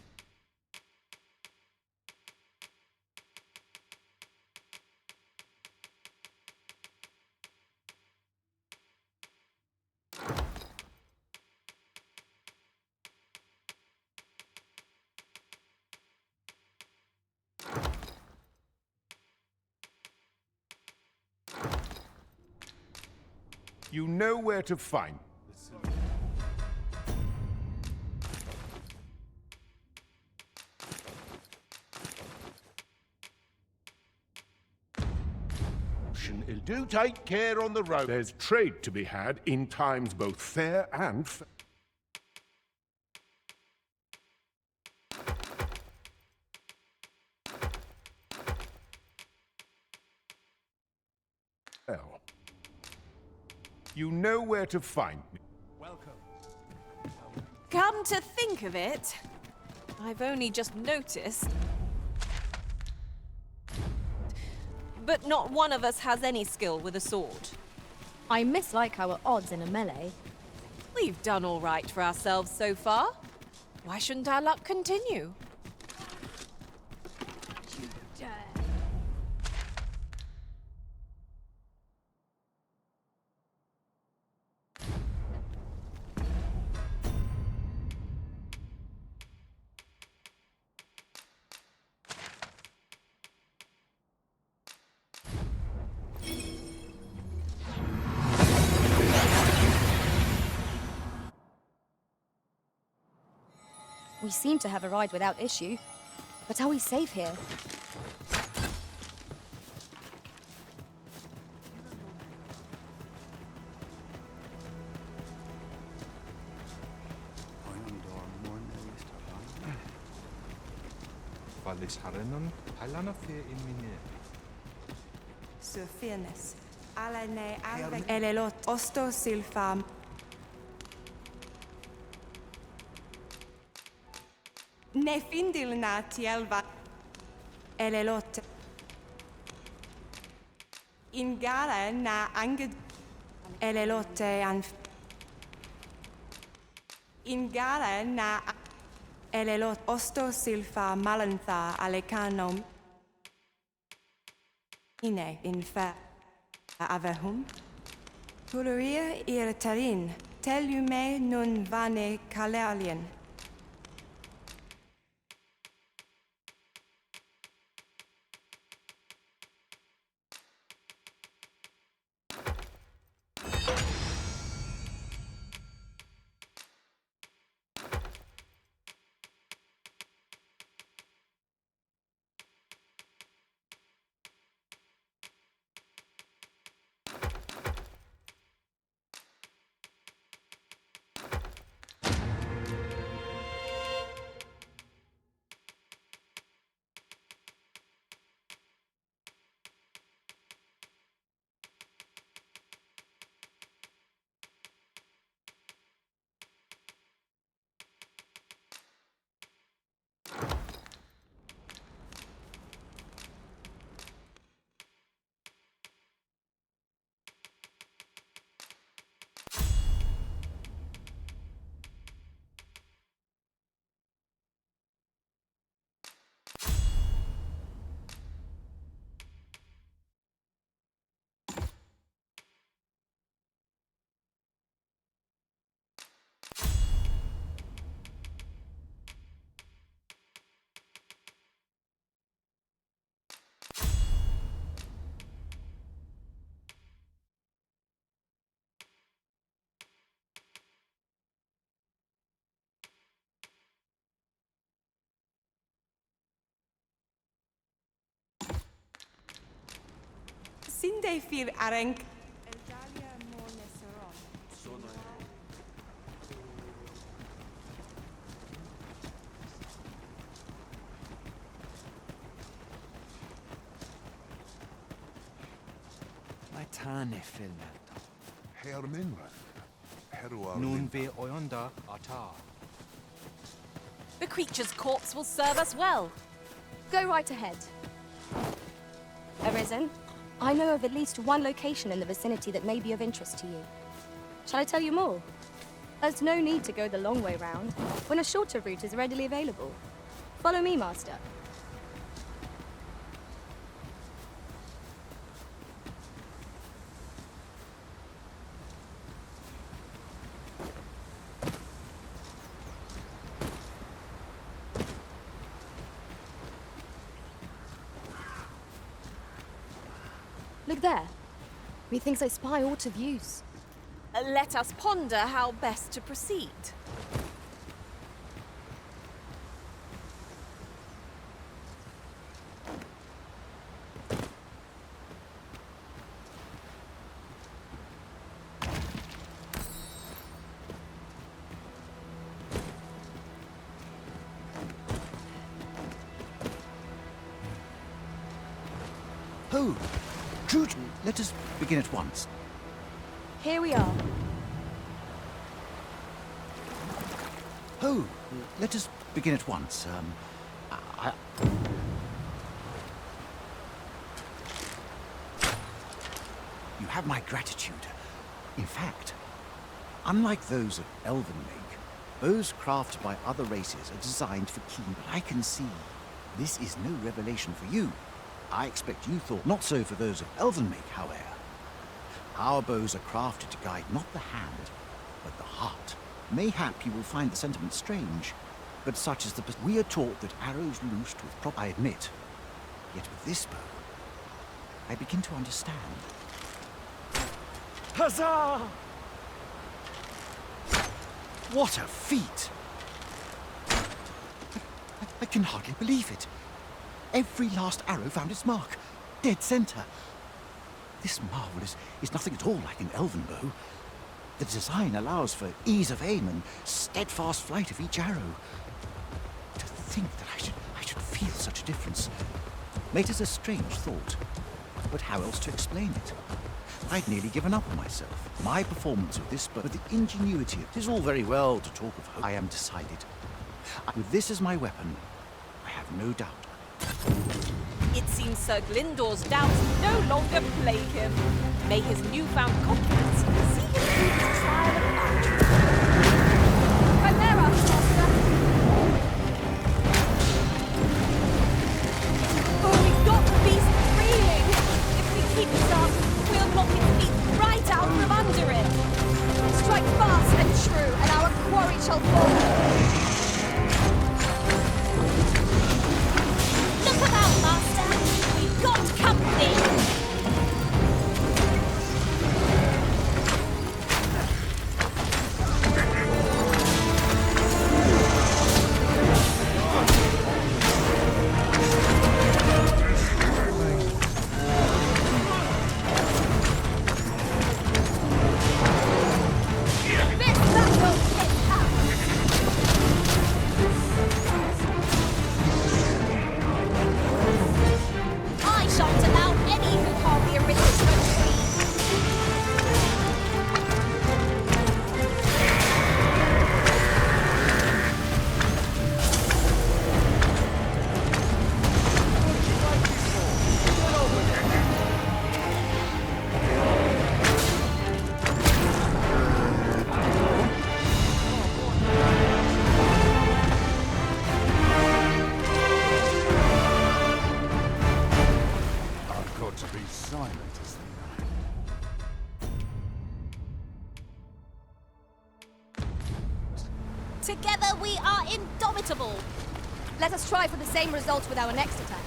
You know where to find. Do take care on the road. There's trade to be had in times both fair and well. You know where to find me. Welcome. Come to think of it, I've only just noticed. But not one of us has any skill with a sword. I mislike our odds in a melee. We've done all right for ourselves so far. Why shouldn't our luck continue? We seem to have arrived without issue. But are we safe here? Valisharenon, Pailana fe in mine. Sophianes, Alane Alve Elelot Osto Silfam. Ne findilna tielva Elelot. Ingala na anged Elelote and Ingala na Elelot Osto Silfa Malantha Alecanom. Ine infa avehum. Tuluria irtarin, telume nun vane kalerlien. Sinde fil arenk. Eldalia morneseron. Mae tan e ffilmelta. Herminra. Herua. Nun ve oyonda ata. The creature's corpse will serve us well. Go right ahead. Arisen, I know of at least one location in the vicinity that may be of interest to you. Shall I tell you more? There's no need to go the long way round when a shorter route is readily available. Follow me, Master. Look there. Methinks I spy aught of use. Let us ponder how best to proceed. Oh, Jude, let us begin at once. Here we are. Oh, let us begin at once. You have my gratitude. In fact, unlike those of Elven make, bows crafted by other races are designed for keen. But I can see this is no revelation for you. I expect you thought not so for those of Elven make, however. Our bows are crafted to guide not the hand, but the heart. Mayhap you will find the sentiment strange, but such is the... We are taught that arrows loosed with prop... I admit. Yet with this bow, I begin to understand. Huzzah! What a feat! I can hardly believe it. Every last arrow found its mark. Dead center. This marvel is nothing at all like an elven bow. The design allows for ease of aim and steadfast flight of each arrow. To think that I should feel such a difference. Mater's a strange thought. But how else to explain it? I'd nearly given up on myself. My performance of this, but with the ingenuity of it is all very well to talk of hope. I am decided. With this as my weapon, I have no doubt. It seems Sir Glyndor's doubts no longer plague him. May his newfound confidence see him through his trial of archery. Chimera, Master! Oh, we've got the beast reeling! If we keep this up, we'll knock its feet right out from under it! Strike fast and true, and our quarry shall fall! Look about, Master! We've got company! Together we are indomitable! Let us try for the same result with our next attack.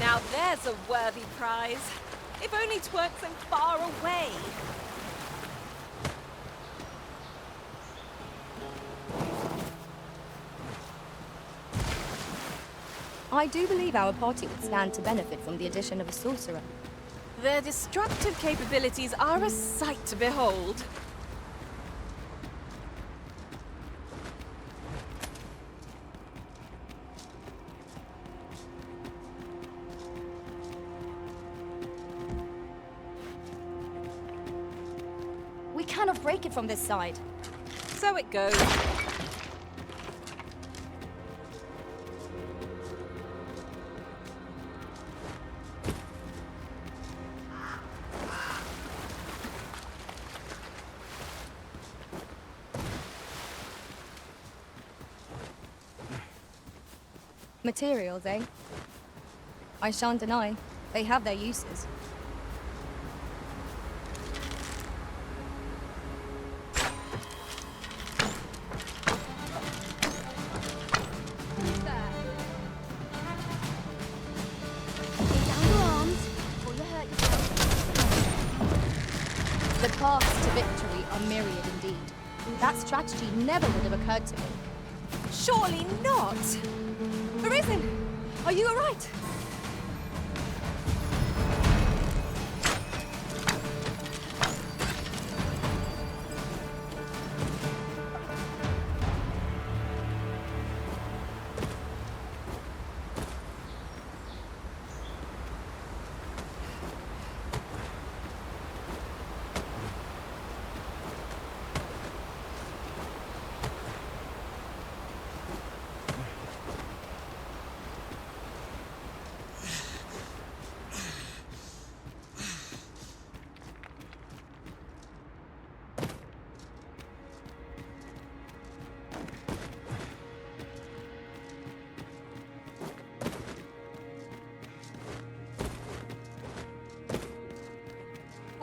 Now there's a worthy prize. If only 'tweren't so far away. I do believe our party would stand to benefit from the addition of a sorcerer. Their destructive capabilities are a sight to behold. We cannot break it from this side. So it goes. Materials, eh? I shan't deny. They have their uses. The paths to victory are myriad indeed. That strategy never would have occurred to me. Surely not! Arisen! Are you alright?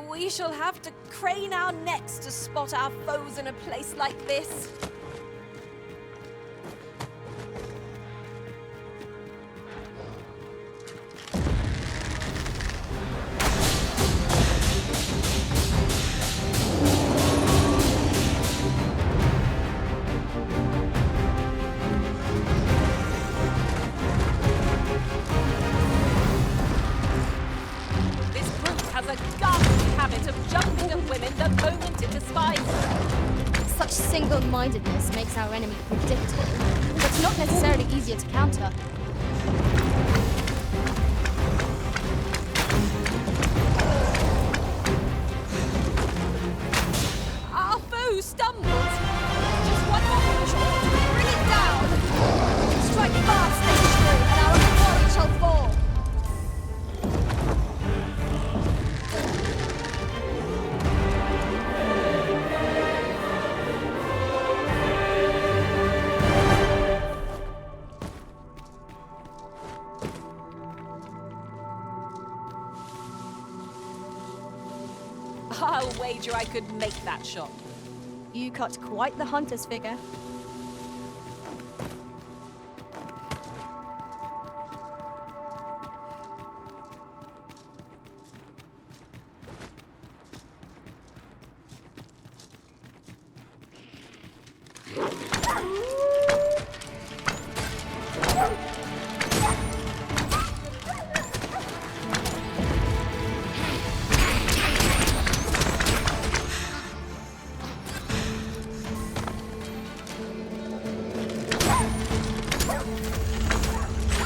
We shall have to crane our necks to spot our foes in a place like this. open-mindedness makes our enemy predictable, but not necessarily easier to counter. Our foe stumbles. Just one more push to bring it down. Strike fast, Lady Shrew, and our quarry shall fall. I'll wager I could make that shot. You cut quite the hunter's figure.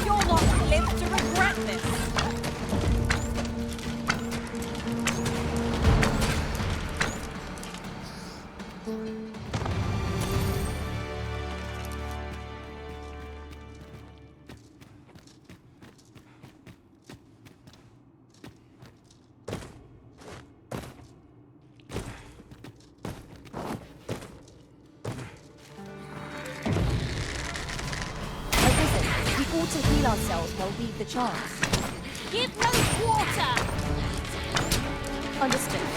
You'll not live to regret this. We ought to heal ourselves while we've the chance. Give no quarter! Understood.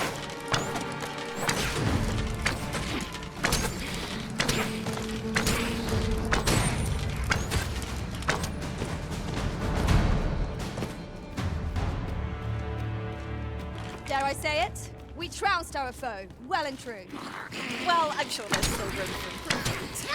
Dare I say it? We trounced our foe, well and true. Well, I'm sure there's still room for improvement.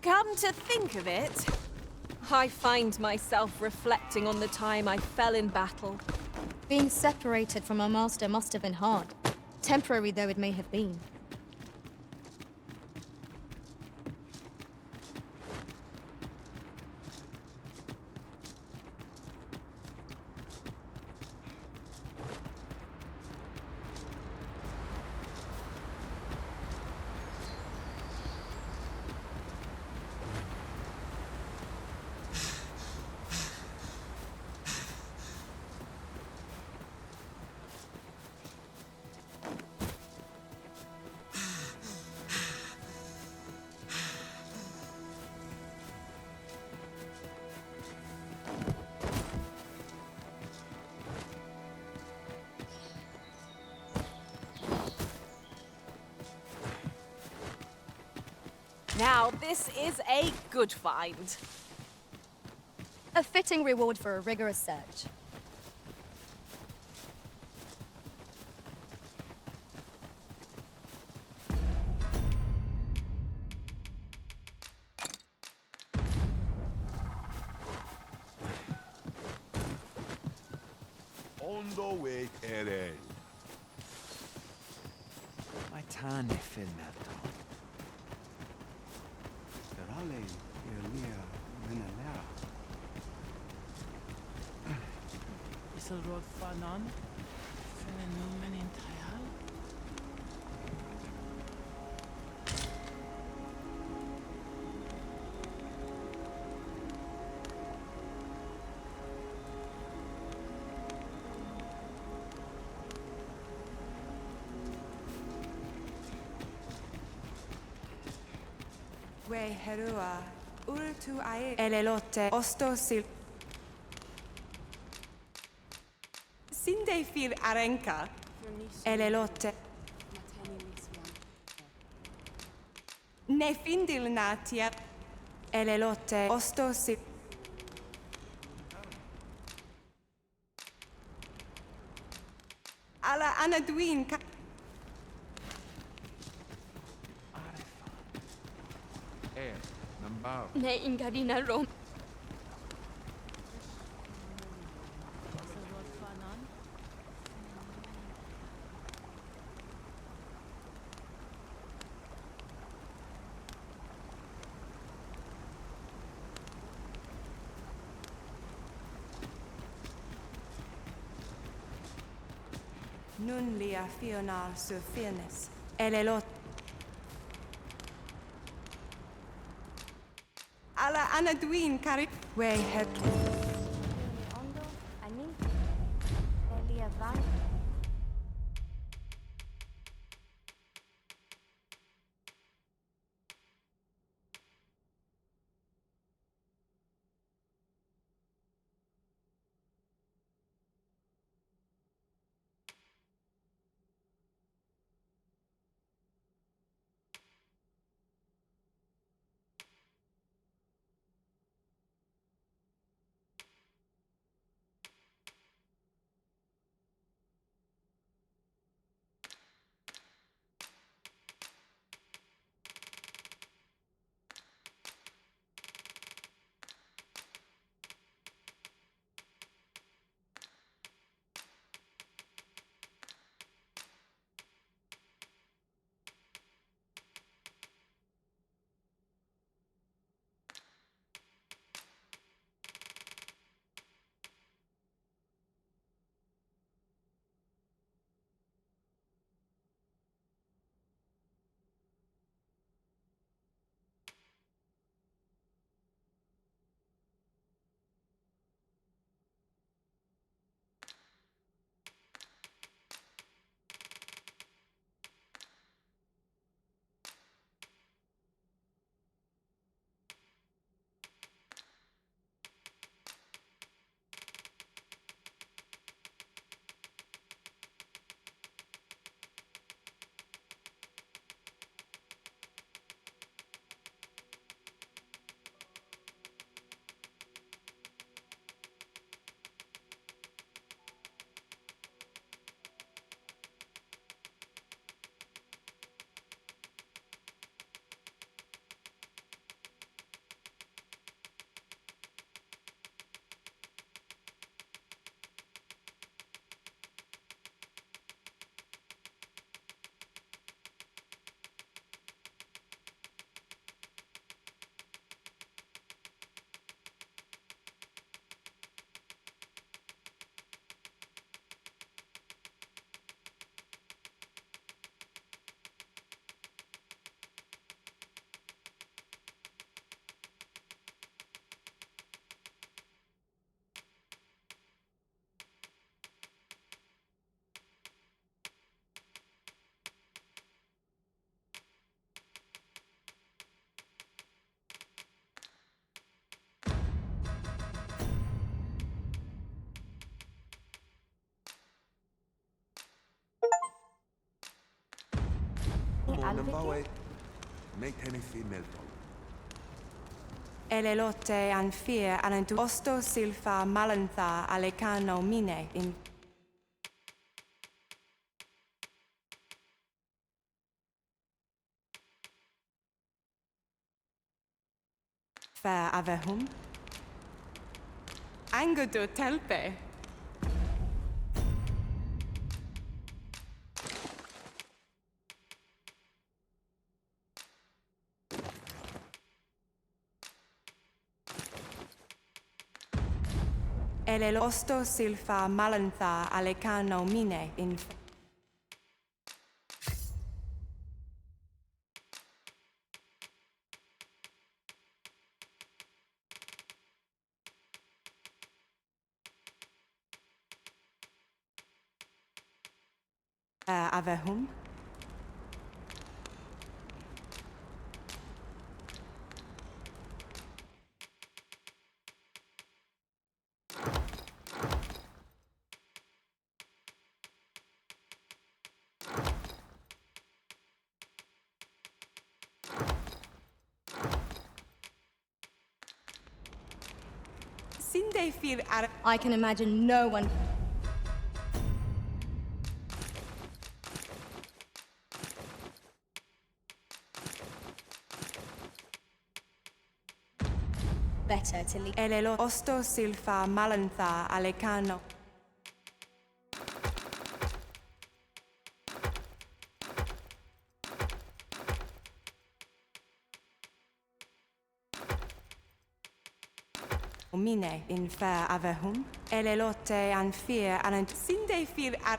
Come to think of it, I find myself reflecting on the time I fell in battle. Being separated from our master must have been hard, temporary though it may have been. Now, this is a good find. A fitting reward for a rigorous search. On the way, Keren. My tane filmerto. Raleigh, Elia, Menelea. Isilrod Fanon, Fenenomen in Tayal. We herua, urtu ae elelote ostosil. Sinde fil arenka, elelote. Ne findilnatia. Elelote ostosi. Ala anaduin ka. Nambao. Ne ingadina rom. Nun lia fionar sur firnes. Elelot. Ala anaduin kari. We het. Ondo, Ani, Elia Van. Nambao make anything melton. Elelote an fir anantu. Osto silfa malantha alecano mine in. Fair avehum. Angodo telpe. El osto silfa malantha alecano mine in. Avehum. Sinde fir ar... I can imagine no one... better to leave. Elelo osto silfa malantha alecano. Mine in fair avehum. Elelote an fear and sinde fir ar...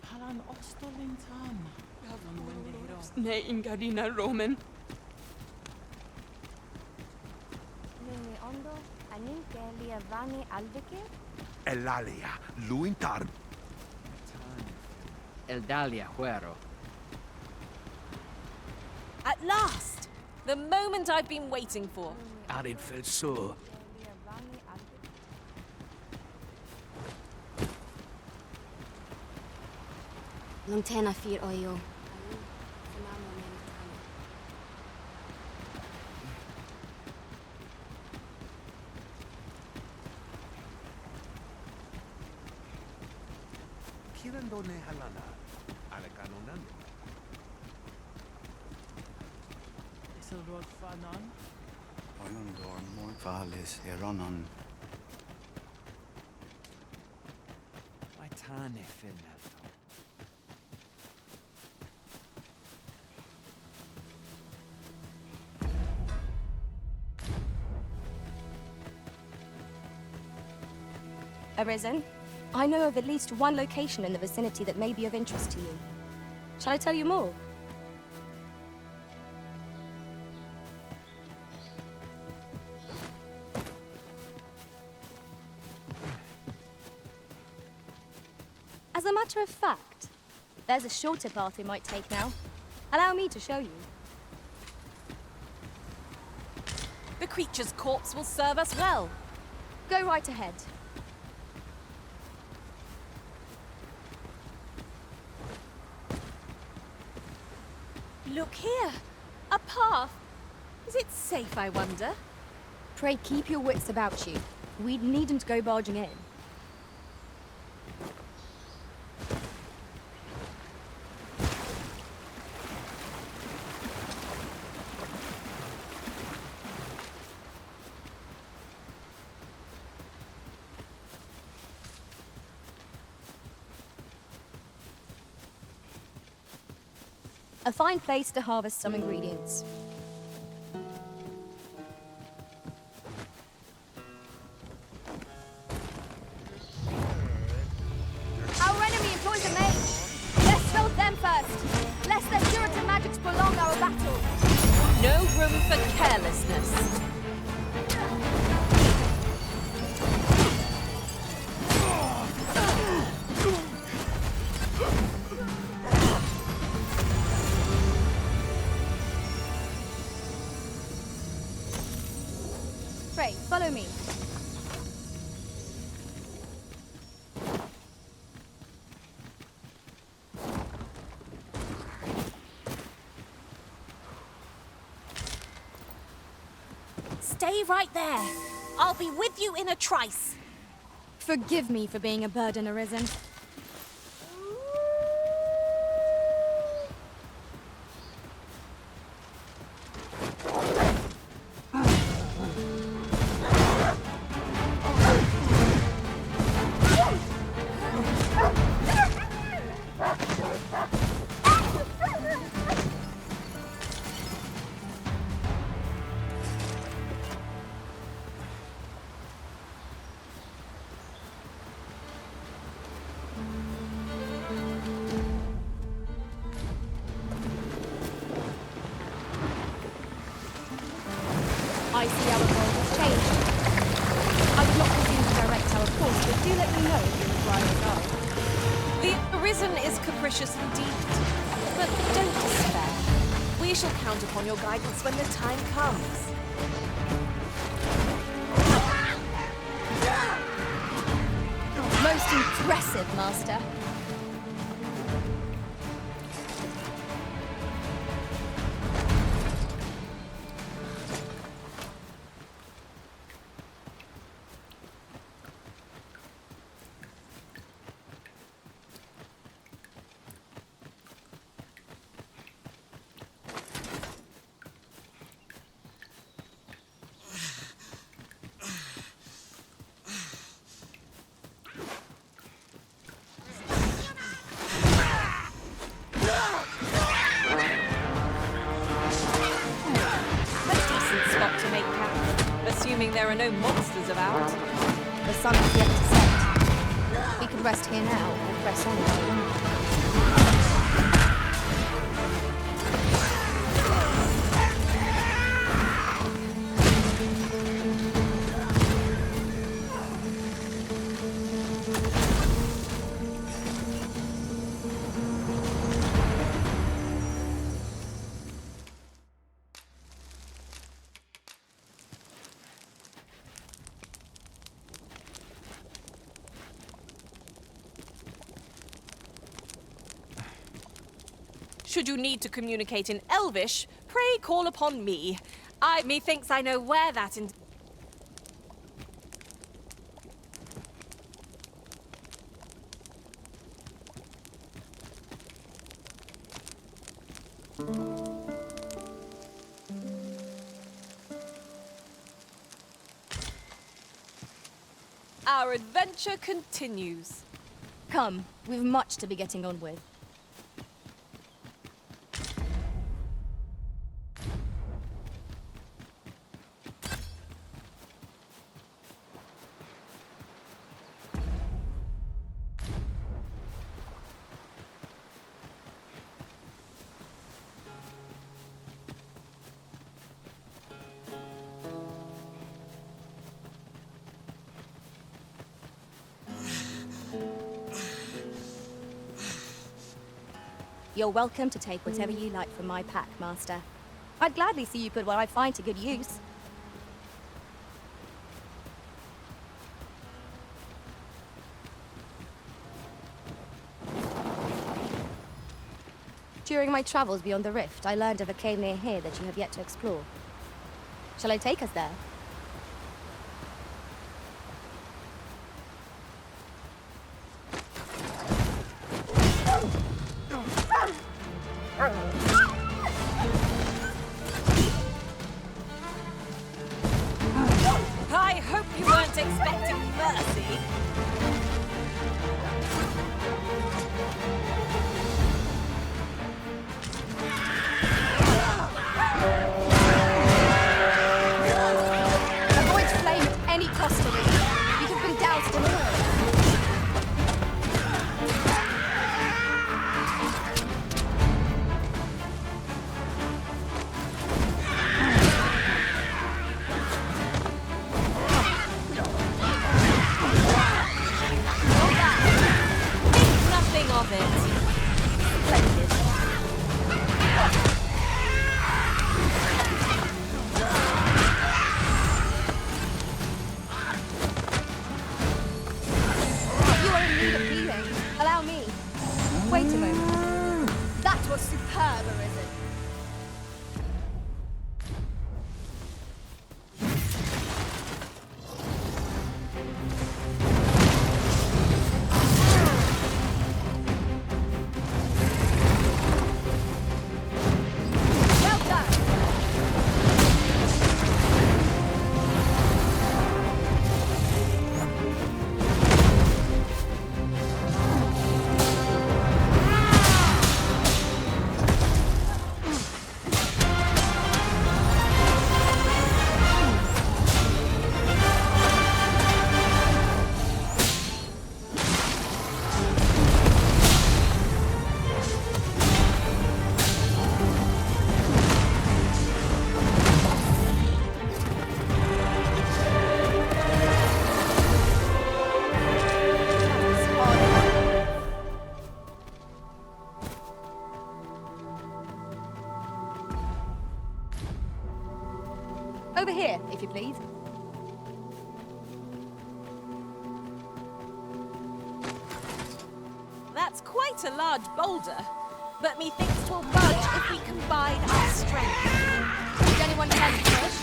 Palan ostolintan. Ne ingadina Roman. Nini ondo, anin kelia vani aldike? Elalia, luintar. Eldalia Huero. At last! The moment I've been waiting for. Arin fel so. Longtena fir oyo. Kirandone halana. Alecano nando. Isilrod fanon. Oyondor morvalis eronon. My tane Finmelto. Arisen, I know of at least one location in the vicinity that may be of interest to you. Shall I tell you more? As a matter of fact, there's a shorter path we might take now. Allow me to show you. The creature's corpse will serve us well. Go right ahead. Look here! A path! Is it safe, I wonder? Pray keep your wits about you. We needn't go barging in. A fine place to harvest some ingredients. Our enemy employs a mage. Let's kill them first, lest their curative magics prolong our battle. No room for carelessness. Pray, follow me. Stay right there. I'll be with you in a trice. Forgive me for being a burden, Arisen. I see our goal has changed. I would not presume to direct our course, but do let me know if you require a guide. The Arisen is capricious indeed. But don't despair. We shall count upon your guidance when the time comes. Most impressive, Master. are no monsters about. The sun is yet to set. We can rest here now and press on. Should you need to communicate in Elvish, pray call upon me. Methinks I know where that in... Our adventure continues. Come, we've much to be getting on with. You're welcome to take whatever you like from my pack, Master. I'd gladly see you put what I find to good use. During my travels beyond the Rift, I learned of a cave near here that you have yet to explore. Shall I take us there? I hope you weren't expecting mercy. Avoid flame at any cost to me. You have been doused in oil. Nothing of it. Splendid. You are in need of healing. Allow me. Wait a moment. That was superb, Arisen. Well done. Over here, if you please. That's quite a large boulder, but methinks 'twill budge if we combine our strength. Would anyone like to push?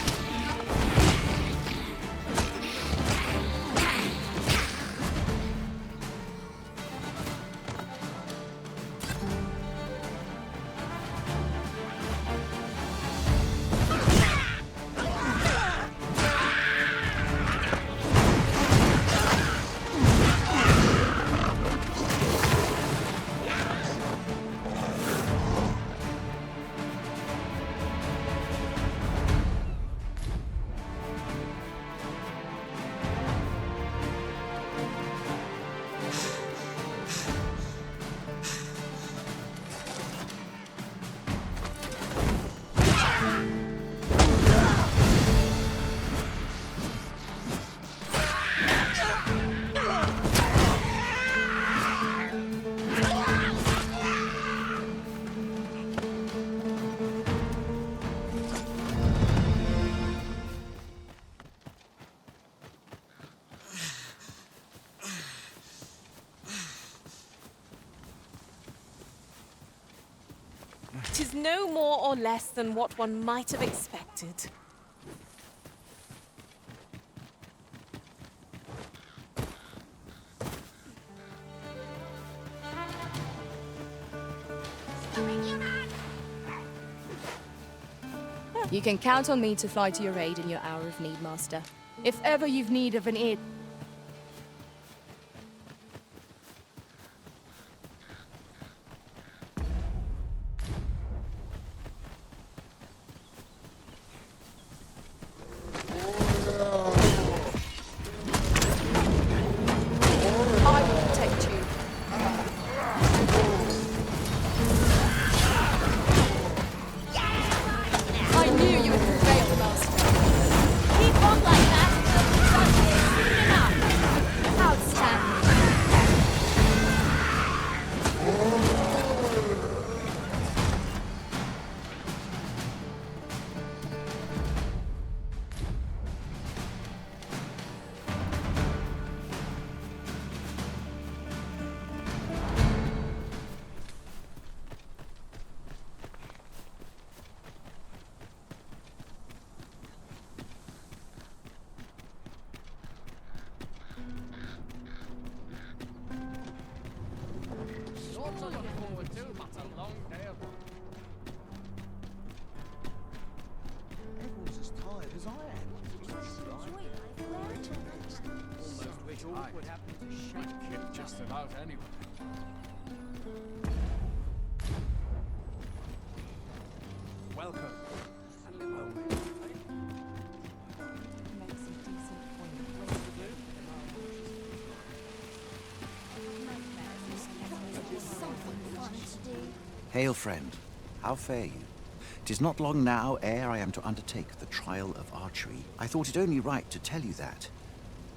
'Tis no more or less than what one might have expected. You can count on me to fly to your aid in your hour of need, Master. If ever you've need of an aid... I will protect you. I knew you would prevail, Master. Keep on like that until we're done here soon enough. Outstanding. Lots to look forward to, but a long day of work. Everyone's as tired as I am. Almost wish all would happen to shut kid just about anyone. Welcome. And well, Hail, friend. How fare you? 'Tis not long now ere I am to undertake the trial of archery. I thought it only right to tell you that,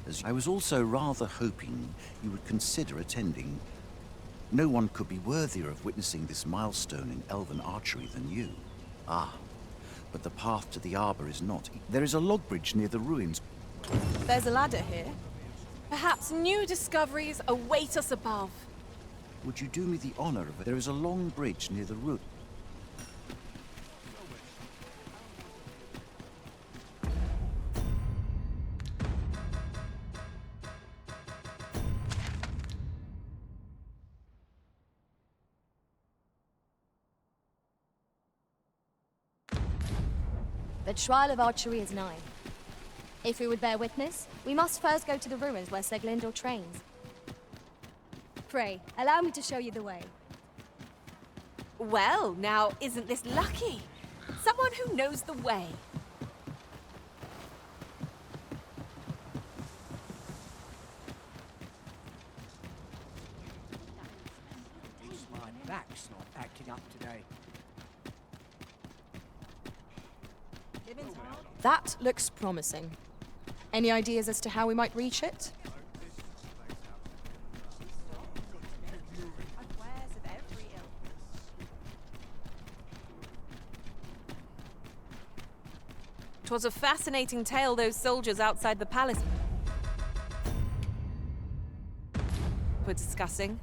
as I was also rather hoping you would consider attending. No one could be worthier of witnessing this milestone in elven archery than you. Ah, but the path to the arbor is not. There is a log bridge near the ruins. There's a ladder here. Perhaps new discoveries await us above. Would you do me the honor of it? There is a long bridge near the ruin. The trial of archery is nigh. If we would bear witness, we must first go to the ruins where Seglindor trains. Pray, allow me to show you the way. Well, now, isn't this lucky? Someone who knows the way. My back's not acting up today. That looks promising. Any ideas as to how we might reach it? Twas a fascinating tale those soldiers outside the palace were discussing.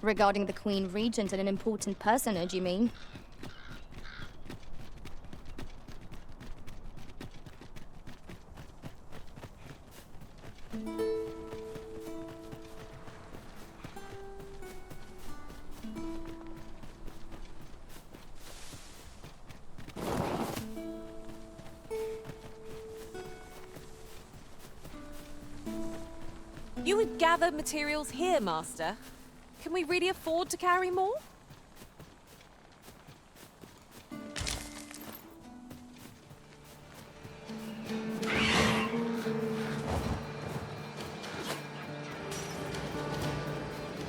Regarding the Queen Regent and an important personage, you mean? You would gather materials here, Master. Can we really afford to carry more?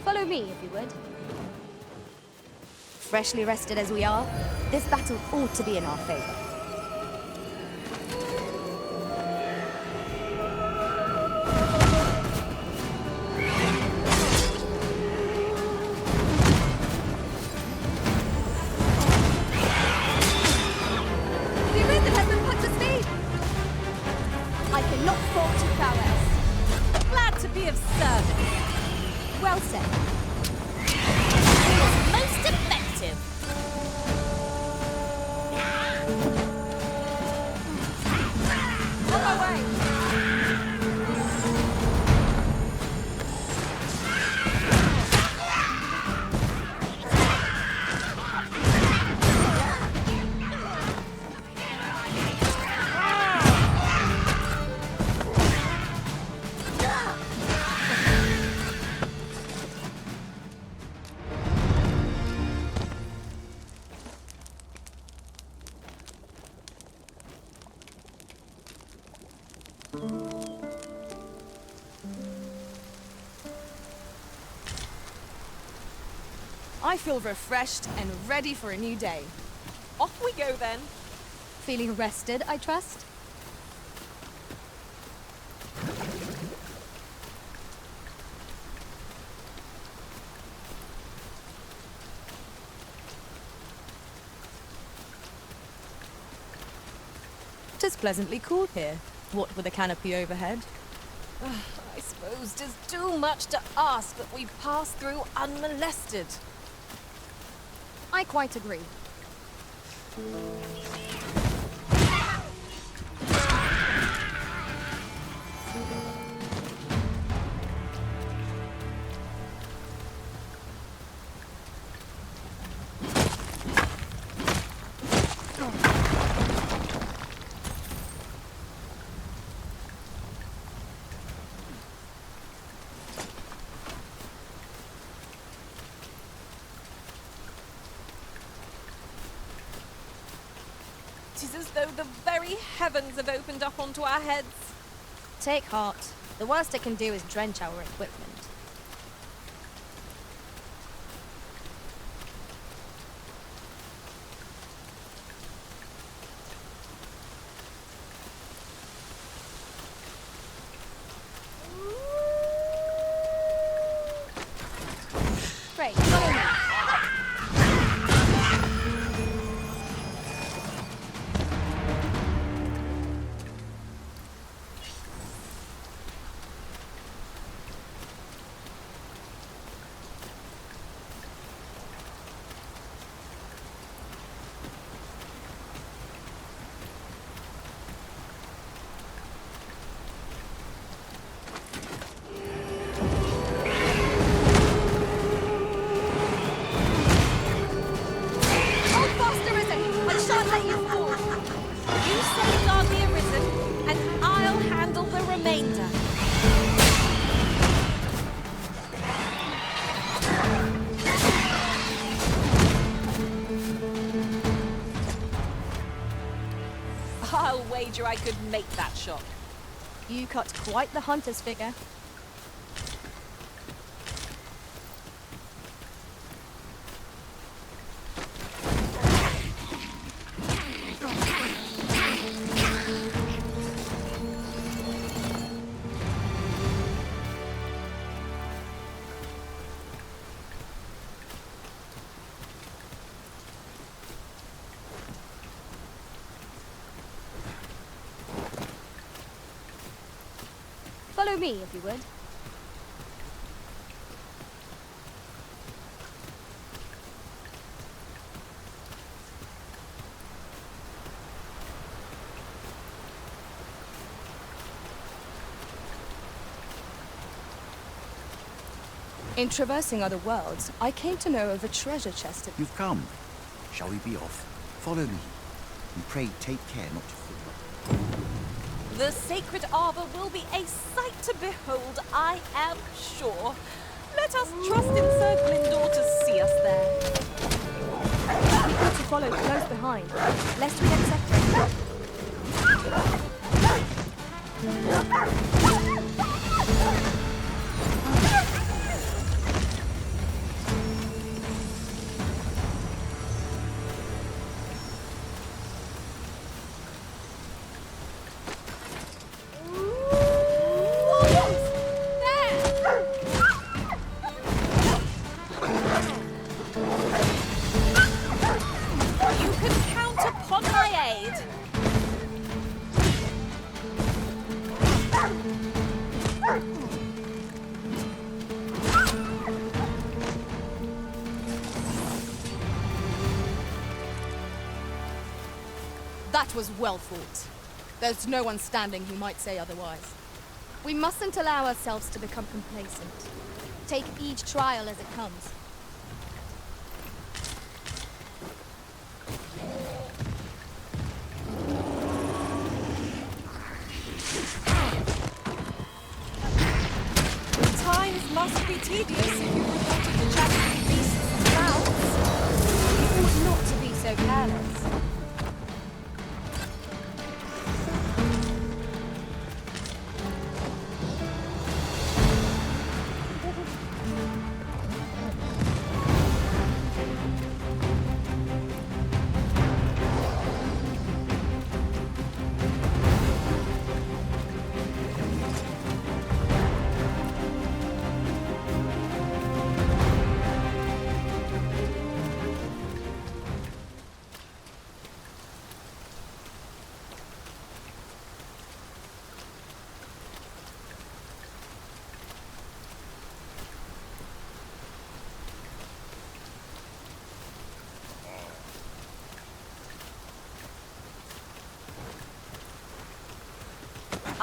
Follow me, if you would. Freshly rested as we are, this battle ought to be in our favor. Well said. It was most effective. I feel refreshed and ready for a new day. Off we go then. Feeling rested, I trust? It is pleasantly cool here, what with a canopy overhead. I suppose 'tis too much to ask that we pass through unmolested. I quite agree. Tis as though the very heavens have opened up onto our heads. Take heart. The worst it can do is drench our equipment. Great, follow me. I'll wager I could make that shot. You cut quite the hunter's figure. Follow me, if you would. In traversing other worlds, I came to know of a treasure chest. You've come. Shall we be off? Follow me. And pray take care not to fall. The sacred arbor will be a sight to behold, I am sure. Let us trust in Sir Glyndor to see us there. We've got to follow close behind, lest we get separated. That was well fought. There's no one standing who might say otherwise. We mustn't allow ourselves to become complacent. Take each trial as it comes. Times must be tedious if you reported the jagged beasts' mouths. You ought not to be so careless.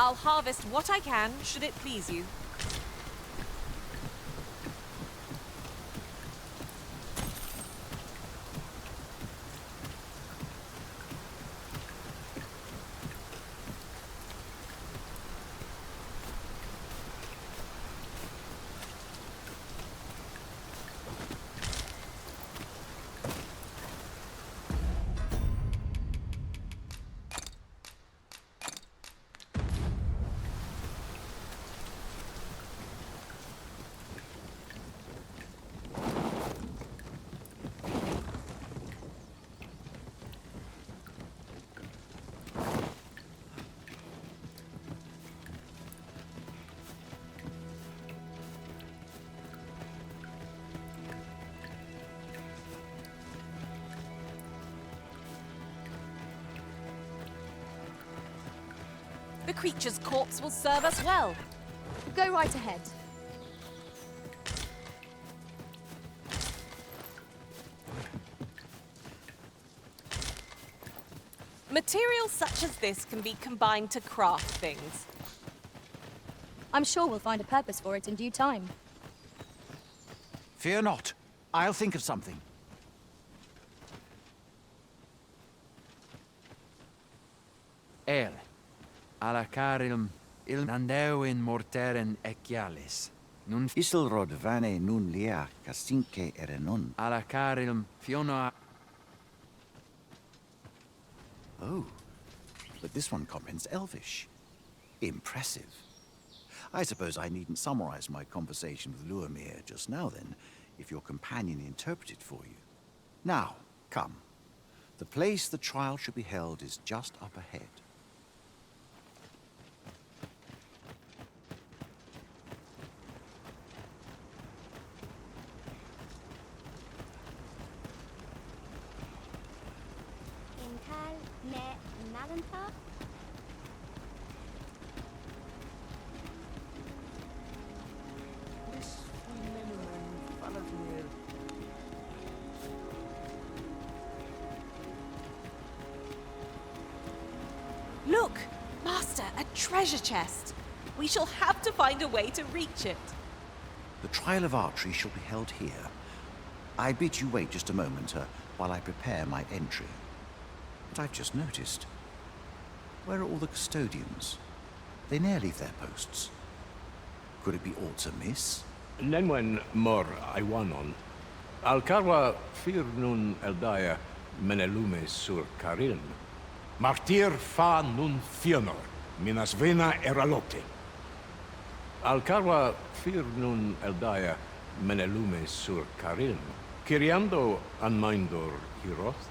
I'll harvest what I can, should it please you. The creature's corpse will serve us well. Go right ahead. Materials such as this can be combined to craft things. I'm sure we'll find a purpose for it in due time. Fear not. I'll think of something. El, alacarilum il nandeu in morteren ecialis. Nun Isilrod vane nun lia casinque erenon. alacarilum fiona. Oh, but this one comprehends Elvish. Impressive. I suppose I needn't summarize my conversation with Luamir just now then, if your companion interpreted for you. Now, come. The place the trial should be held is just up ahead. Intal ne Nalanta? Look! Master, a treasure chest! We shall have to find a way to reach it. The trial of archery shall be held here. I bid you wait just a moment while I prepare my entry. But I've just noticed. Where are all the custodians? They ne'er leave their posts. Could it be aught amiss? Nenwen mor Iwanon. Alcarwa fir nun eldaya menelume sur carilm. Martir fa nun fionor, minas vena eralote. Alcarwa fir nun eldaya menelume sur carilm. Kiriando anmindor hiroth.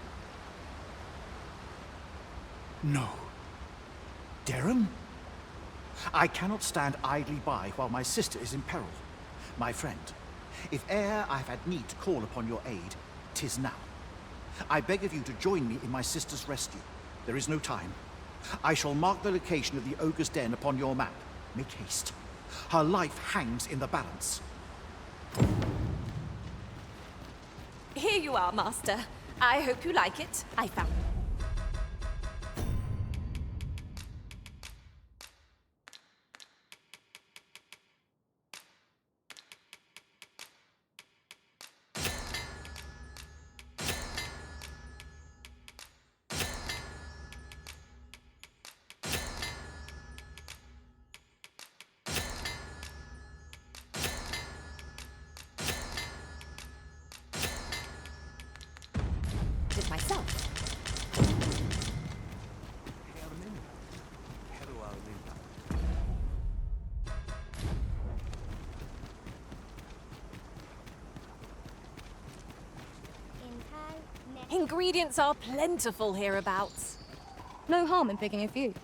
No. Derham? I cannot stand idly by while my sister is in peril. My friend, if e'er I've had need to call upon your aid, 'tis now. I beg of you to join me in my sister's rescue. There is no time. I shall mark the location of the ogre's den upon your map. Make haste. Her life hangs in the balance. Here you are, Master. I hope you like it. I found... it myself. Ingredients are plentiful hereabouts. No harm in picking a few.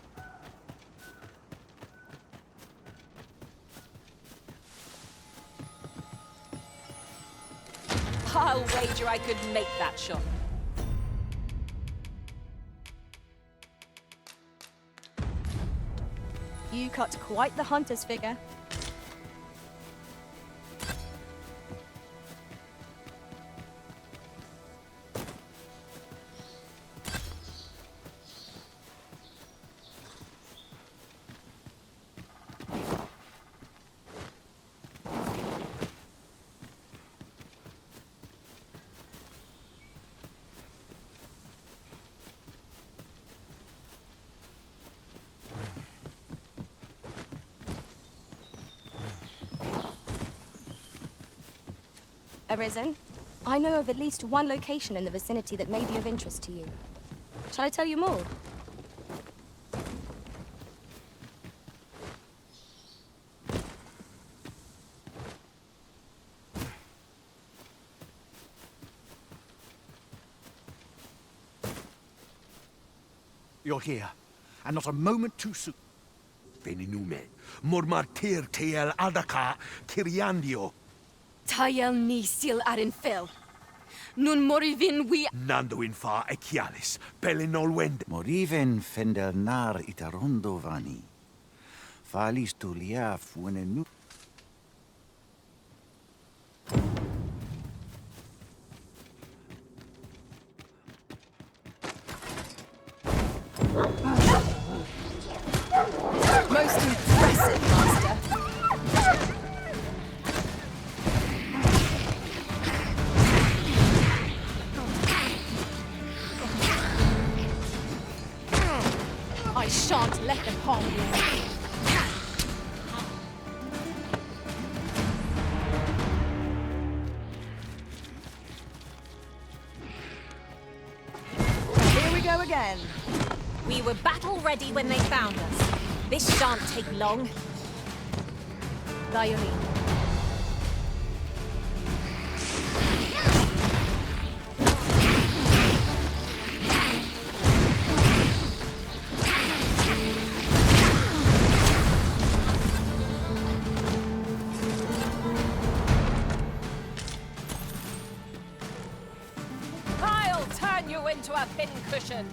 I'll wager I could make that shot. You cut quite the hunter's figure. Arisen, I know of at least one location in the vicinity that may be of interest to you. Shall I tell you more? You're here, and not a moment too soon. Veninume, mormartir teel adaka kiriandio. Tayel ni sil arin fil. Nun morivin we... Nando in fa echialis, pelinol wende. Moriven fender nar itarondo vani. Falis tu liaf wenenu. Most impressive, Master. I shan't let them harm you. Here we go again. We were battle-ready when they found us. This shan't take long. Violin. I'll turn you into a pincushion.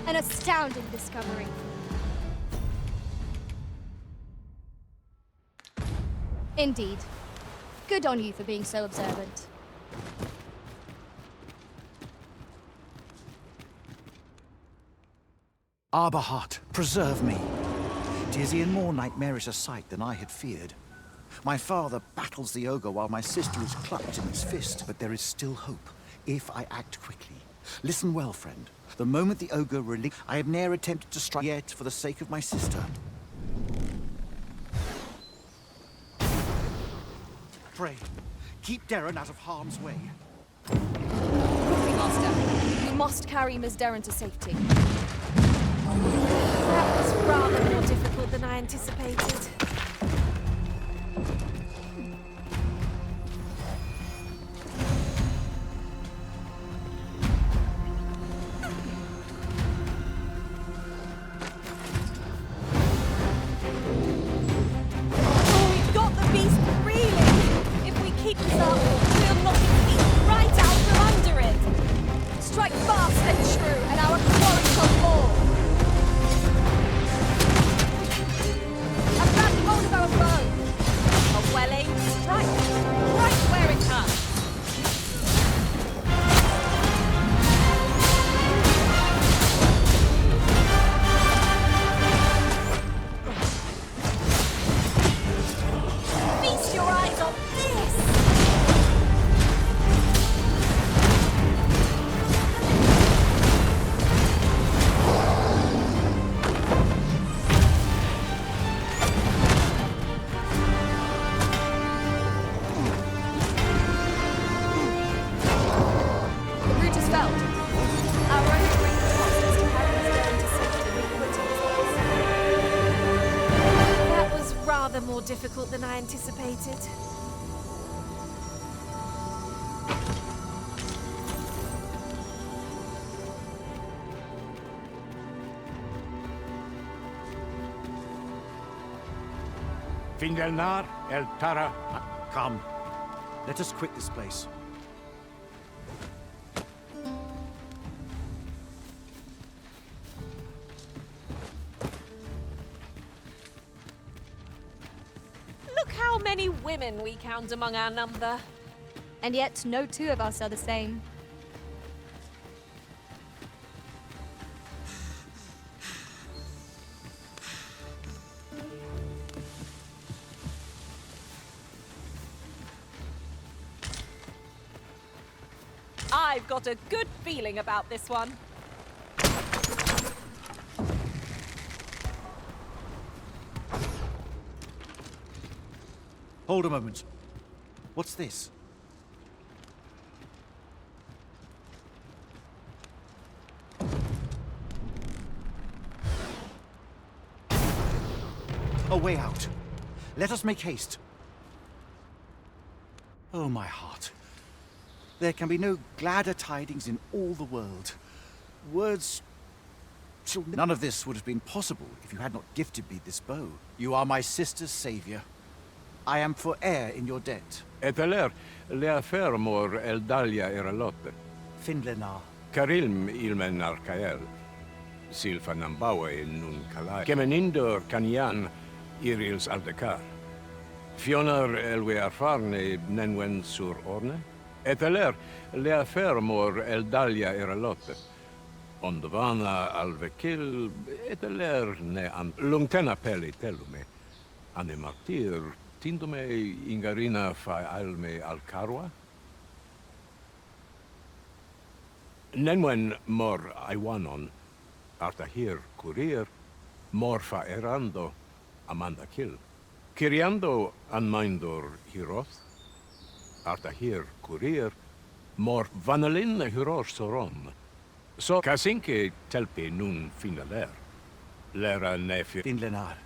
An astounding discovery. Indeed. Good on you for being so observant. Arbahat, preserve me. 'Tis e'en more nightmarish a sight than I had feared. My father battles the ogre while my sister is clutched in his fist, but there is still hope, if I act quickly. Listen well, friend. The moment the ogre I have ne'er attempted to strike yet for the sake of my sister. Pray, keep Darren out of harm's way. Quickly, Master. You must carry Miss Darren to safety. That was rather more difficult than I anticipated. A battle more difficult than I anticipated. Findelnar, El Tara. Come. Let us quit this place. Look how many women we count among our number. And yet, no two of us are the same. I've got a good feeling about this one. Hold a moment. What's this? A way out. Let us make haste. Oh, my heart. There can be no gladder tidings in all the world. Words shall... None of this would have been possible if you had not gifted me this bow. You are my sister's savior. I am for heir in your debt. Eteler, lea fermor el dalia eralotte. Findlenar. Carilm ilmen arcael. Silfa nambawe nun calai. Kemenindor canian irils aldecar. Fionar elwe arfarne nenwen sur orne. Eteler, lea fermor el dalia eralotte. Ondovana alvekil, eteler ne am... Lungtena peli telume. Ane martir, tindume ingarina fa alme alcarwa? Nenwen mor aiwanon, arta hir curir, mor fa erando, amanda kill. Kiriando anmaindor hiroth, arta hir curir, mor vanalin hiror soron. So kasinke telpe nun finaler. Lera nefi... Finlenar.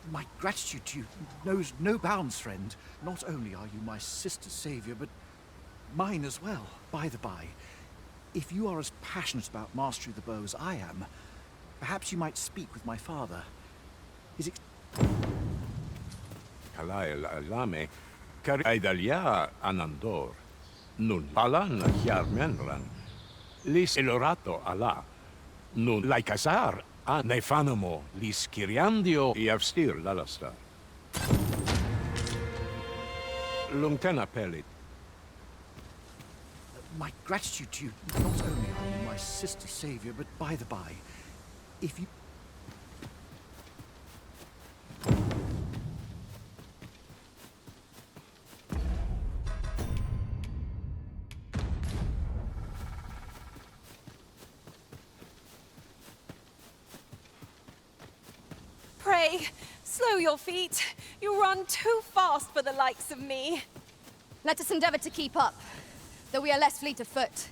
My gratitude to you knows no bounds, friend. Not only are you my sister's savior, but mine as well. By the by, if you are as passionate about mastery of the bow as I am, perhaps you might speak with my father. His Kalael alame, kar aidalia anandor, nun palan hiarmenran, lis elorato ala, nun laikasar a nefanamo lis kiriandio iavstir lalastar. Lungtena pelit. My gratitude to you, not only are you my sister's savior, but by the by, if you... Pray, slow your feet. You run too fast for the likes of me. Let us endeavor to keep up, though we are less fleet of foot.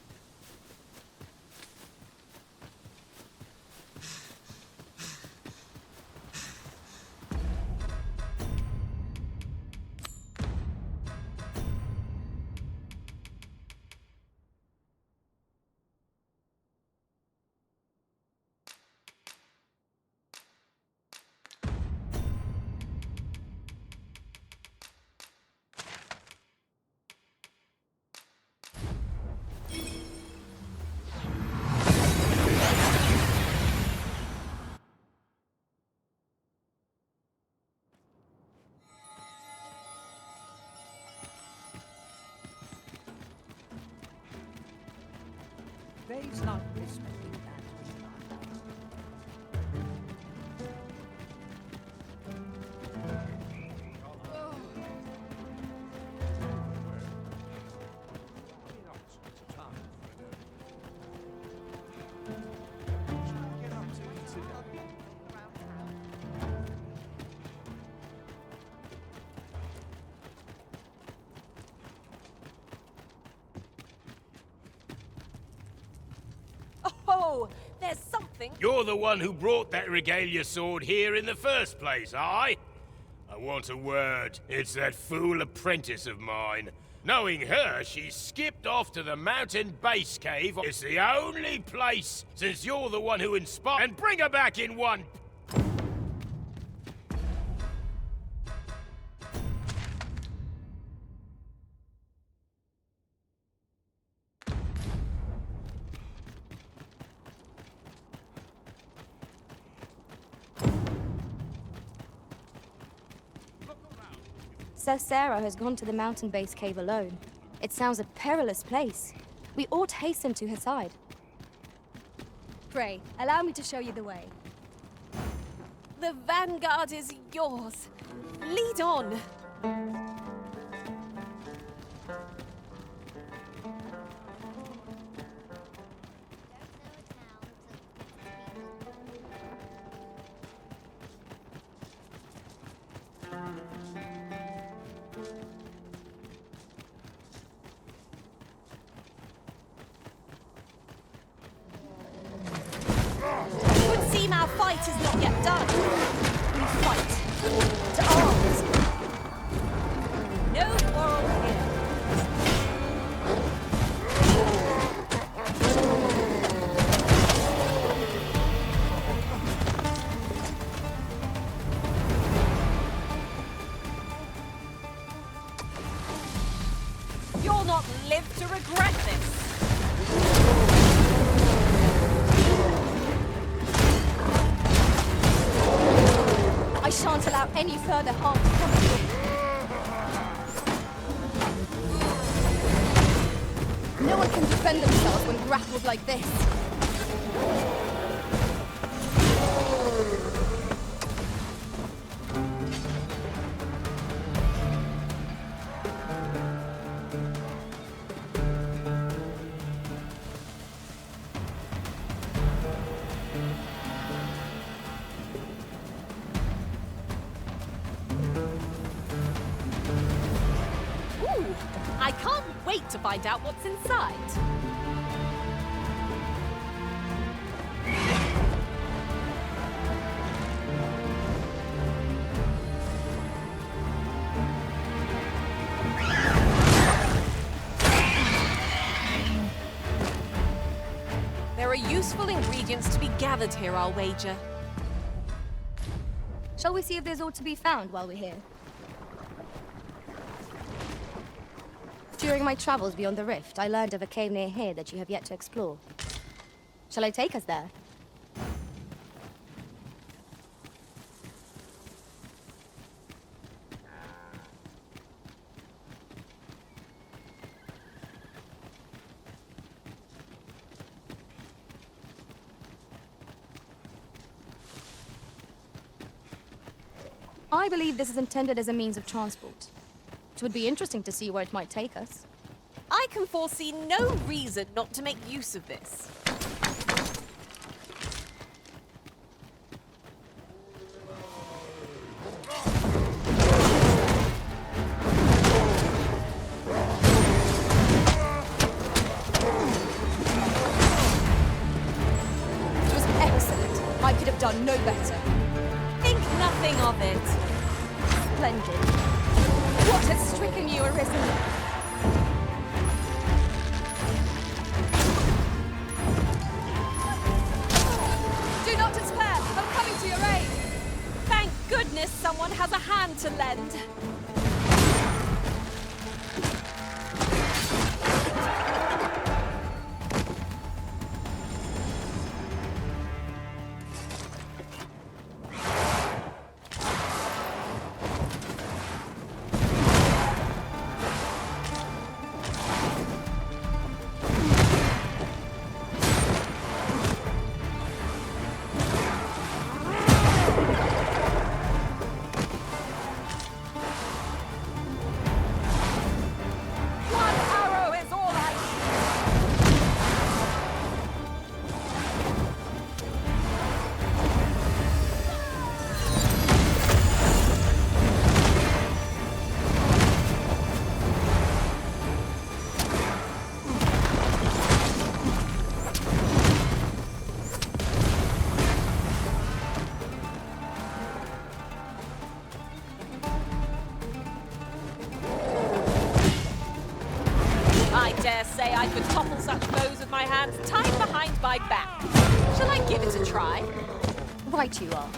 Days like this make me Oh, there's something something. You're the one who brought that regalia sword here in the first place, aye? I want a word. It's that fool apprentice of mine. Knowing her, she skipped off to the mountain base cave. It's the only place, since you're the one who inspired. And bring her back in one. Sir Sarah has gone to the mountain base cave alone. It sounds a perilous place. We ought hasten to her side. Pray, allow me to show you the way. The vanguard is yours. Lead on. Would seem our fight is not yet done. We fight. To arms. No quarrel here. You'll not live to regret this. I shan't allow any further harm to come to you. No one can defend themselves when grappled like this. Ooh, I can't wait to find out what's inside. There are useful ingredients to be gathered here, I'll wager. Shall we see if there's aught to be found while we're here? During my travels beyond the rift, I learned of a cave near here that you have yet to explore. Shall I take us there? I believe this is intended as a means of transport. It would be interesting to see where it might take us. I can foresee no reason not to make use of this. It was excellent. I could have done no better. Think nothing of it. Splendid. What has stricken you, Arisen? Do not despair! I'm coming to your aid! Thank goodness someone has a hand to lend. say I could topple such foes with my hands tied behind my back. Shall I give it a try? Right you are.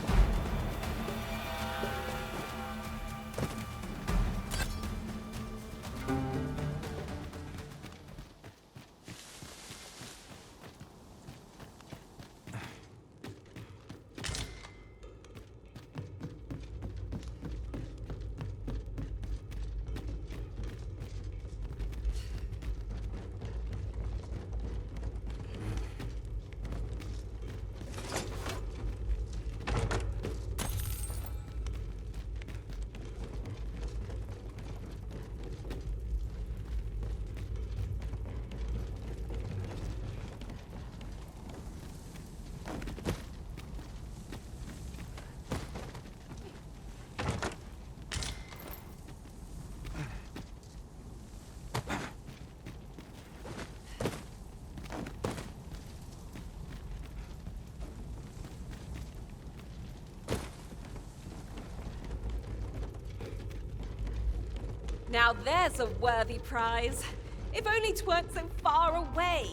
Now there's a worthy prize. If only 'tweren't so far away.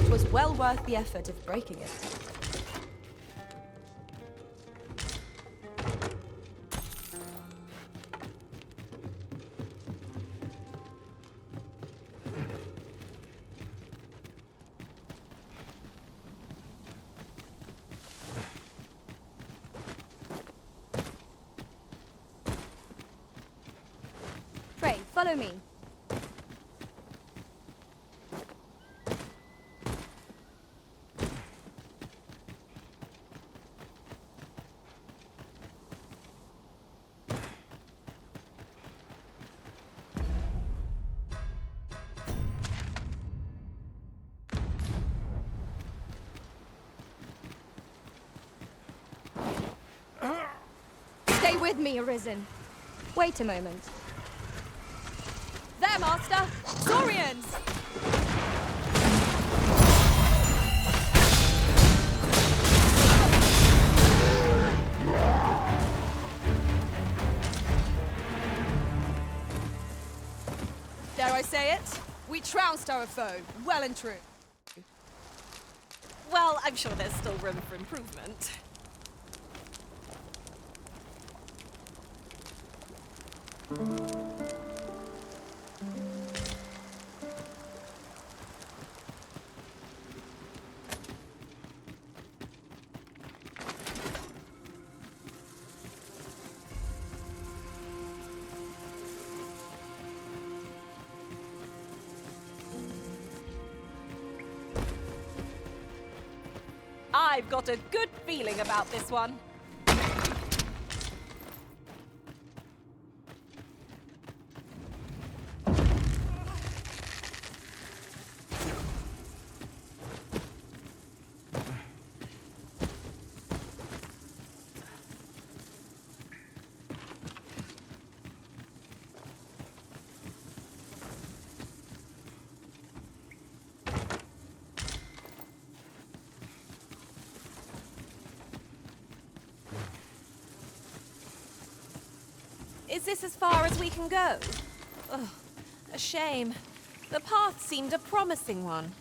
It was well worth the effort of breaking it. Pray, follow me. Stay with me, Arisen. Wait a moment. There, Master! Saurians! Dare I say it? We trounced our foe, well and true. Well, I'm sure there's still room for improvement. I've got a good feeling about this one. Is this as far as we can go? Ugh, a shame. The path seemed a promising one.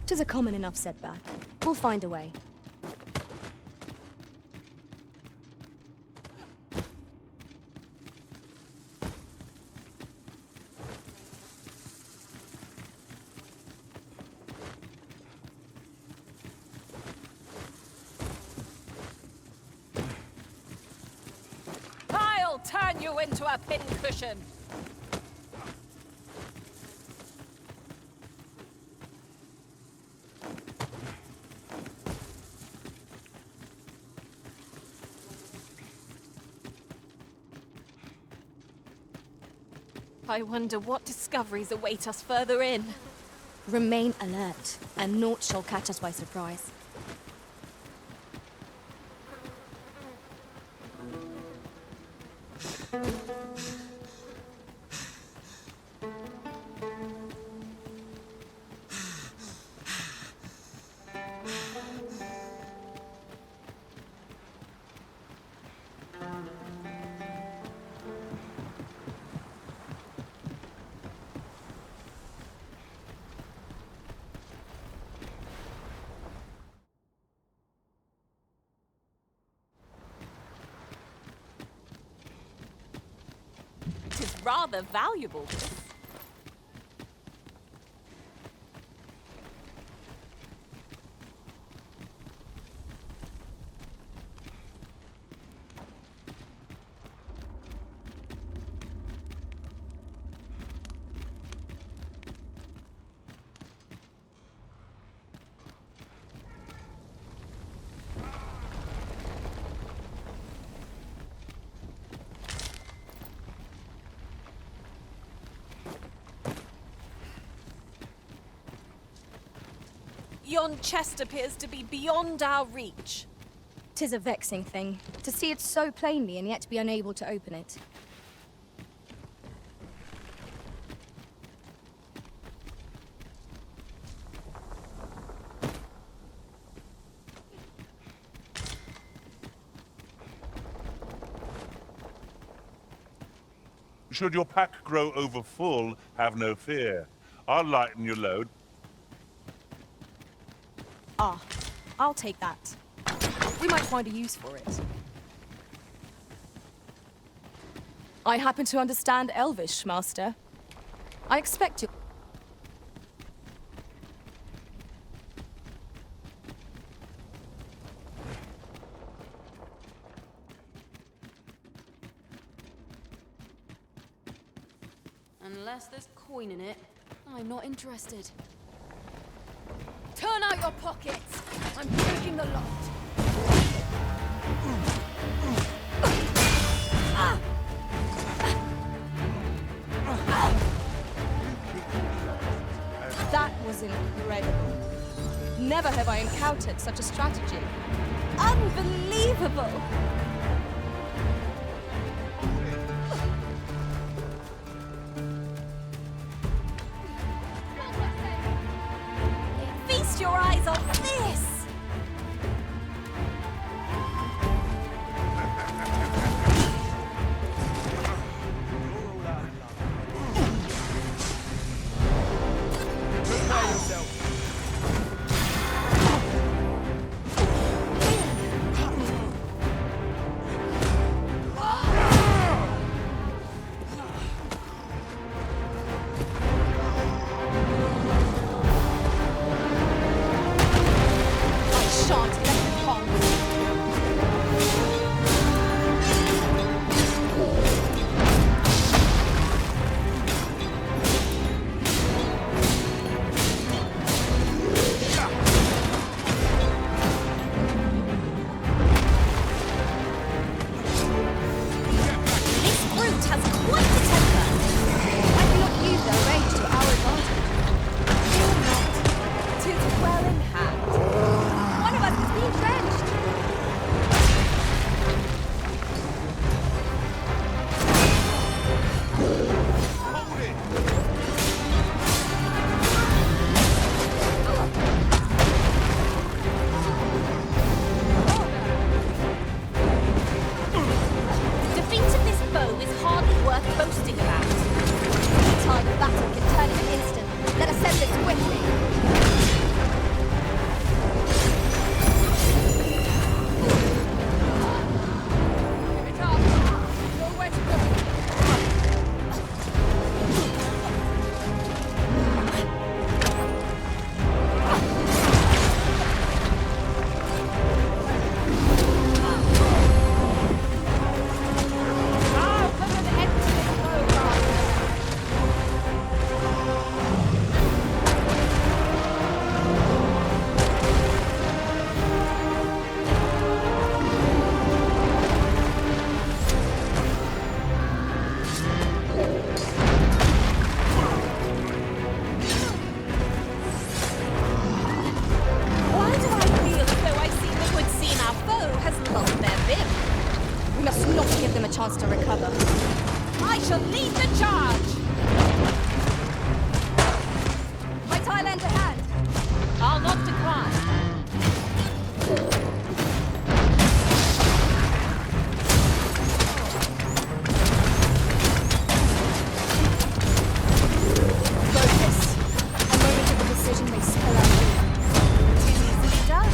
'Tis a common enough setback. We'll find a way. I'll turn you into a pincushion. I wonder what discoveries await us further in. Remain alert, and naught shall catch us by surprise. rather valuable. Yon chest appears to be beyond our reach. 'Tis a vexing thing, to see it so plainly and yet be unable to open it. Should your pack grow over full, have no fear. I'll lighten your load. Ah, I'll take that. We might find a use for it. I happen to understand Elvish, Master. I expect you. Unless there's coin in it, I'm not interested. Turn out your pockets! I'm taking the lot! That was incredible. Never have I encountered such a strategy. Unbelievable! Feast your eyes on this! Prepare yourself. chance to recover. I shall lead the charge! My tie lend a hand. I'll not decline. Focus. A moment of indecision may spell out ruin. Too easily done.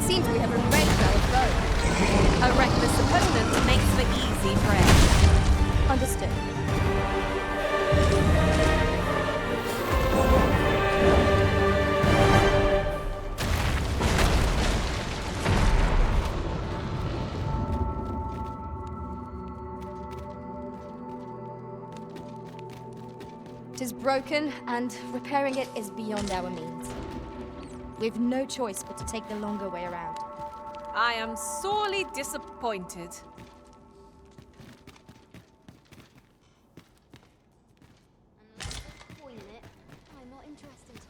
seems we have arranged our foe. A reckless opponent makes for easy prey. Understood. It is broken, and repairing it is beyond our means. We've no choice but to take the longer way around. I am sorely disappointed. Unless there's coin in it, I'm not interested.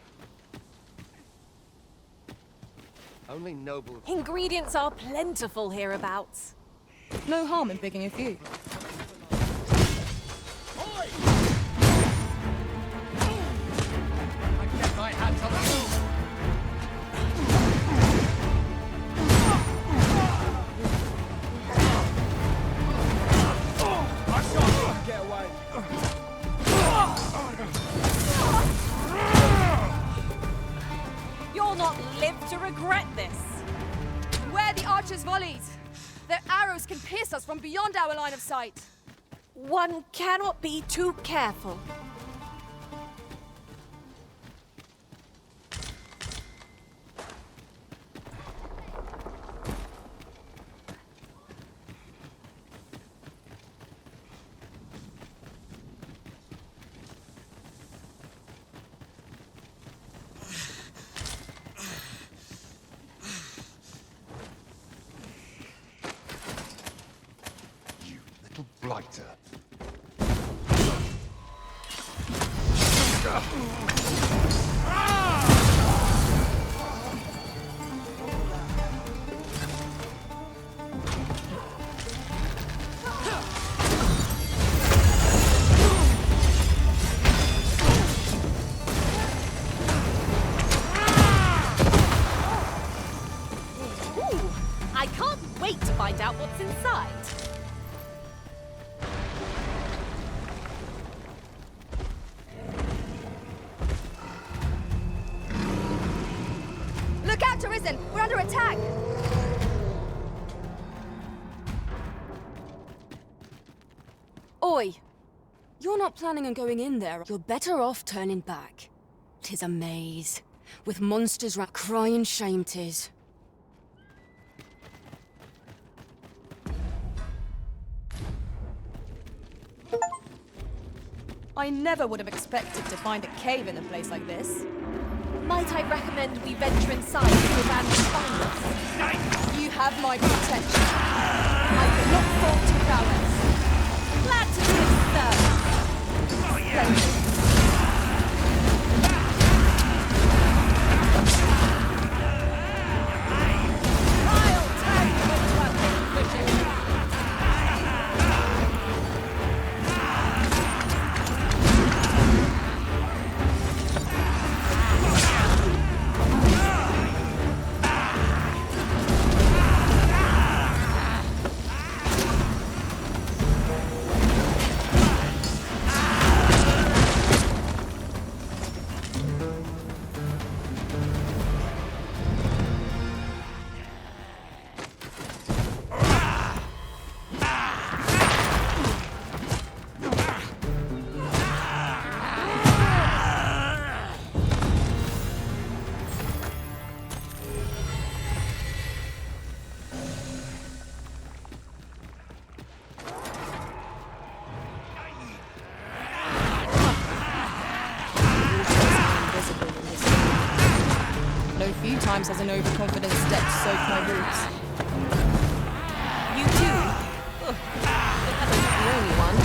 Only noble... Ingredients are plentiful hereabouts. No harm in picking a few. You'll not live to regret this. Where the archers' volleys? Their arrows can pierce us from beyond our line of sight. One cannot be too careful. Blighter. Ooh, I can't wait to find out what's inside. Look out, Arisen! We're under attack! Oi! You're not planning on going in there. You're better off turning back. 'Tis a maze, with monsters crying shame 'tis. I never would have expected to find a cave in a place like this. Might I recommend we venture inside to prevent find us? You have my protection. I could not fault your prowess. Glad to be of service. Oh, yeah. Few times has an overconfident step soaked my boots. You do? Ugh. But that's not the only one.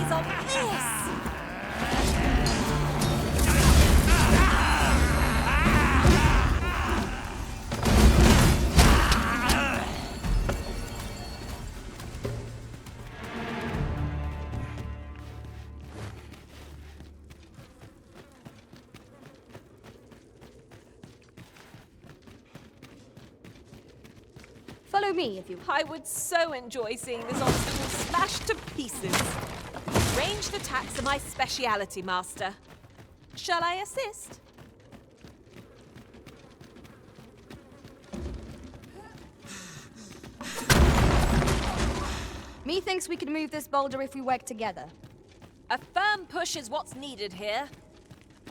eyes on this! Follow me if you... I would so enjoy seeing this obstacle smashed to pieces. Ranged attacks are my speciality, Master. Shall I assist? Methinks we could move this boulder if we work together. A firm push is what's needed here.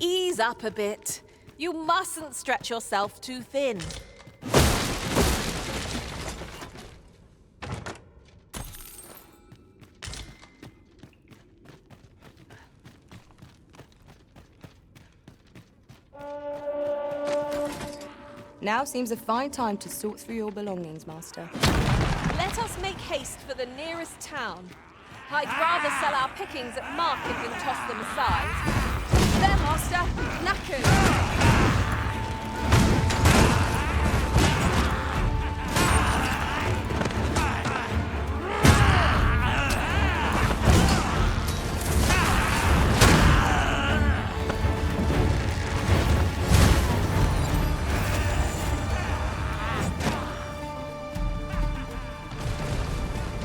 Ease up a bit. You mustn't stretch yourself too thin. Now seems a fine time to sort through your belongings, Master. Let us make haste for the nearest town. I'd rather sell our pickings at market than toss them aside. There, Master! Knackered!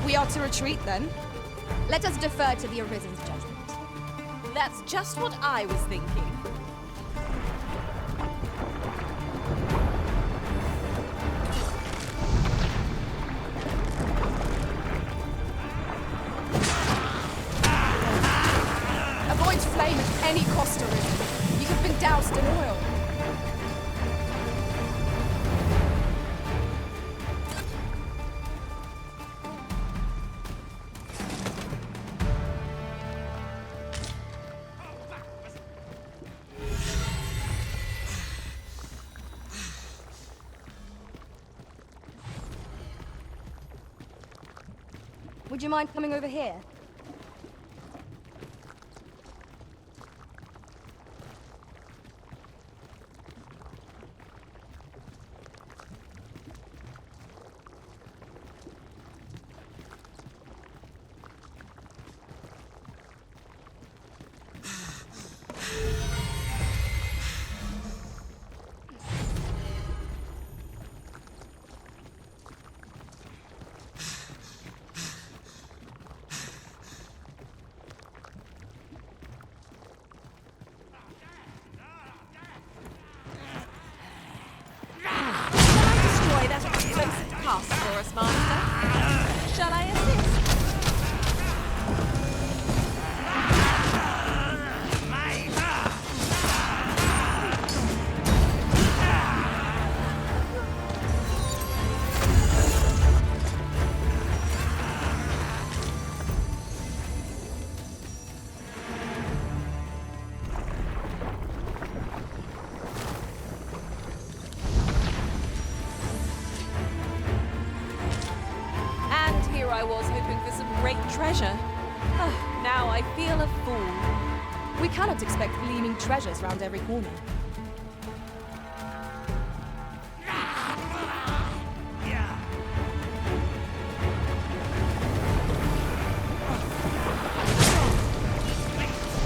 We are to retreat, then? Let us defer to the Arisen's judgment. That's just what I was thinking. Avoid flame at any cost, Arisen. You have been doused in oil. Would you mind coming over here? Pass for us, Master. Shall I assist? I was hoping for some great treasure. Now I feel a fool. We cannot expect gleaming treasures round every corner.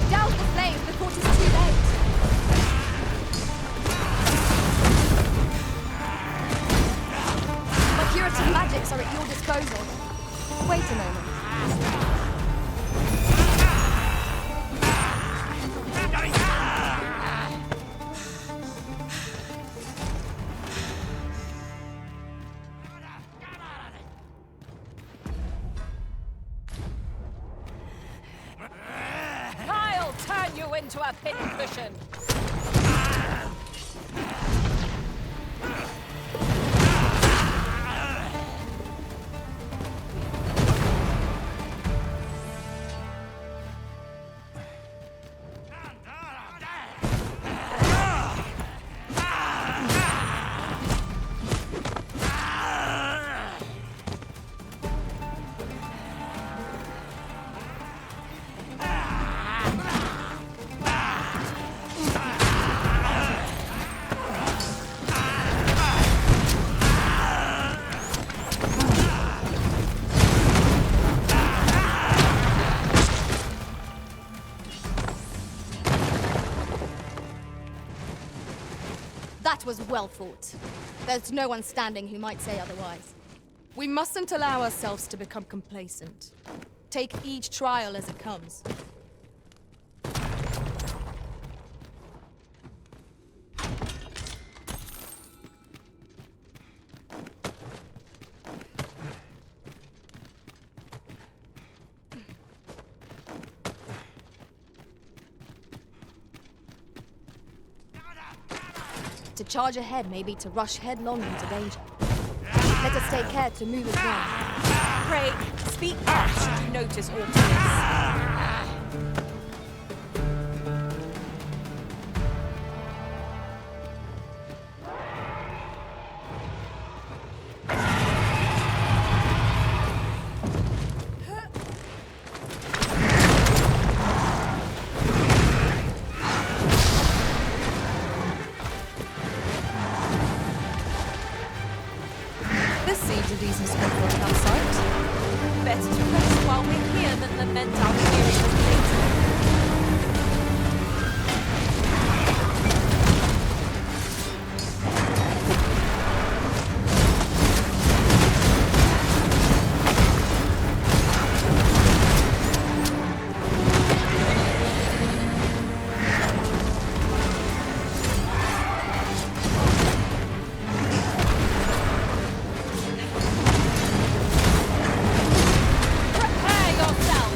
Douse the flames before it is too late. My curative magics are at your disposal. Wait a moment. I'll turn you into a pincushion. That was well fought. There's no one standing who might say otherwise. We mustn't allow ourselves to become complacent. Take each trial as it comes. To charge ahead may be to rush headlong into danger. Let us take care to move as well. Pray, speak up should you notice aught amiss. This seems a decent spot for a campsite. Better to rest while we're here than lament our weariness later. Prepare yourself!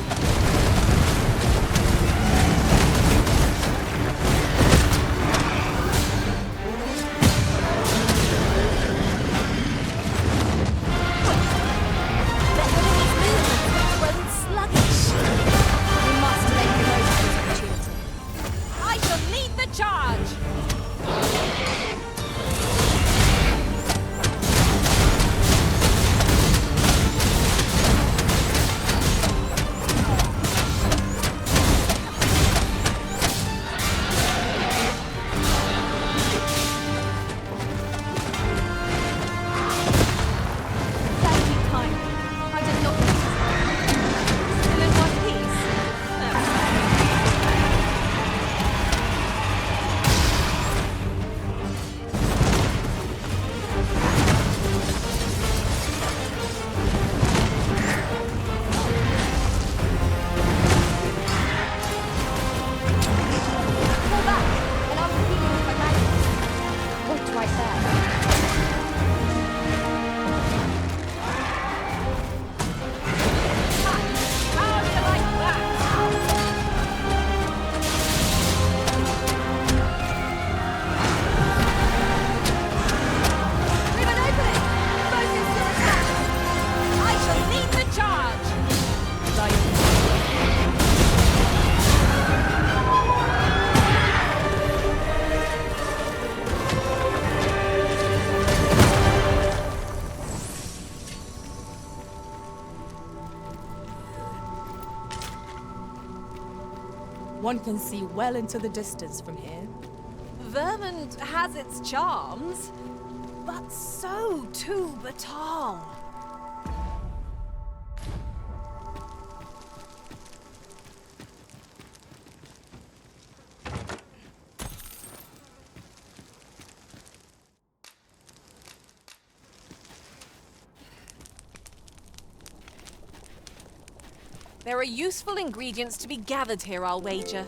The enemy's movements have grown sluggish. We must make the most of this opportunity. I shall lead the charge! Thank you kindly. I did not notice. Still in one piece? Pull back, and I'll repeat it with my magnets. Point right there. How do you like that? We've an opening! Focus your attack! I shall lead the charge! One can see well into the distance from here. Vermont has its charms, but so too Batal. There are useful ingredients to be gathered here, I'll wager.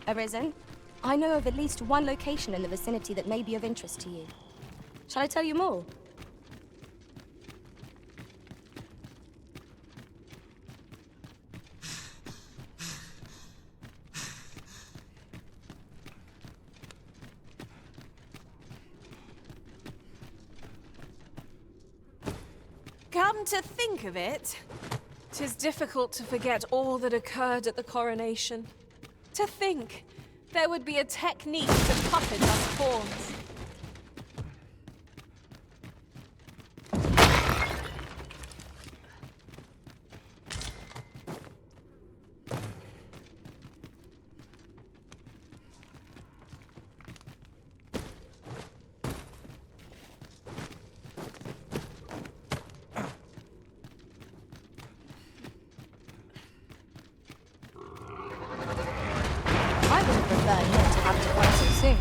Arisen, I know of at least one location in the vicinity that may be of interest to you. Shall I tell you more? Come to think of it, 'tis difficult to forget all that occurred at the coronation. To think there would be a technique to puppet us pawns. I would prefer not to have to quite so soon,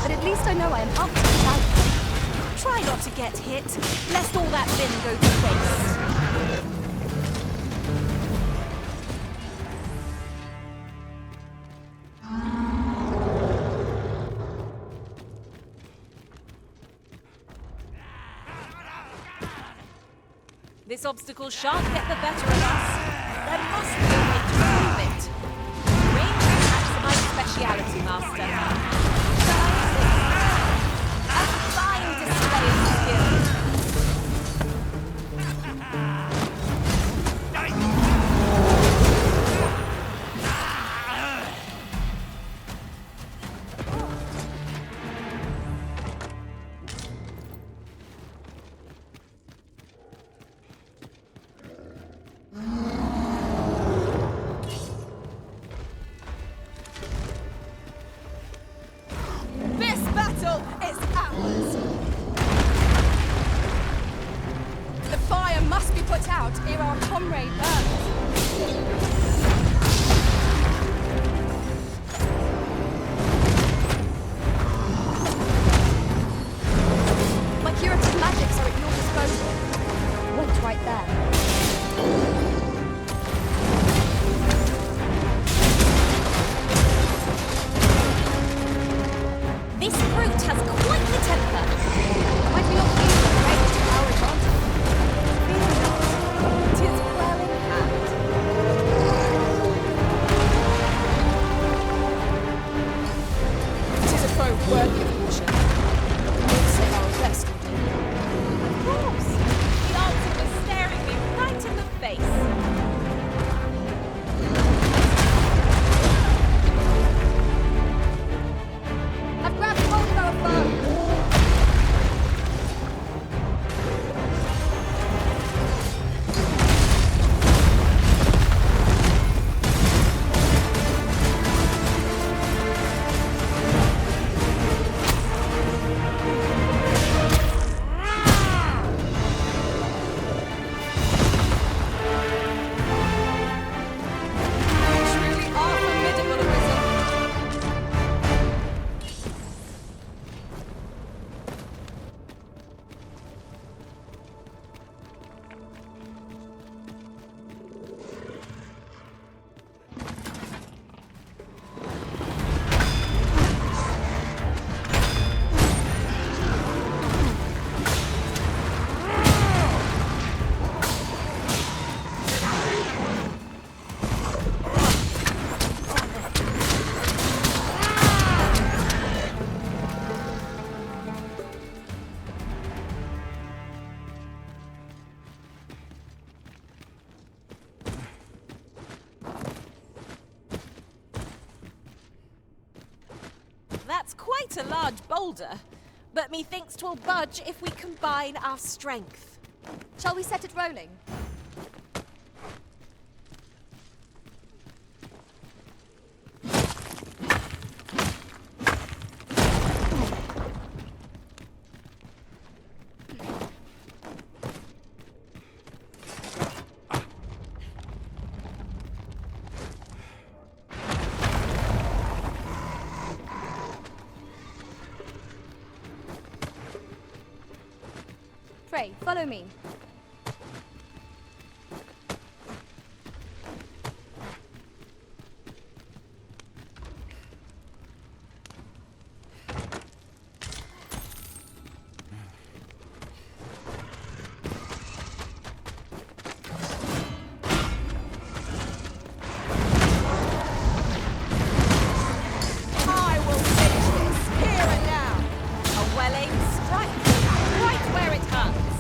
but at least I know I am up to the challenge. Try not to get hit, lest all that vim go to waste. This obstacle shan't get the better of us. There must be a way to remove it. Range attacks are my speciality, Master. A fine display of skill. This battle is ours! The fire must be put out ere our comrade burns. My curative magics are at your disposal. Wait right there. This brute has quite the temper. Might we not use the right to our advantage? Fear not. 'Tis well in hand. It is a foe worthy of caution. We'll say our best. Of course. The answer was staring me right in the face. I've grabbed hold of our foe. Truly are formidable, Arisen. That's quite a large boulder, but methinks 'twill budge if we combine our strength. Shall we set it rolling? Pray, follow me. I will finish this here and now. A well-aimed strike, right where it hurts.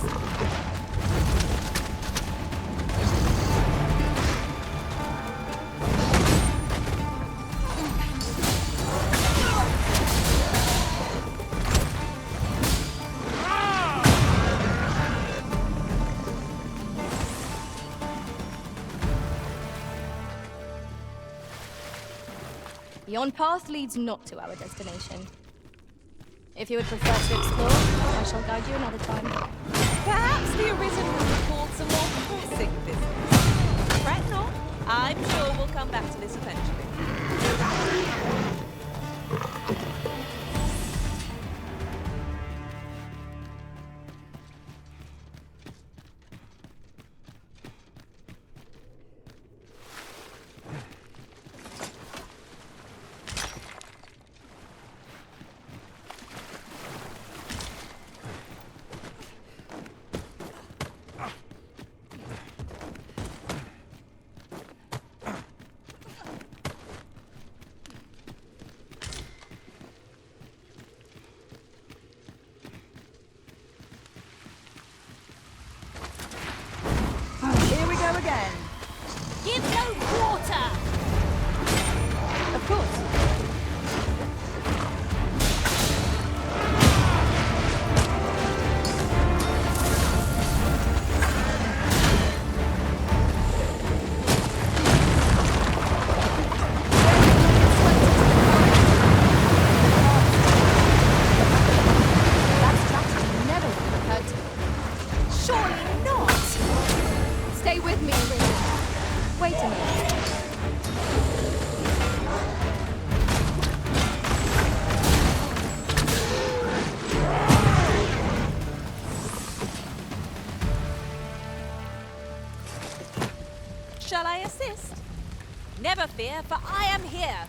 The on-path leads not to our destination. If you would prefer to explore, I shall guide you another time. Perhaps the Arisen will record some more pressing business. Fret not. I'm sure we'll come back to this eventually. Here we go again. Give no quarter! Of course. That strategy never would have occurred to me. Surely not! Stay with me, Arisen. Wait a minute. Shall I assist? Never fear, for I am here.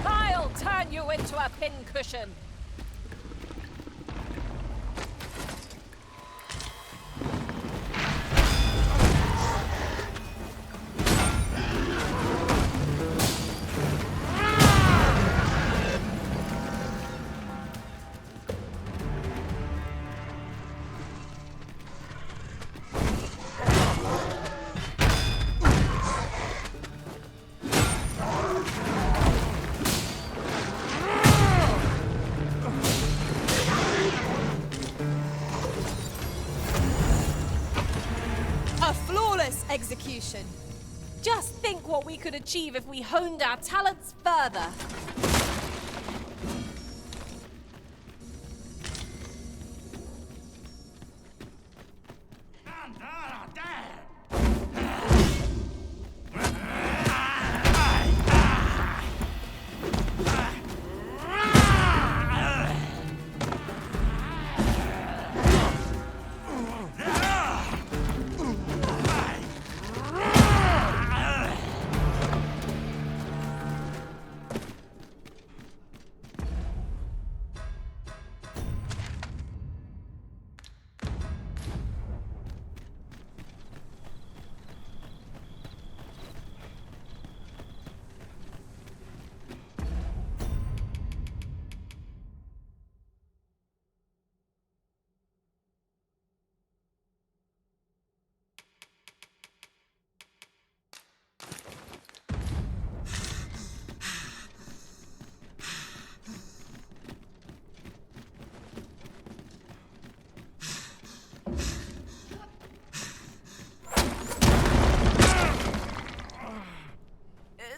I'll turn you into a pincushion. A flawless execution. Just think what we could achieve if we honed our talents further.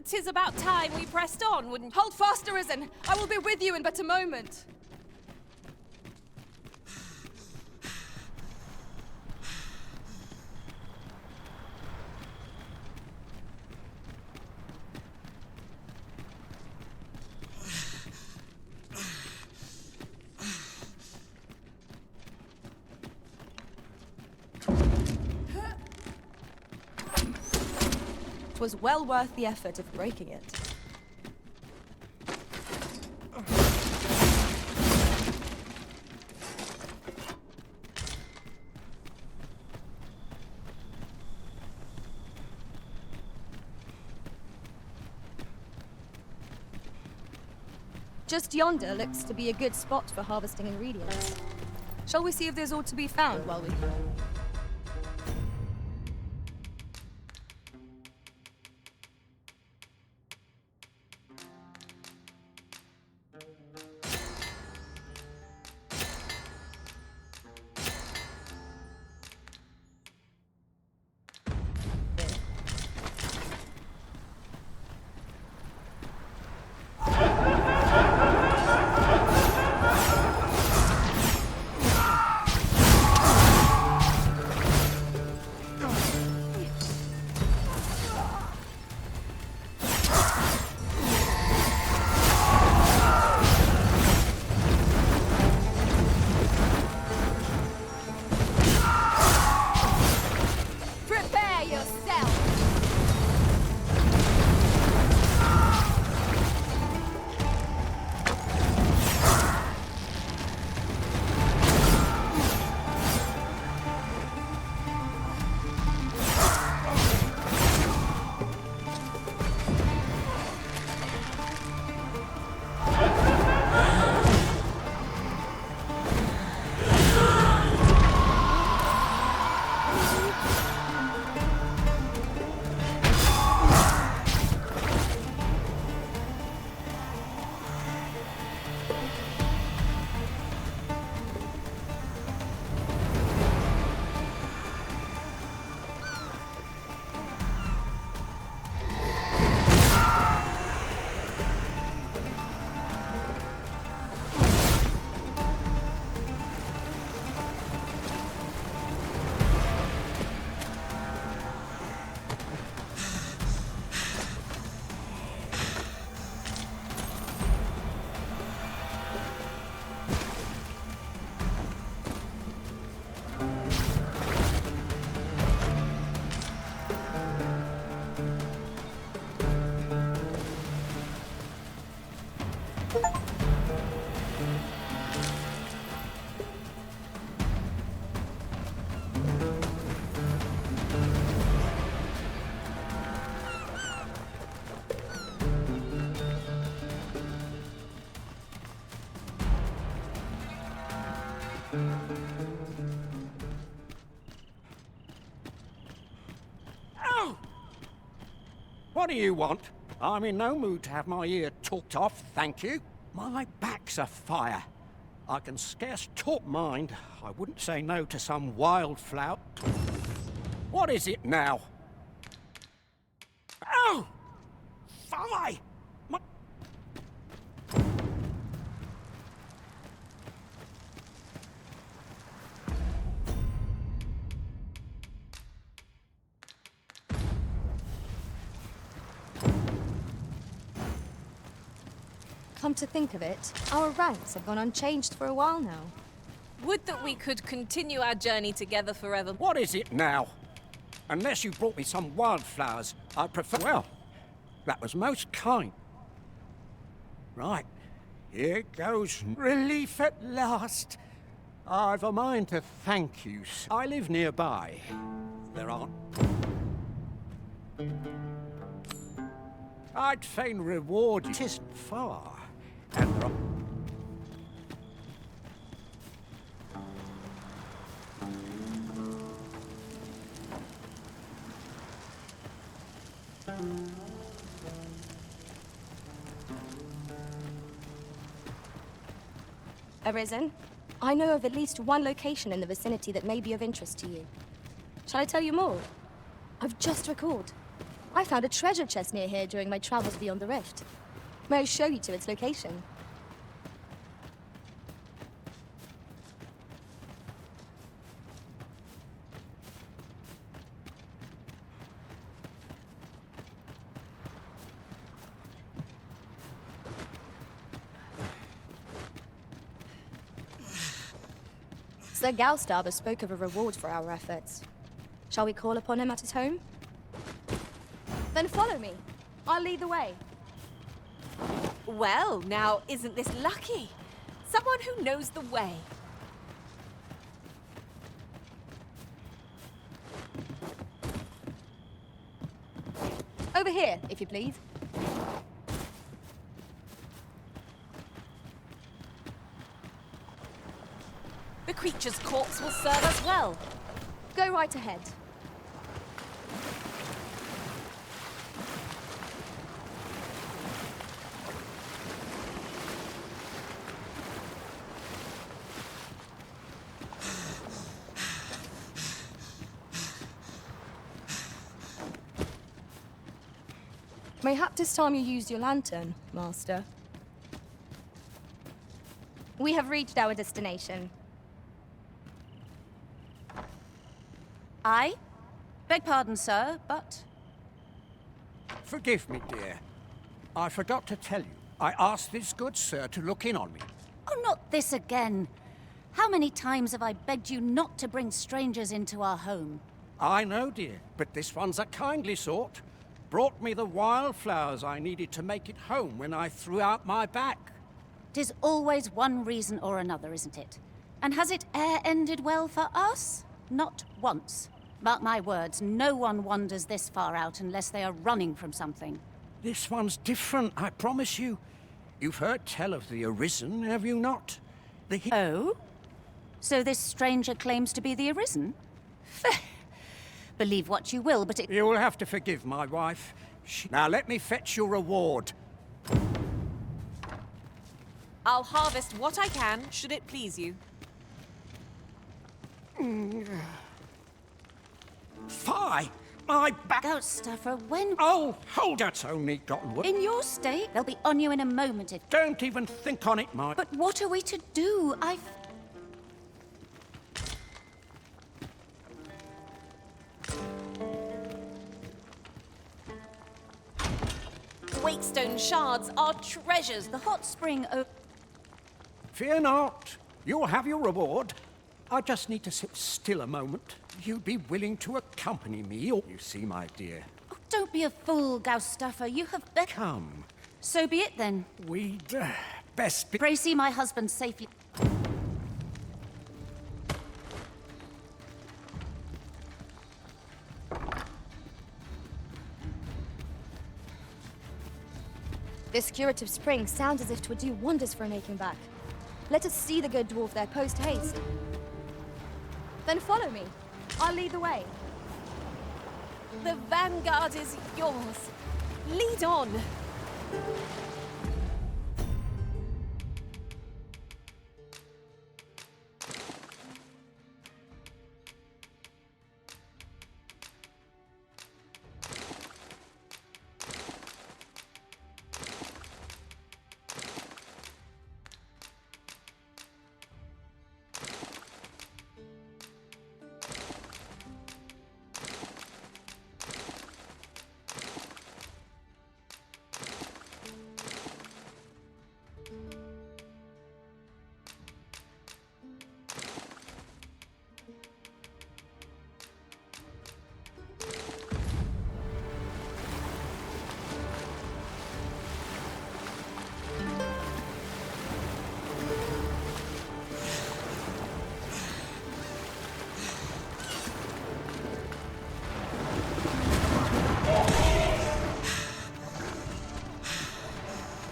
Tis about time we pressed on, wouldn't you? Hold fast, Arisen. I will be with you in but a moment. It was well worth the effort of breaking it. Just yonder looks to be a good spot for harvesting ingredients. Shall we see if there's aught to be found while we... Oh! What do you want? I'm in no mood to have my ear talked off, thank you. My back's afire. I can scarce talk mind. I wouldn't say no to some wildflower. What is it now? Oh! Fie! My... Come to think of it, our ranks have gone unchanged for a while now. Would that we could continue our journey together forever. What is it now? Unless you brought me some wildflowers, I'd prefer... Well, that was most kind. Right, here goes relief at last. I've a mind to thank you. I live nearby. There aren't... I'd fain reward you. 'Tisn't far, and there are... Arisen, I know of at least one location in the vicinity that may be of interest to you. Shall I tell you more? I've just recalled. I found a treasure chest near here during my travels beyond the rift. May I show you to its location? Sir Galstarber spoke of a reward for our efforts. Shall we call upon him at his home? Then follow me. I'll lead the way. Well, now, isn't this lucky? Someone who knows the way. Over here, if you please. The creature's corpse will serve us well. Go right ahead. Mayhap this time you used your lantern, Master. We have reached our destination. I beg pardon, sir, but... Forgive me, dear. I forgot to tell you. I asked this good sir to look in on me. Oh, not this again. How many times have I begged you not to bring strangers into our home? I know, dear, but this one's a kindly sort. Brought me the wildflowers I needed to make it home when I threw out my back. 'Tis always one reason or another, isn't it? And has it e'er ended well for us? Not once. Mark my words, no one wanders this far out unless they are running from something. This one's different, I promise you. You've heard tell of the Arisen, have you not? Oh? So this stranger claims to be the Arisen? Believe what you will, but it... You will have to forgive my wife. Now let me fetch your reward. I'll harvest what I can, should it please you. Fie! My back... Ghost-stuffer, when... Oh, hold that's only gotten worse. In your state, they'll be on you in a moment if... Don't even think on it, my... But what are we to do? Wakestone shards are treasures. The hot spring... Fear not. You'll have your reward. I just need to sit still a moment. You'd be willing to accompany me, or... You see, my dear... Oh, don't be a fool, Ghost-stuffer. You have Come. So be it, then. We'd best be... Pray see my husband safely... This curative spring sounds as if 'twould do wonders for making back. Let us see the good dwarf there post-haste. Then follow me. I'll lead the way. The vanguard is yours. Lead on.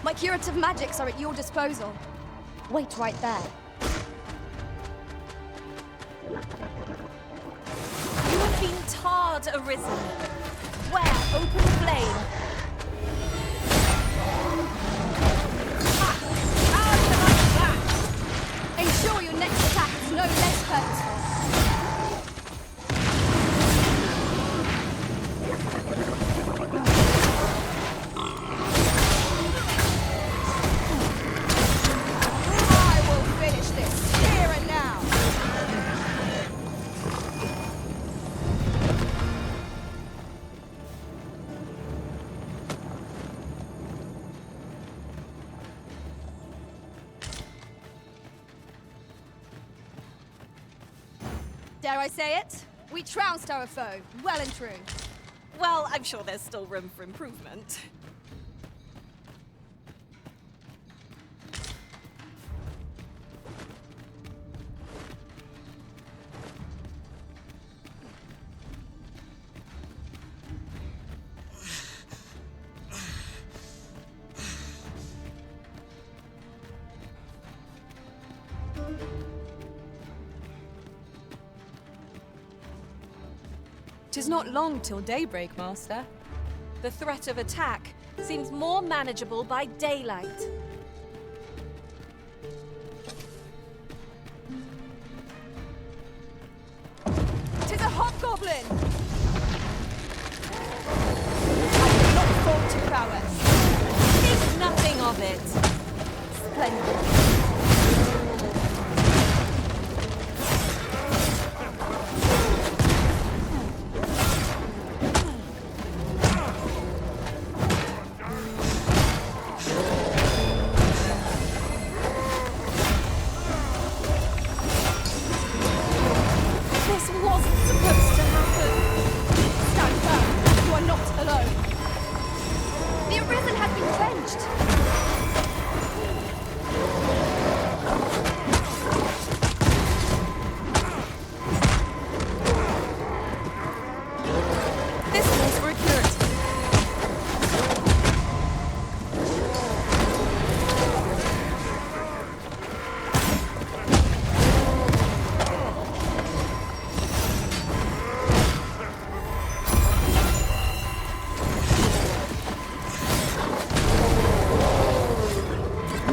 My curative magics are at your disposal. Wait right there. You have been tarred, Arisen. Where? Open flame. Ensure your next attack is no less purposeful. I will finish this here and now. Dare I say it? We trounced our foe, well and true. Well, I'm sure there's still room for improvement. Tis not long till daybreak, Master. The threat of attack seems more manageable by daylight. Tis a hobgoblin! I will not fall to prowess. Think nothing of it. Splendid. This wasn't supposed to happen. Stand firm. You are not alone. The Arisen has been quenched. This calls for a curative.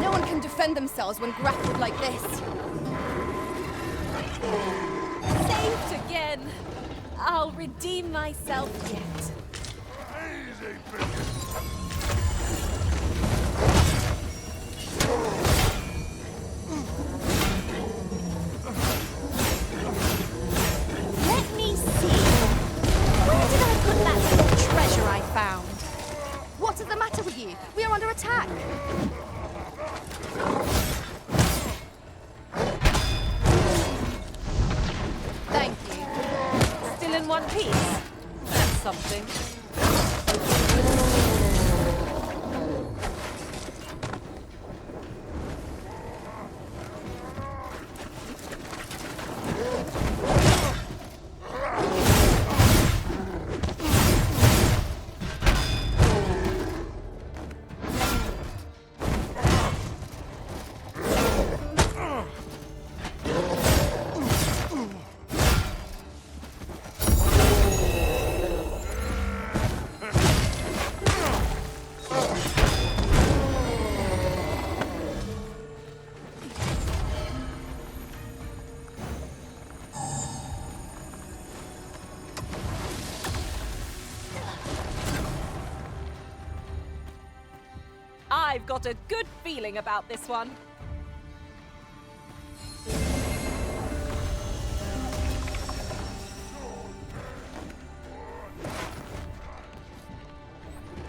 No one can defend themselves when grappled like this. Saved again. I'll redeem myself yet. Let me see. Where did I put that little treasure I found? What is the matter with you? We are under attack. Thank you. Still in one piece? That's something. I've got a good feeling about this one.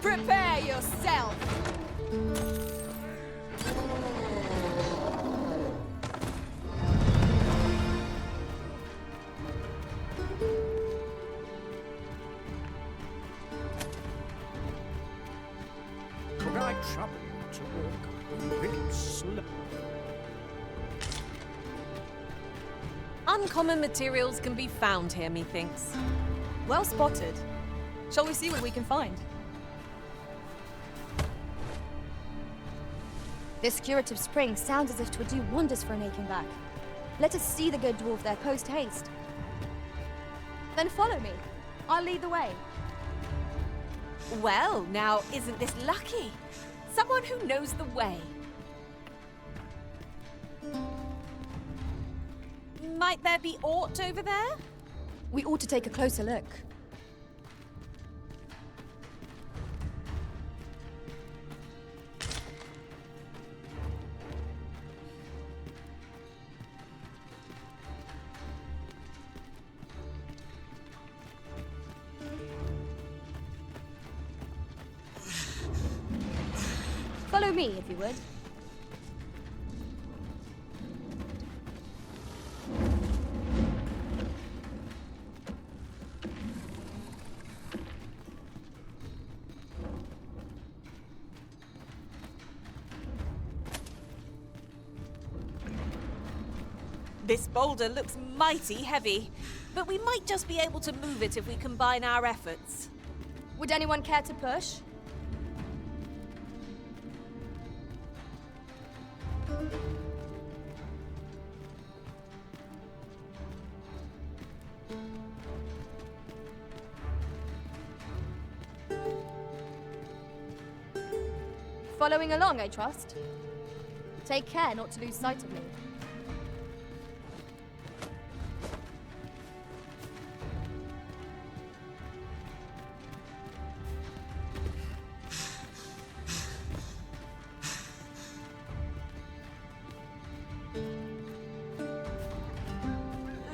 Prepare yourself! Could I trouble you to walk a bit slow? Uncommon materials can be found here, methinks. Well spotted. Shall we see what we can find? This curative spring sounds as if it would do wonders for an aching back. Let us see the good dwarf there post haste. Then follow me. I'll lead the way. Well, now, isn't this lucky? Someone who knows the way. Might there be aught over there? We ought to take a closer look. Follow me, if you would. This boulder looks mighty heavy, but we might just be able to move it if we combine our efforts. Would anyone care to push? Following along, I trust. Take care not to lose sight of me.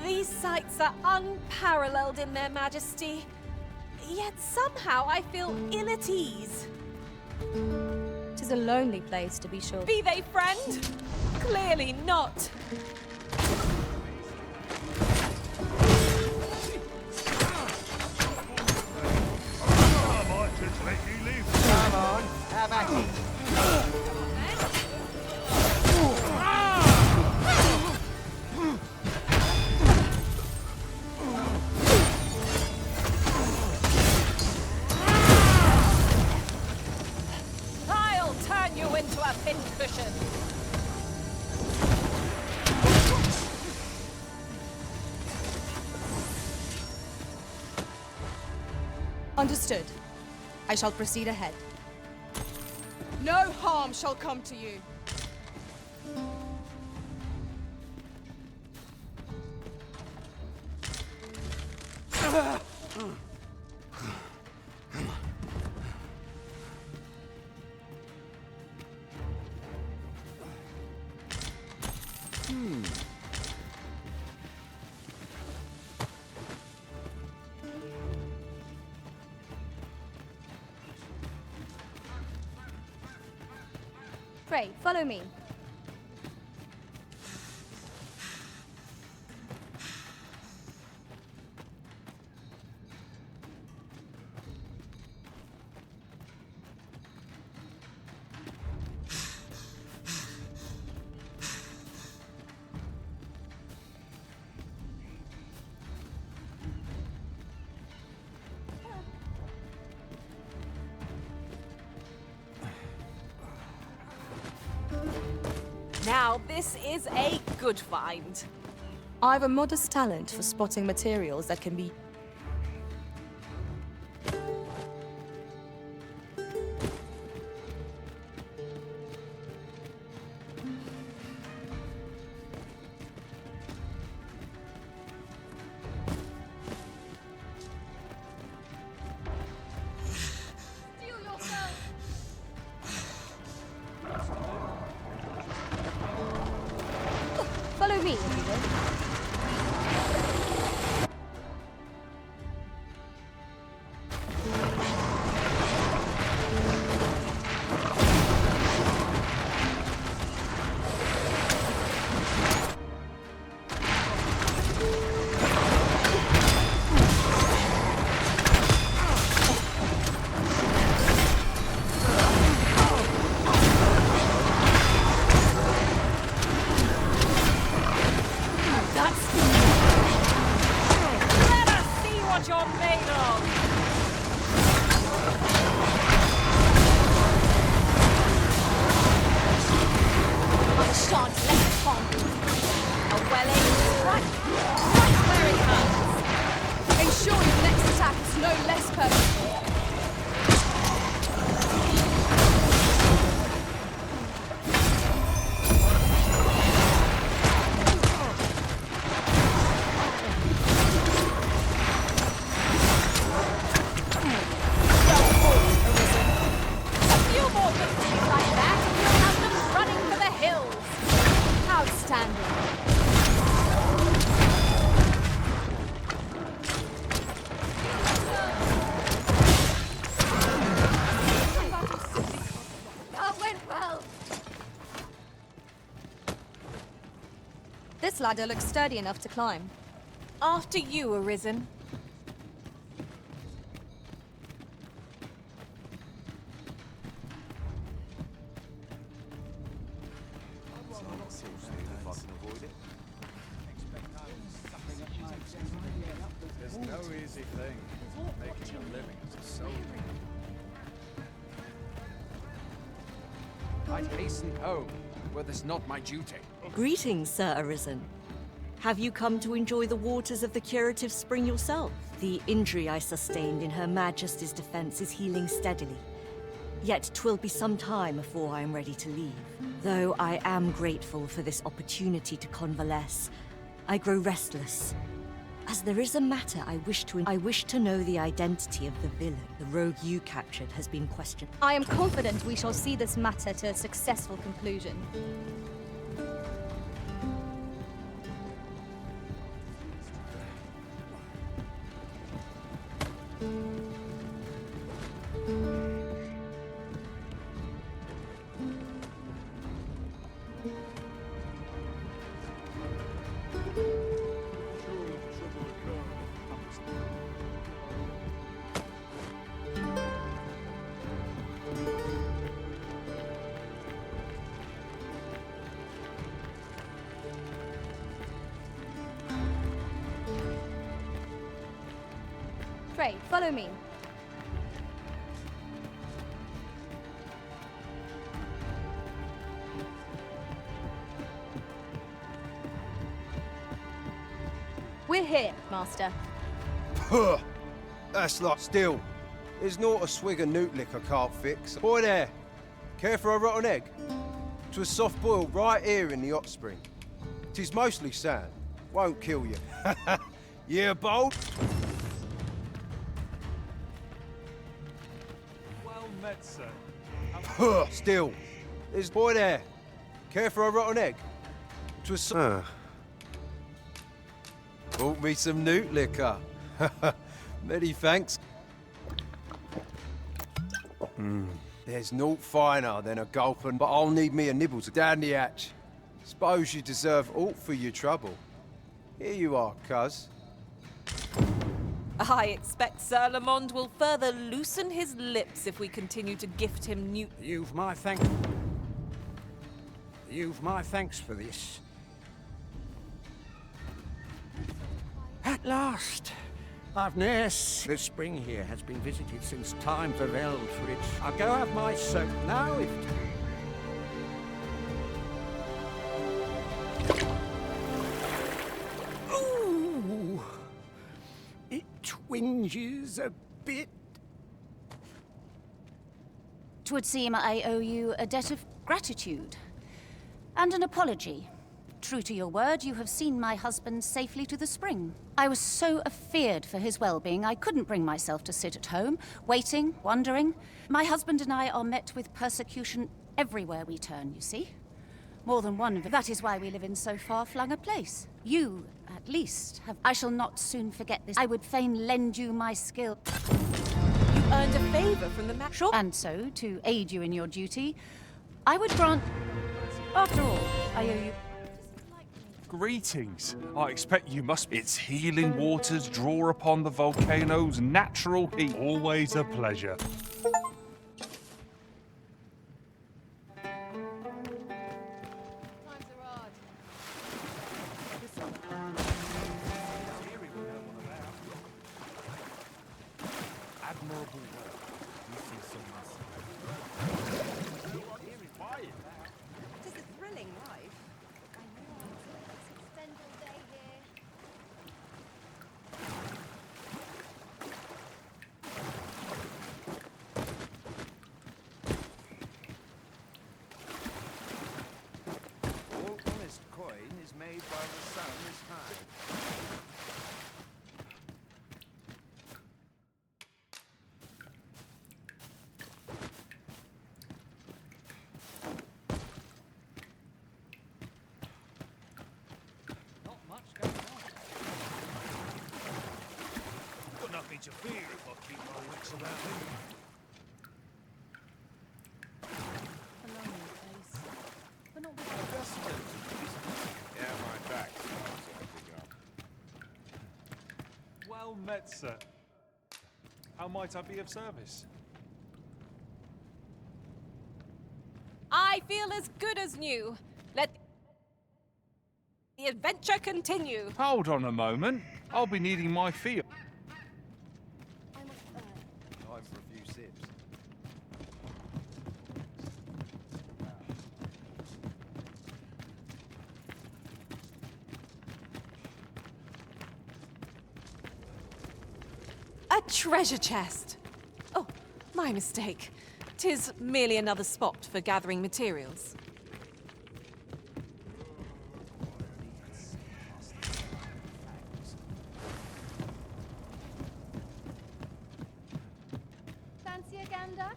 These sights are unparalleled in their majesty. Yet somehow I feel ill at ease. It is a lonely place, to be sure. Be they friend? Clearly not. I might just let you live. Come on, have at it. I'll turn you into a pincushion. Understood. I shall proceed ahead. No harm shall come to you. Pray, follow me. Now, this is a good find. I've a modest talent for spotting materials that can be... me, Arisen. This ladder looks sturdy enough to climb. After you, Arisen. There's no easy thing, making a living as a soldier. I'd hasten home, were this not my duty. Greetings, Sir Arisen. Have you come to enjoy the waters of the curative spring yourself? The injury I sustained in Her Majesty's defense is healing steadily. Yet 'twill be some time before I am ready to leave. Though I am grateful for this opportunity to convalesce, I grow restless. As there is a matter I wish to know the identity of the villain. The rogue you captured has been questioned. I am confident we shall see this matter to a successful conclusion. Trey, follow me. We're here, Master. Puh! That's like still. There's not a swig of newt lick I can't fix. Boy there, care for a rotten egg? 'Twas soft boiled right here in the hot spring. 'Tis mostly sand, won't kill you. Yeah, bold? Well met, sir. Puh! Still. There's boy there, care for a rotten egg? 'Twas so Bought me some newt liquor. Many thanks. There's naught finer than a gulpin', but I'll need me a nibble to down the hatch. Suppose you deserve aught for your trouble. Here you are, cuz. I expect Sir Lamond will further loosen his lips if we continue to gift him new... You've my thanks for this. At last! I've ne'er the spring here has been visited since time prevailed for it. I'll go have my soak now if... Ooh! It twinges a bit. 'Twould seem I owe you a debt of gratitude. And an apology. True to your word, you have seen my husband safely to the spring. I was so afeard for his well-being, I couldn't bring myself to sit at home, waiting, wondering. My husband and I are met with persecution everywhere we turn, you see. More than one of it. That is why we live in so far-flung a place. You, at least, have... I shall not soon forget this. I would fain lend you my skill. You earned a favor from the Sure. And so, to aid you in your duty, I would grant... After all, I owe you... Greetings. I expect you must be. Its healing waters draw upon the volcano's natural heat. Always a pleasure. Admirable work. You see someone. It is a thrilling life. Spend all day here. All honest coin is made while the sun is high. Not much going on. Got nothing to fear if I keep my wits about me. Yeah, my back. Well met, sir. How might I be of service? I feel as good as new. Let the adventure continue. Hold on a moment. I'll be needing my fee. Time for a few sips. A treasure chest. Oh, my mistake. 'Tis merely another spot for gathering materials. Fancy a gander?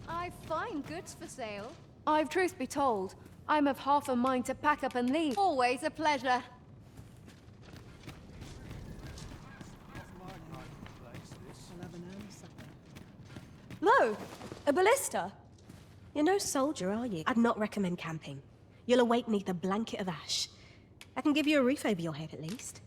I've fine goods for sale. I've truth be told, I'm of half a mind to pack up and leave. Always a pleasure. Lo, a ballista. You're no soldier, are you? I'd not recommend camping. You'll awake neath a blanket of ash. I can give you a roof over your head, at least.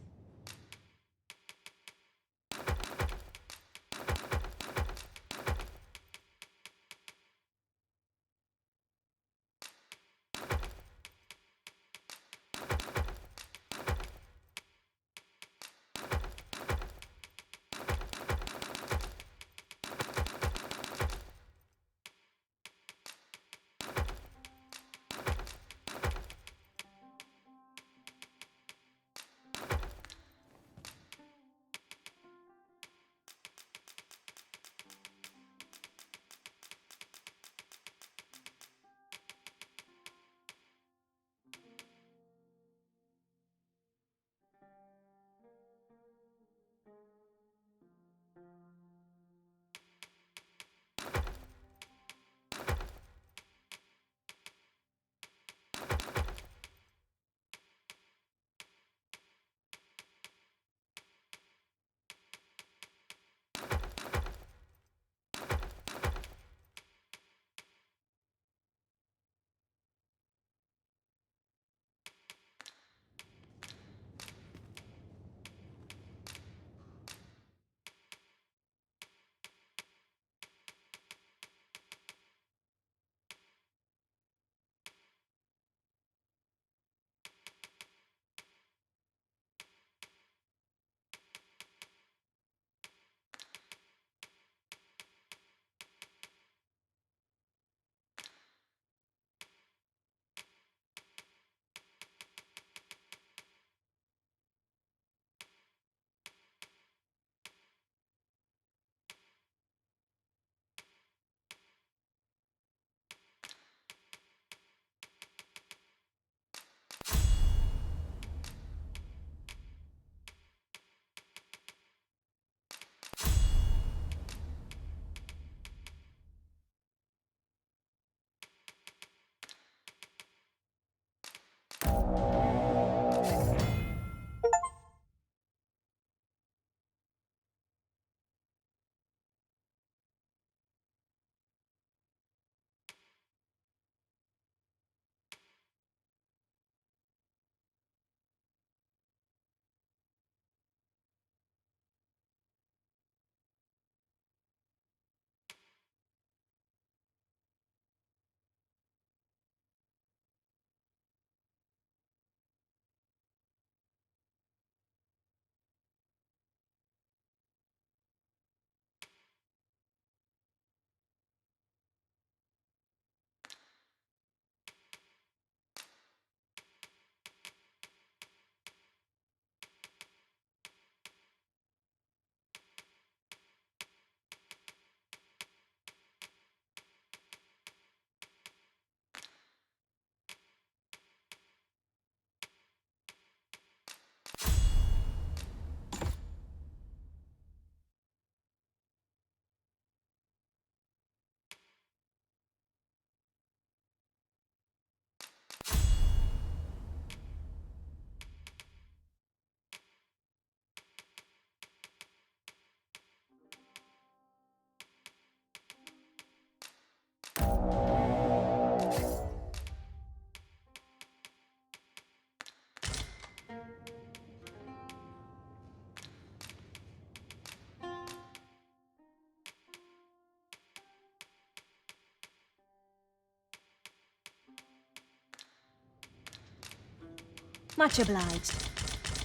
Much obliged.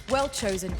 Well chosen.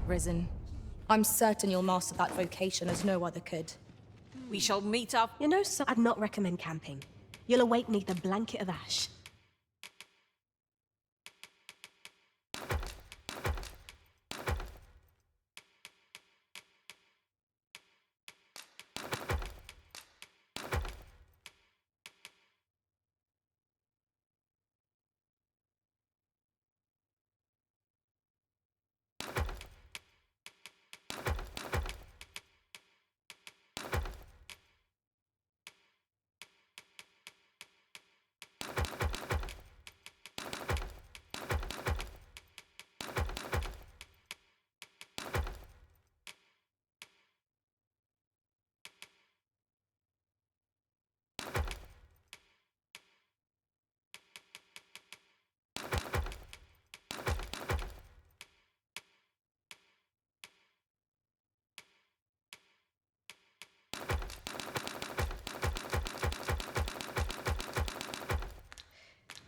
Risen. I'm certain you'll master that vocation as no other could. We shall meet up. You know, so I'd not recommend camping. You'll awake neath a blanket of ash.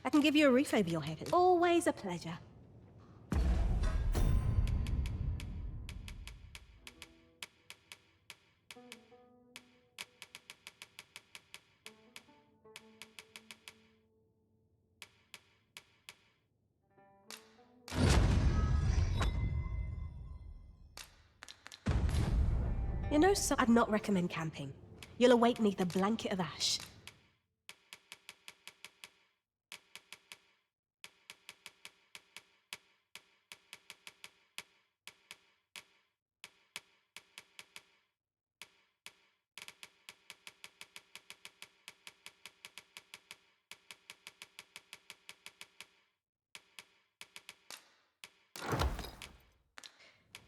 I can give you a roof over your head. Always a pleasure. You know, so I'd not recommend camping. You'll awake neath a blanket of ash.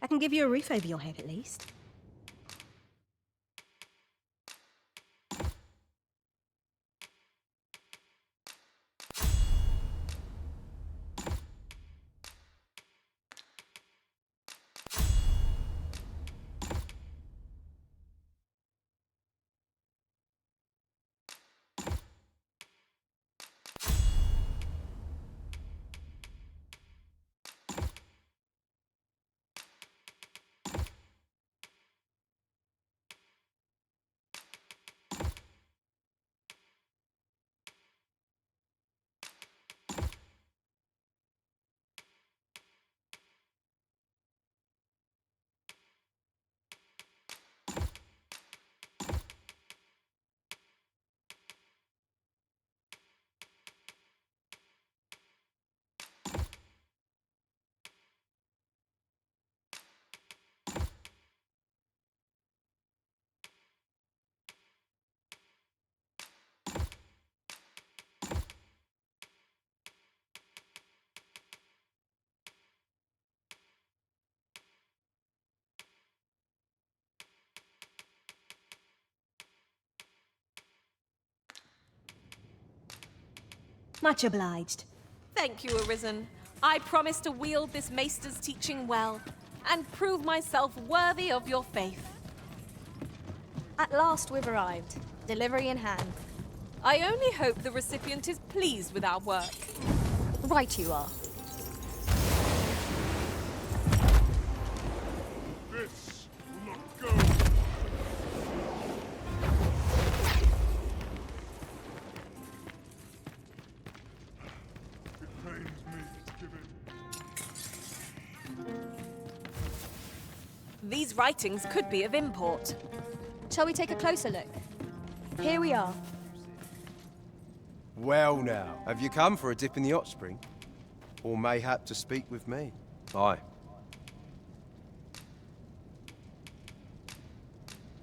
I can give you a roof over your head, at least. Much obliged. Thank you, Arisen. I promise to wield this maester's teaching well, and prove myself worthy of your faith. At last we've arrived. Delivery in hand. I only hope the recipient is pleased with our work. Right you are. This will not go. These writings could be of import. Shall we take a closer look? Here we are. Well now, have you come for a dip in the hot spring? Or mayhap to speak with me? Aye.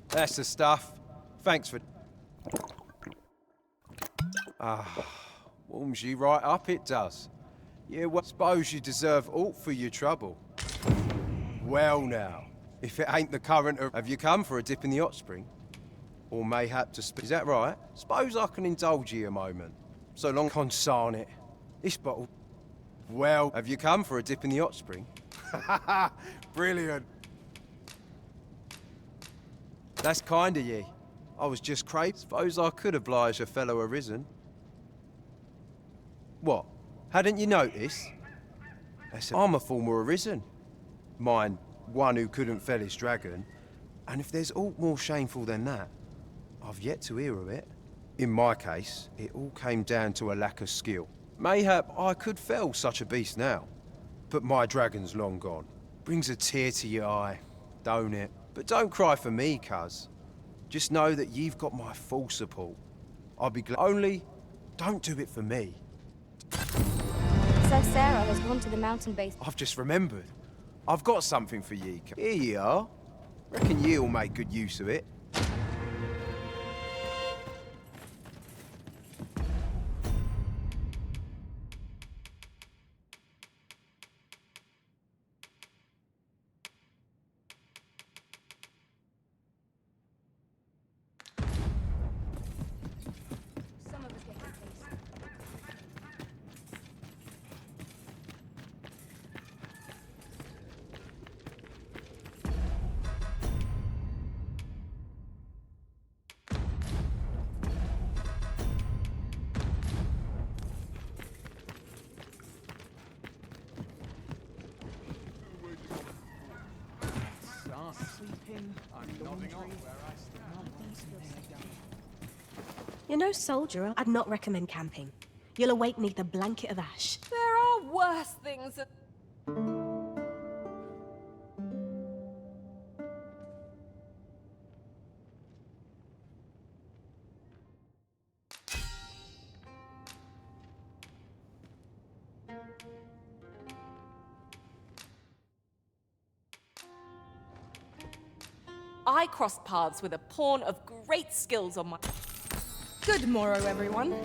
That's the stuff. Thanks for... Warms you right up, it does. Yeah, well, suppose you deserve aught for your trouble. Well now, if it ain't the current of... Have you come for a dip in the hot spring? Or mayhap to speak... Is that right? Suppose I can indulge you a moment. So long, consarn it. This bottle... Well, have you come for a dip in the hot spring? Brilliant. That's kind of ye. I was just craving. Suppose I could oblige a fellow arisen. What? Hadn't you noticed? I'm a former arisen. Mine, one who couldn't fell his dragon. And if there's aught more shameful than that, I've yet to hear of it. In my case, it all came down to a lack of skill. Mayhap I could fell such a beast now, but my dragon's long gone. Brings a tear to your eye, don't it? But don't cry for me, cuz. Just know that you've got my full support. I'll be glad. Only, don't do it for me. Sir Sarah has gone to the mountain base. I've just remembered. I've got something for ye. Here ye are. Reckon ye'll make good use of it. You're no soldier. I'd not recommend camping. You'll awake neath a blanket of ash. There are worse things. I crossed paths with a pawn of great skills on my... Good morrow, everyone.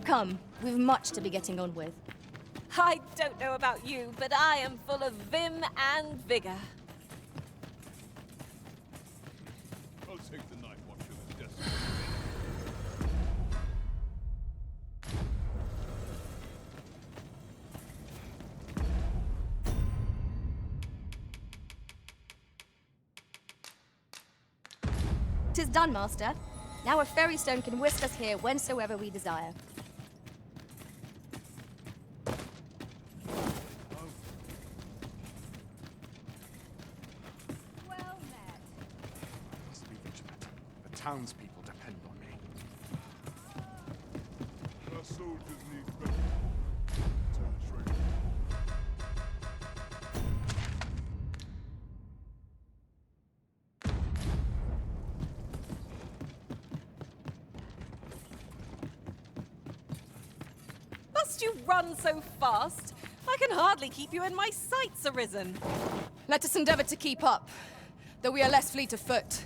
Come, we've much to be getting on with. I don't know about you, but I am full of vim and vigor. I'll take the night watch of the desert. Tis done, Master. Now a fairy stone can whisk us here whensoever we desire. Well met. Must be vigilant. The townspeople depend on me. Our soldiers need better. Turn Must you run so fast? I can hardly keep you in my sights, Arisen. Let us endeavor to keep up, though we are less fleet of foot.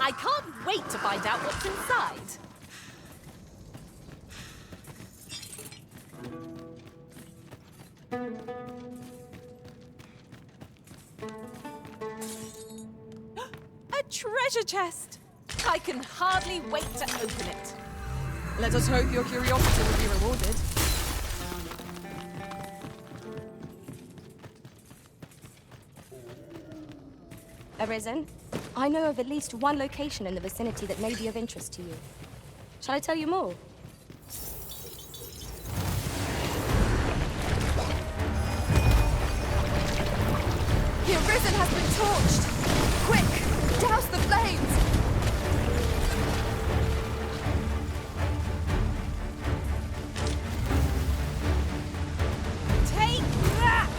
I can't wait to find out what's inside. A treasure chest! I can hardly wait to open it. Let us hope your curiosity will be rewarded. Arisen, I know of at least one location in the vicinity that may be of interest to you. Shall I tell you more? The Arisen has been torched! Quick, douse the flames! Take that!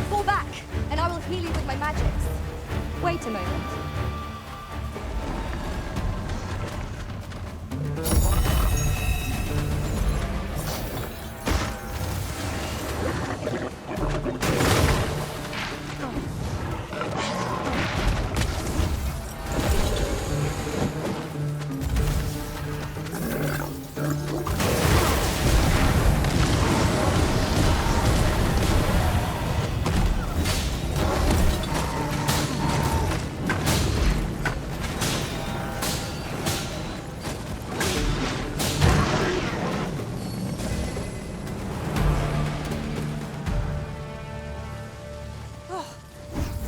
Fall back, and I will heal you with my magics. Wait a moment.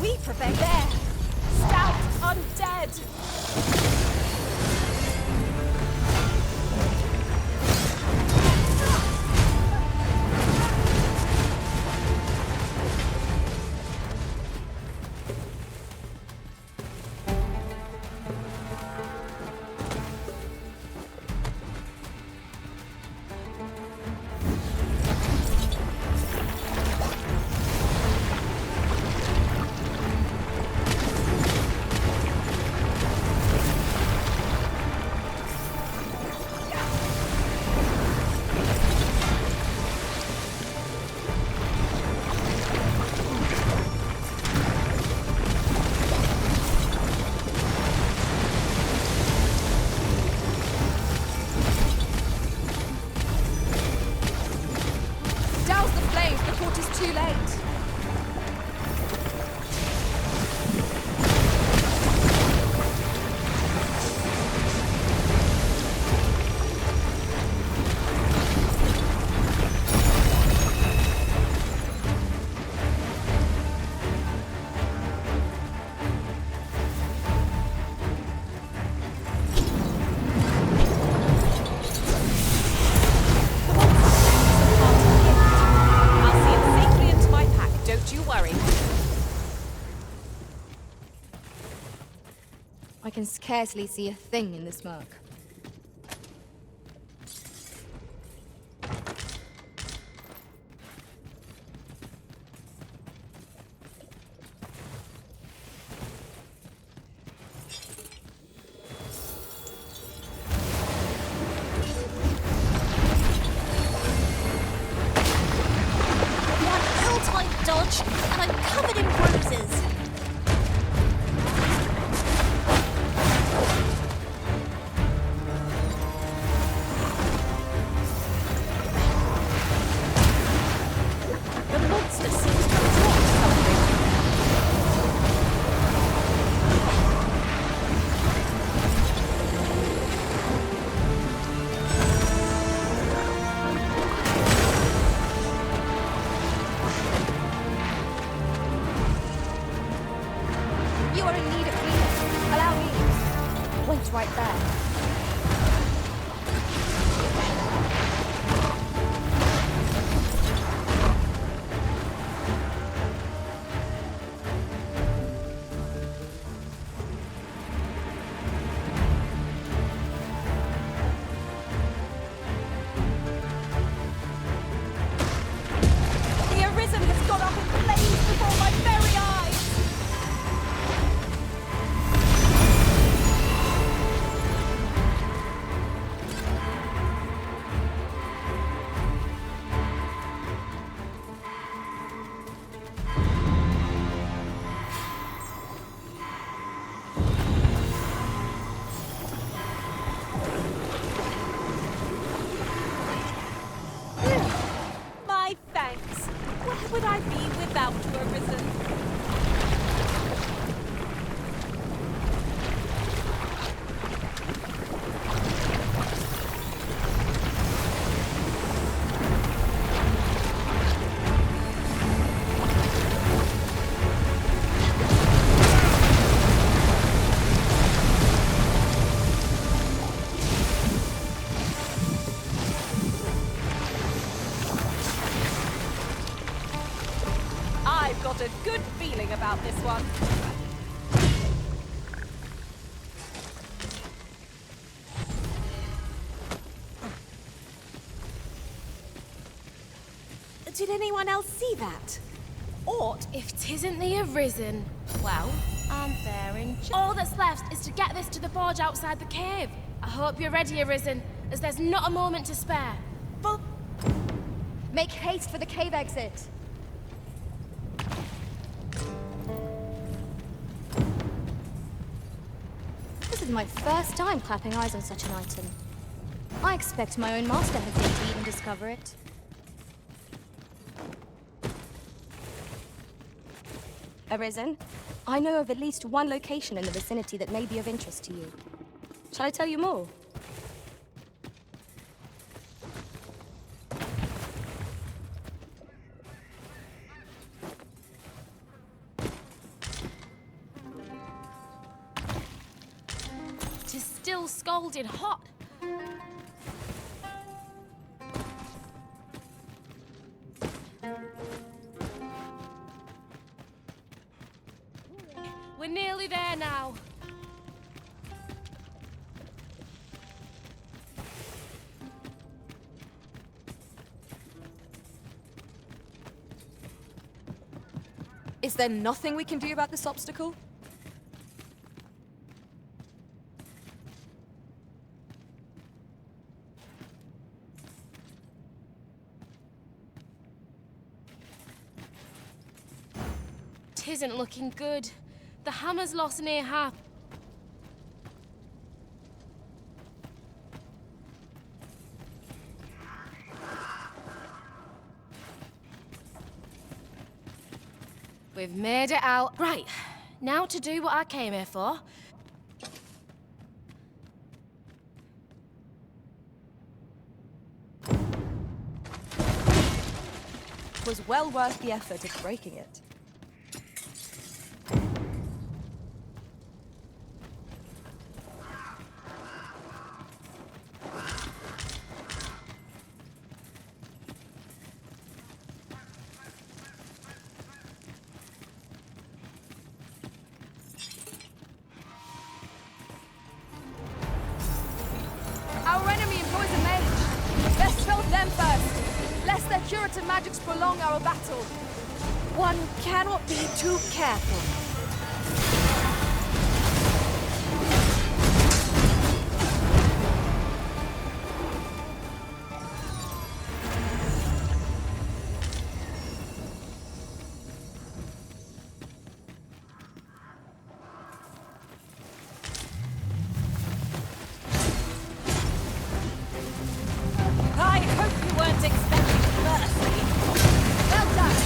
We prepare there! Stout undead! Douse the flames before it is too late! I'll see it safely into my pack, don't you worry. I can scarcely see a thing in the smoke. One ill-timed dodge, and I'm covered in bruises. The monster seems to have dropped something. You are in need of healing. Allow me. Wait right there. The Arisen has gone up in flames before my very eyes! about this one. Did anyone else see that? Aught if 'tisn't the Arisen. Well, I'm there in all that's left is to get this to the forge outside the cave. I hope you're ready, Arisen, as there's not a moment to spare. But make haste for the cave exit. This is my first time clapping eyes on such an item. I expect my own master has yet to even discover it. Arisen, I know of at least one location in the vicinity that may be of interest to you. Shall I tell you more? tis still scalding hot. We're nearly there now. Is there nothing we can do about this obstacle? Tisn't looking good. The hammer's lost near half. We've made it out. Right, now to do what I came here for. It was well worth the effort of breaking it. Our enemy employs a mage. Best kill them first, lest their curative magics prolong our battle. One cannot be too careful. I hope you weren't expecting mercy. Well done.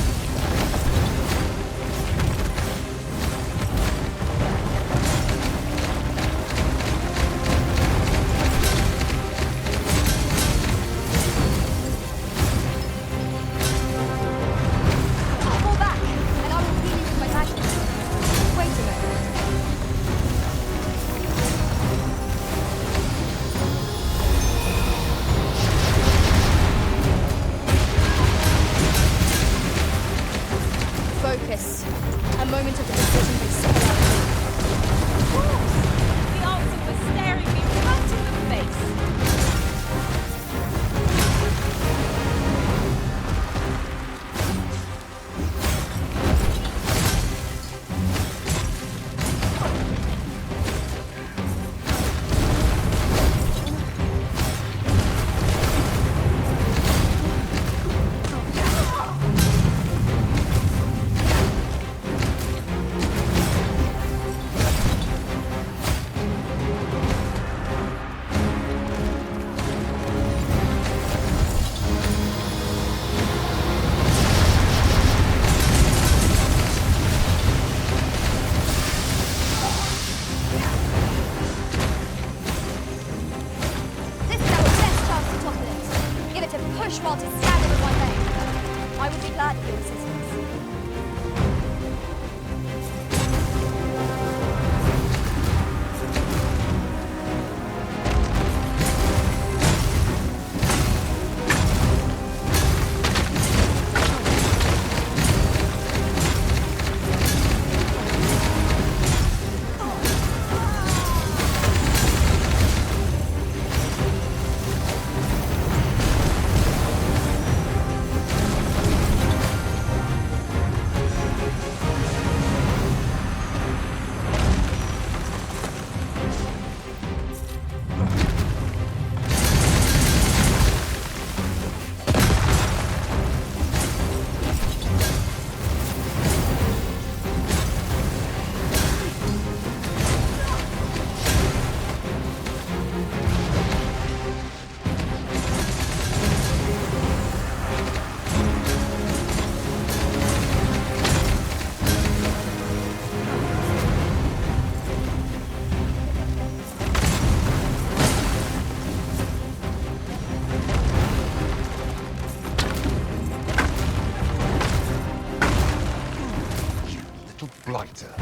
matter.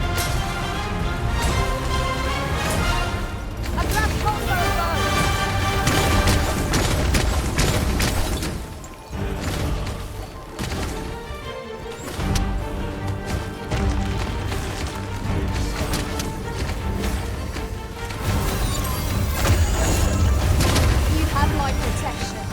A black crossbow! You have my protection.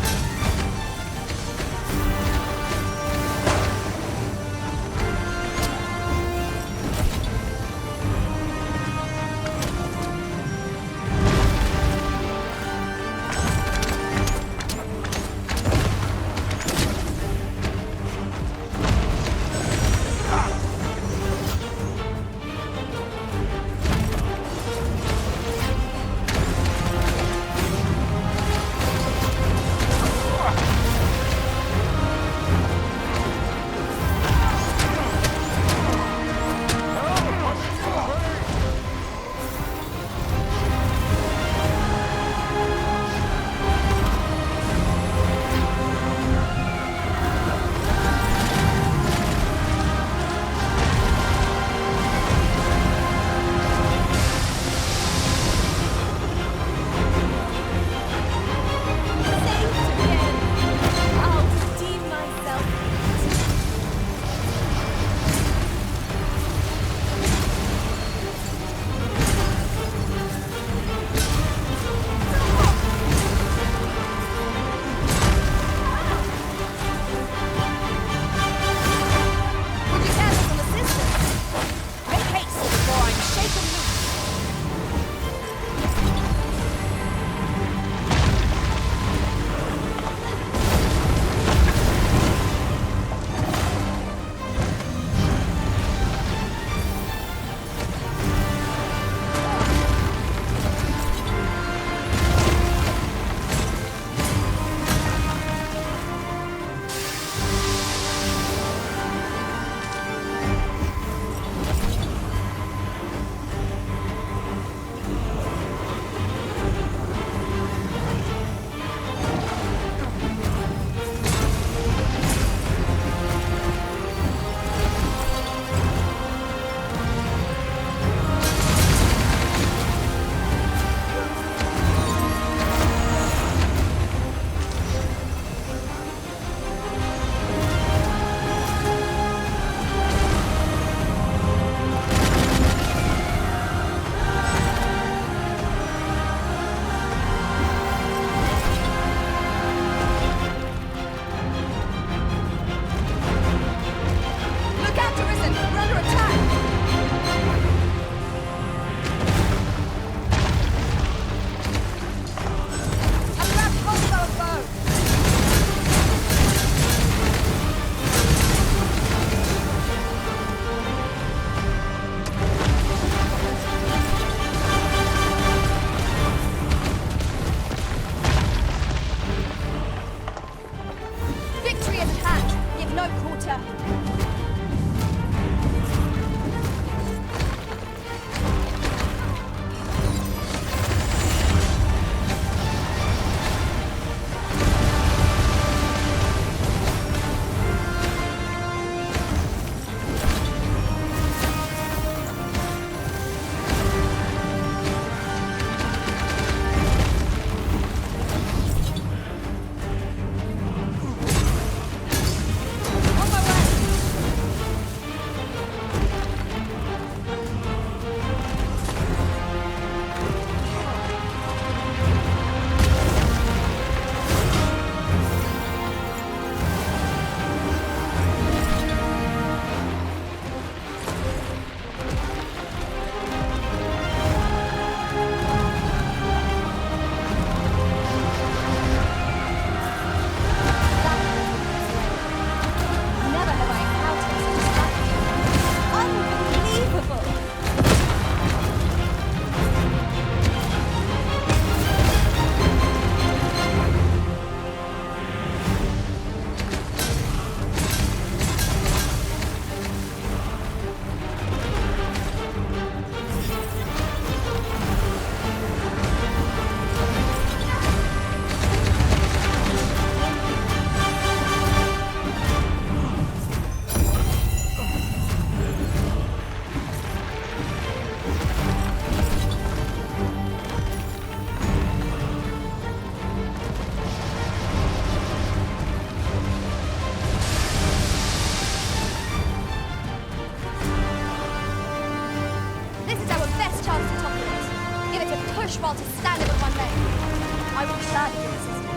This is our best chance to topple it. Give it a push while it's standing on one leg. I will gladly give assistance.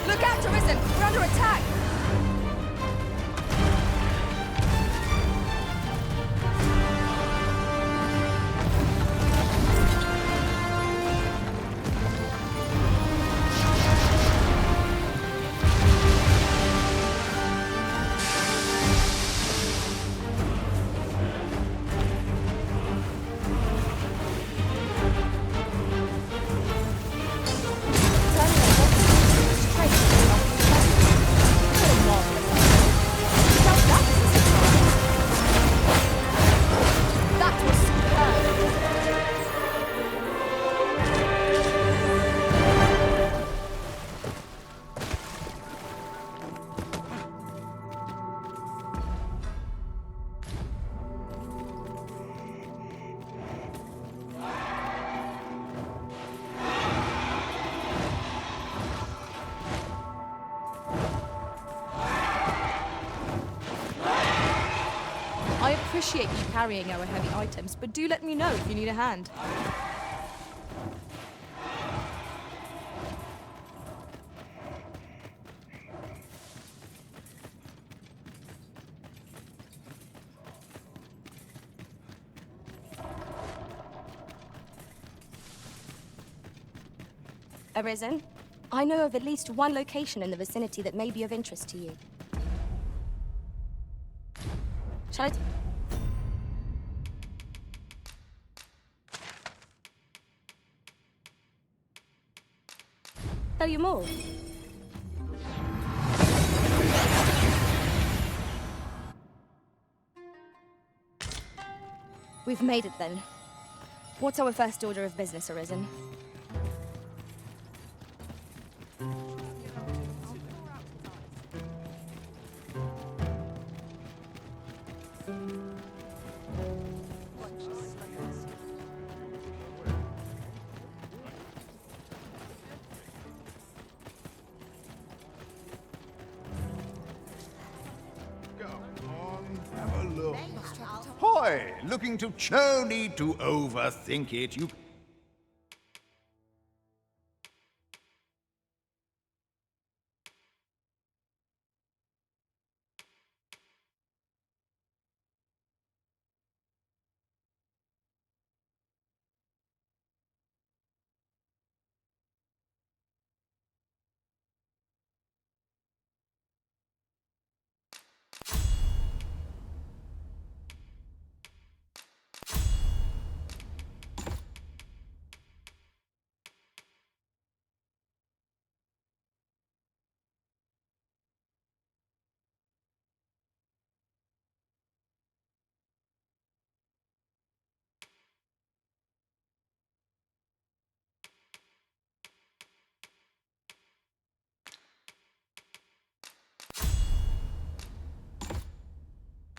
Look out, Arisen! We're under attack! That was superb! I appreciate you carrying our heavy items, but do let me know if you need a hand. Arisen, I know of at least one location in the vicinity that may be of interest to you. Shall I... tell you more? We've made it then. What's our first order of business, Arisen? Have a look. Hoy, looking to no need to overthink it. You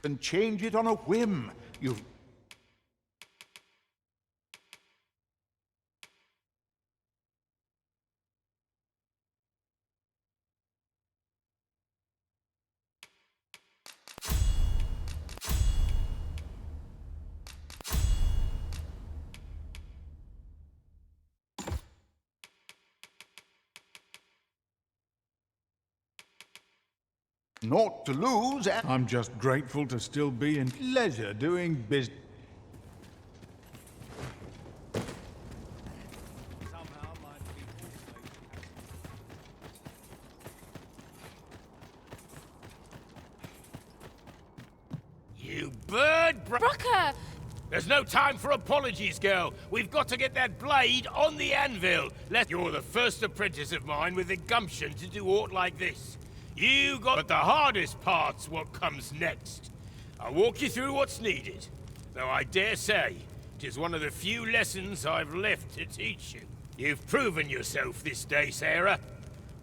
can change it on a whim. You've Naught to lose, and I'm just grateful to still be in pleasure doing business. You bird Brocker! There's no time for apologies, girl. We've got to get that blade on the anvil. You're the first apprentice of mine with the gumption to do aught like this. You got... But the hardest part's what comes next. I'll walk you through what's needed. Though I dare say, 'tis one of the few lessons I've left to teach you. You've proven yourself this day, Sarah.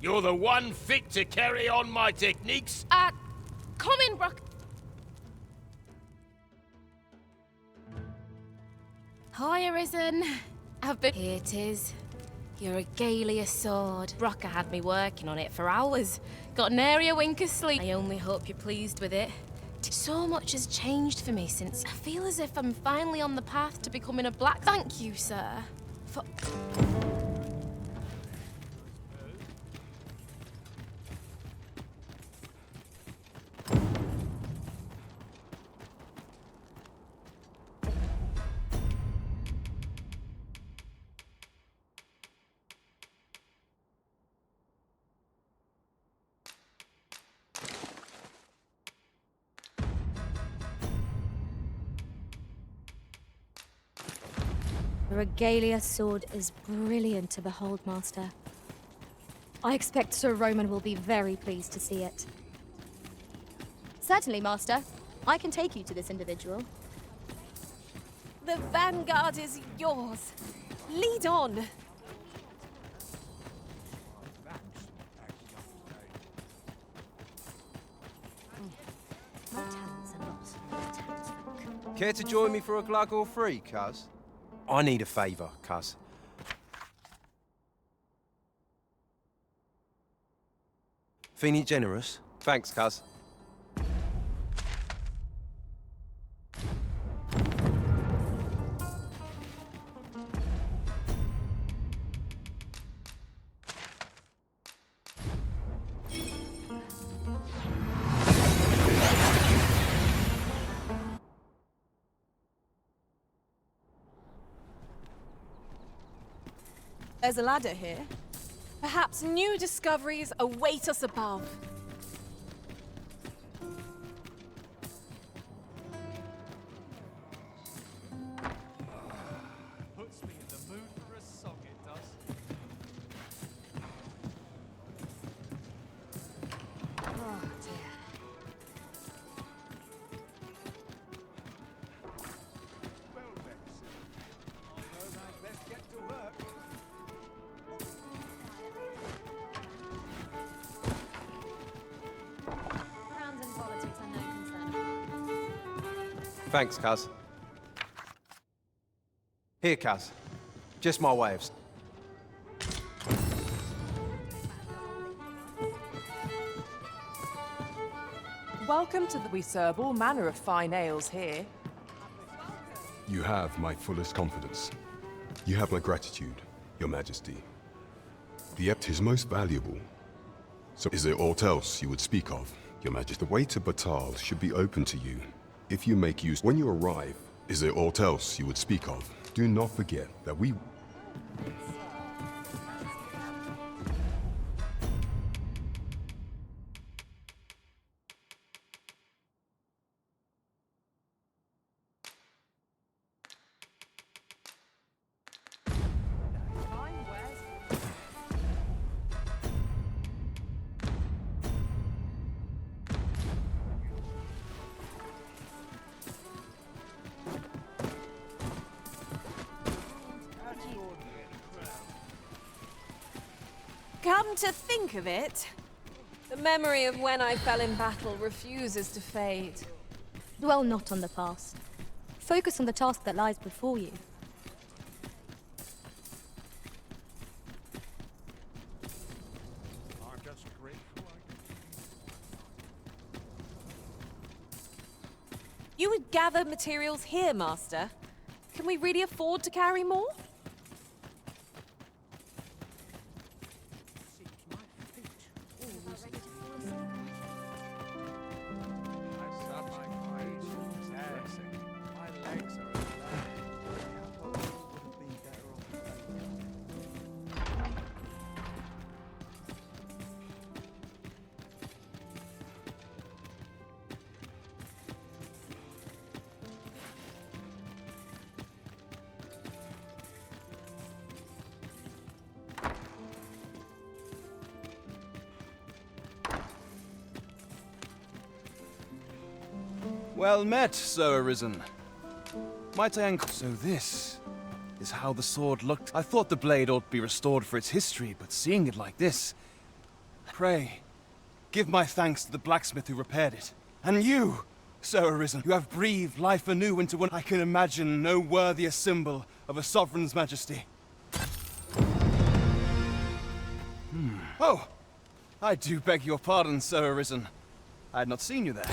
You're the one fit to carry on my techniques. Come in, Brock. Hi, Arisen. I've been... Here it is. Your regalia sword. Brocker had me working on it for hours. Got nary a wink of sleep. I only hope you're pleased with it. So much has changed for me since... I feel as if I'm finally on the path to becoming a black... Thank you, sir, for... The regalia sword is brilliant to behold, Master. I expect Sir Roman will be very pleased to see it. Certainly, Master. I can take you to this individual. The vanguard is yours. Lead on. Care to join me for a glug or three, cuz? I need a favour, cuz. Feeling generous? Thanks, cuz. There's a ladder here. Perhaps new discoveries await us above. Puts me in the mood for a song, it does. Oh, dear. Well then, I know I'd best get to work. Crowns and politics are no concern. Thanks, cuz. Here, cuz. Just my way of... Welcome to the... We serve all manner of fine ales here. You have my fullest confidence. You have my gratitude, Your Majesty. The Ept is most valuable. So is there aught else you would speak of, Your Majesty? The way to Batal should be open to you, if you make use. When you arrive, is there aught else you would speak of? Do not forget that we... Come to think of it, the memory of when I fell in battle refuses to fade. Dwell not on the past. Focus on the task that lies before you. I'm just grateful. You would gather materials here, Master. Can we really afford to carry more? Well met, Sir Arisen. Might I So this is how the sword looked. I thought the blade ought to be restored for its history, but seeing it like this... Pray, give my thanks to the blacksmith who repaired it. And you, Sir Arisen, you have breathed life anew into one I can imagine no worthier symbol of a sovereign's majesty. Oh, I do beg your pardon, Sir Arisen. I had not seen you there.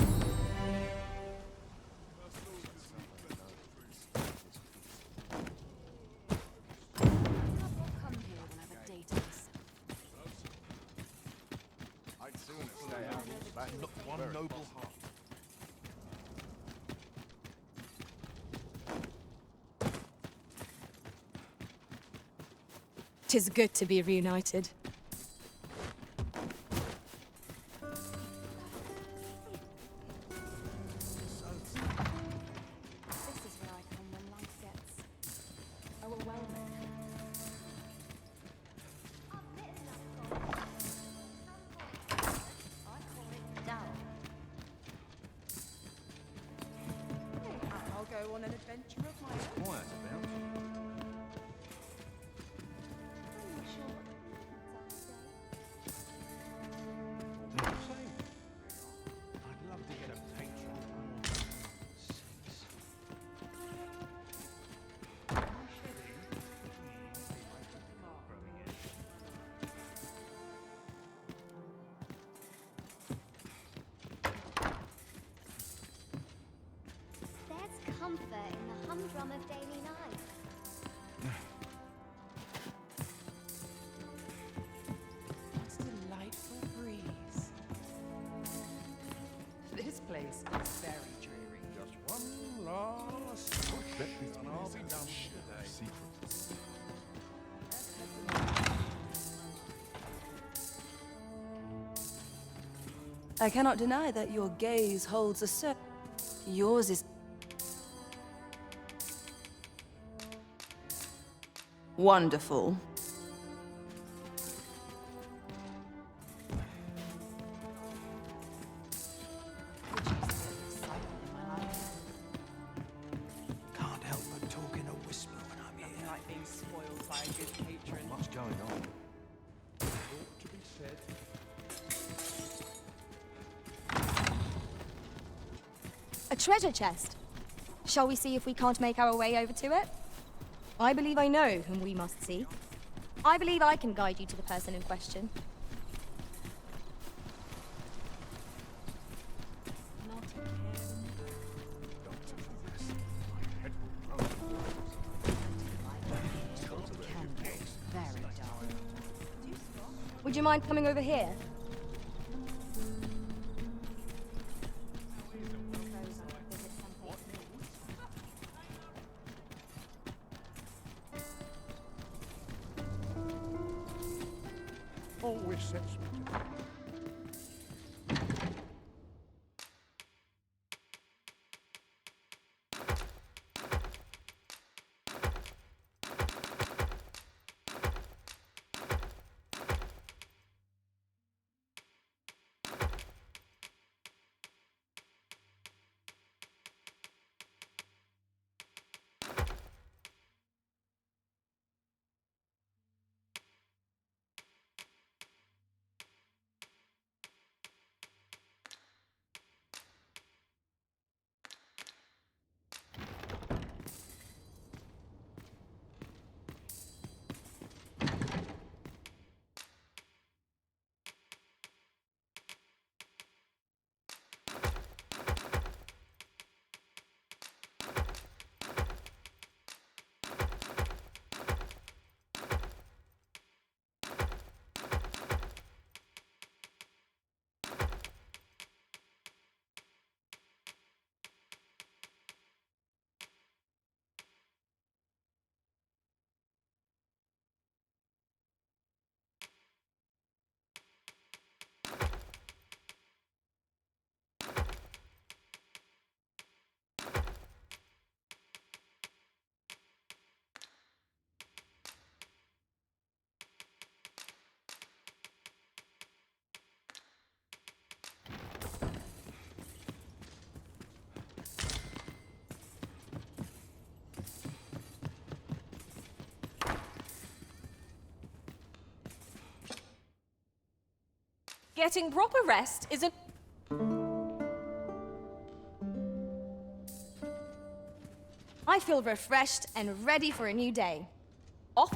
I'd sooner stay out of that. Look, one noble heart. Tis good to be reunited. This is where I come when life gets overwhelming. I'll go on an adventure of my own. Quiet about. I'd love to get a patron. There's comfort in the humdrum of daily life. What a delightful breeze. This place is very dreary. Just one last push, and I'll be done today. Secret. I cannot deny that your gaze holds a certain... Yours is... wonderful. Can't help but talk in a whisper when I'm here. Like being spoiled by a good patron. What's going on? Ought to be said. A treasure chest. Shall we see if we can't make our way over to it? I believe I know whom we must see. I believe I can guide you to the person in question. Would you mind coming over here? Always sets me to Getting proper rest isn't... I feel refreshed and ready for a new day. Off